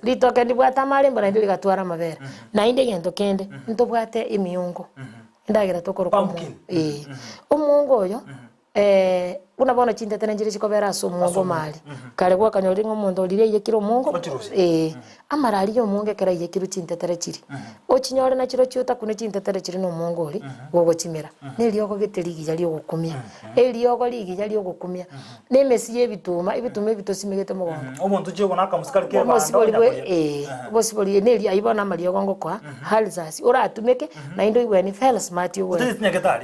litoka ndi bwata malembo na ndi ligatwara mabere na inde gento kende nto bwate imiyungo ndagira tokoro ko umungo oyo unabona chintetene njiri chikobera so mungo mali kale kwa kanyori ngomondo lire yekiro mungo amarali yo munge kera yekiro chintetere chiri ochinyore na chiro cyuta kune chintetere chiri no mungo ori gogo chimera nelioko geterigi yali ogukumya elioko ligi yali ogukumya nemesi yebituma bitosimegete mugondo omuntu je bonaka musikali ke bosiboli neli ayibona malioko ngokwa halzas ora atumeke na indo igweni fel smart yo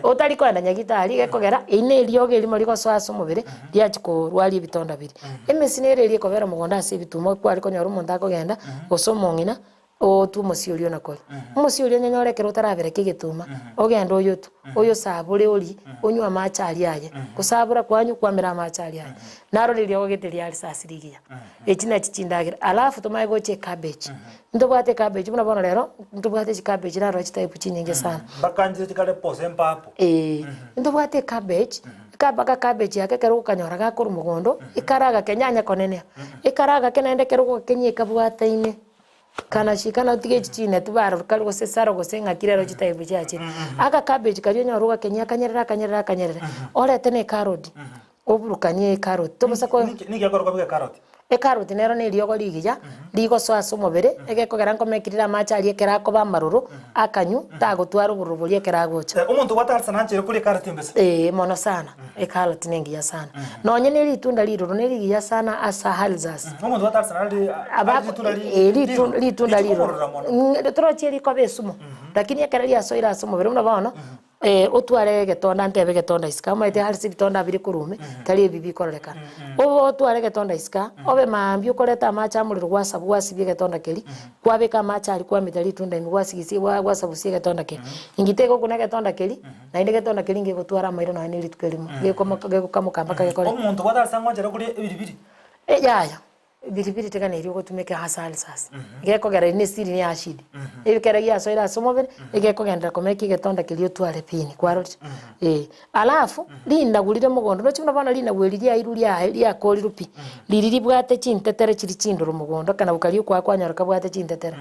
otali kwenda nyagitari gekogera ineliogo elimo liko mubere lyachiko rwali bitonda biri emesinere liko vera mugonda ase bituma kwali konyoro monta kogenda osomongina o tu mosiolio nakoli mosiolio nyanyore kero tarabere kigetuma ogenda oyotu oyo sabure oli onywa machali aye kusabura kwanyu kwamera machali aye naro lilio geteli ali sasirigia echina chichindagira alafu tomaye goche cabbage ndo bwate cabbage muna bona lero ndo bwate cabbage naro chitaipu chinyinge sana bakanjire chikale pose mpapo ndo bwate cabbage kabaka cabbage yake kero kanyora gakuru mugondo ikaraga kenyanya konene ikaraga kenende kero kenyika bwata ine kana shikana utige chichine tubaro kali gose saro gose ngakirero chitaibu chache aka cabbage kali nyoruga kenya kanyerera ore tene carrot oburukanye carrot tobosa ko ni gakoro kwa carrot carrot nero ne liogo ligiya ligo so asumobere egeko geranko mekirira machali ekera ko bamaruru akanyu tagotwara uburubuli ekera gocha umuntu watarsa nanchire kuri carrot mbese mono sana carrot nengi ya sana nonye ne litunda liruru ne ligiya sana asa halzas umuntu watarsa nali litunda liruru trocheri ko besumo lakini ekera ya soira asumobere unabona otware getonda ntebe getonda iska maite harisi bitonda biri kurume tali bibi koreka otware getonda iska obe mambi ukoreta macha muliro gwasabu gwasibye getonda keri kwabeka macha ali kwa mitali tunda imigwasigisi gwasabu sie getonda keri ingitego kuna getonda keri na inde getonda keri nge gotwara mairo na nili tukelimo geko kamukamba kagekore omuntu wadarasa ngwajera kuri ebiribiri yaya biribiri tekana iri gotumeke hasal sasa geko gara ni siri ni ashidi ebikera ya so ira somobere egeko gendera komeki getonda kilio twale pini kwaroti alafu linda gulire mugondo no chimuna bana linda gweliria iru lya koli rupi liriri bwate chintetere chiri chindoro mugondo kana bukali kwa kwanyara bwate chintetere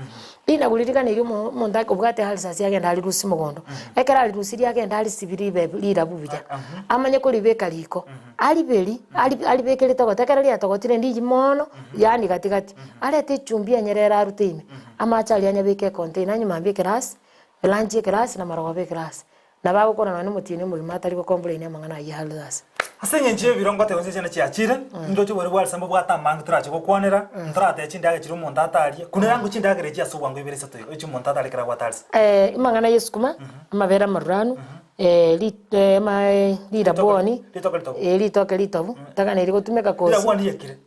linda gulirika ni mu mundako bwate hal sasa yagenda ali rusi mugondo ekera ali rusi yagenda ali sibiri lira bubija amanye ko libeka liko ali beli ali bekele togo tekera lya togo tire ndiji mono yani katikati arete chumbi anyerera arutime amachali anyabike container nyuma mbike class lunch class na marobe class na bagukora na mutine muri matari ko complain amangana yihaldas asenge nje birongo te wese cya chire ndo cyo bari bwali sambo bwata mang trache ko kwanera ntrate chindaga chiro mu ndatari kunera ngo chindaga reje asubwa ngo ibere sato echo mu ndatari kira kwatarisa imangana yesukuma amabera maruranu liraboni litoke litovu taka neri gutumeka kosi liraboni yekire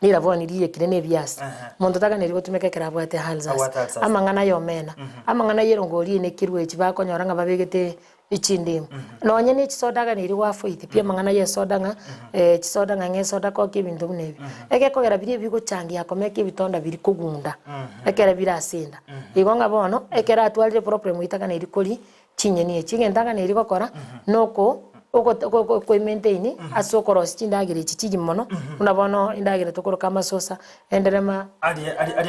liraboni liyekire ne byasi muntu taka neri gutumeka kira bwate halzas amangana yomena amangana yerongori ne kirwe chibakonyoranga babegete ichindimo nonye ni chisodaga niri wafuite pia mangana ye sodanga chisodaga nge soda ko kibintu nebi eke kogera biri biguchangia komeke bitonda biri kugunda ekera birasinda igonga bono ekera atwalire problem itaka niri kuri chinyeni chigentaga niri gokora noko ko maintain asokoro chindagire chichiji mono unabono indagire tokoro kama sosa enderema ali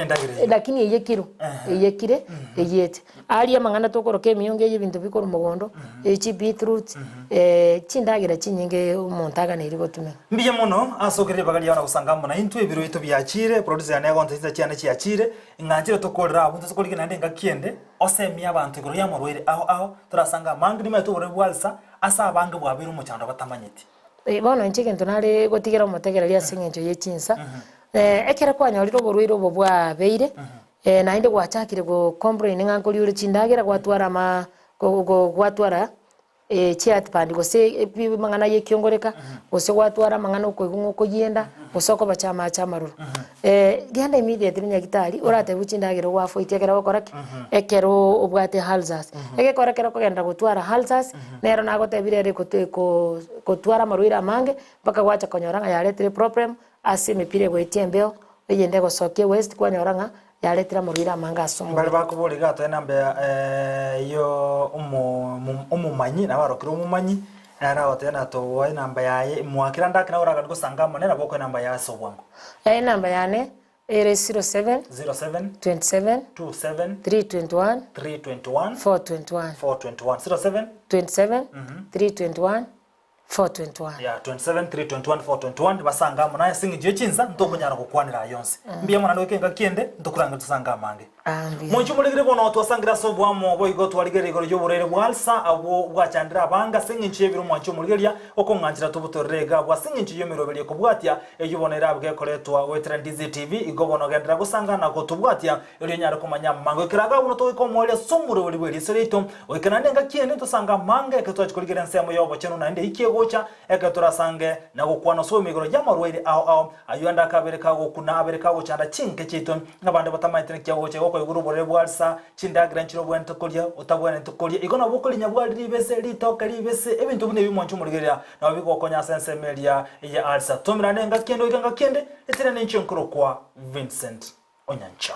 indagire lakini yekire yete ali mangana tokoro ke miyonge y'ibintu bikoro mugondo echi beetroot chindagire chinyinge umontaga neri gotume mbiye mono asokere bagali yana gusanga mona into ebiro ito byachire producer yana gonta cyane cyachire ngakire tokorera abuntu sokorike nande ngakiende osemia abantu igoro yamorwere aho turasanga mangri mato bore bwalsa asa abange bwabira umucyando batamanyiti bono nchike ntonare gotigera umutegera ria singenjo yechinsa ekera kwanya riro borwiro bobwa beire na inde gwachakire go complain ngankoli uri chindagera gwatwara gwatwara chat pandi gose mangana yekiongoreka gose gwatwara mangana uko kuyenda gusoko bachama chamaruru genda immediately nyagitari urate buchindagero wafo itegera gokoraki ekero ubwate halzas ekekora kero kogenda gutwara halzas nero nagotebirere kotwara maruira mange mpaka gwacha konyoranga yaretire problem asimepire gwetiembeo yende gosokie west kwanyoranga yaletira maruira manga asomo bari bakuburi gato nambe yo umumanyi na barokira umumanyi era otena to wa namba yaye mwakira ndakira uraga gusanga monera boko namba ya sobwango namba yane Eriso 07 27 321 421 07 27 321 421 ya 27 321 421 basanga mona singi je chinza ntokunyara kukwanira yonse mbiye mona ndokenga kiende ntokuranga tusanga mange Monchu muligire bono twasangira sobwamo boigo twaligere igoro y'uburere bwalsa abo bwachandira abanga singinchi ebiru mwanchu muligeria okonganchira tubutorega bwa singinchi yomirobeli kubwatia eyubonera bwekoretwa wetra Ndizi TV igobono gendera gusangana ko tubwatia eri nyara kumanya mango kiraga buno to ikomole somuro buli bweli serito oikana nenga kiene tusanga mange ke twachikurigire nsemo yobo chenu na inde ikiegocha eke turasange na gukwana so migoro y'amarweri ao ayanda kabereka go kuna abereka go chanda chinke chito ngabande batamaitene kyagoche ko iguru bore bwalsa chindagira nchiro bwente kolya utabwene ntukolya igona bukoli nyabwali libese litoka libese ebintu bune bimonchu muligeria na biko konya sense media ya alsa tomira nenga kendo iganga kende etene n'incho nkuru kwa Vincent Onyancha.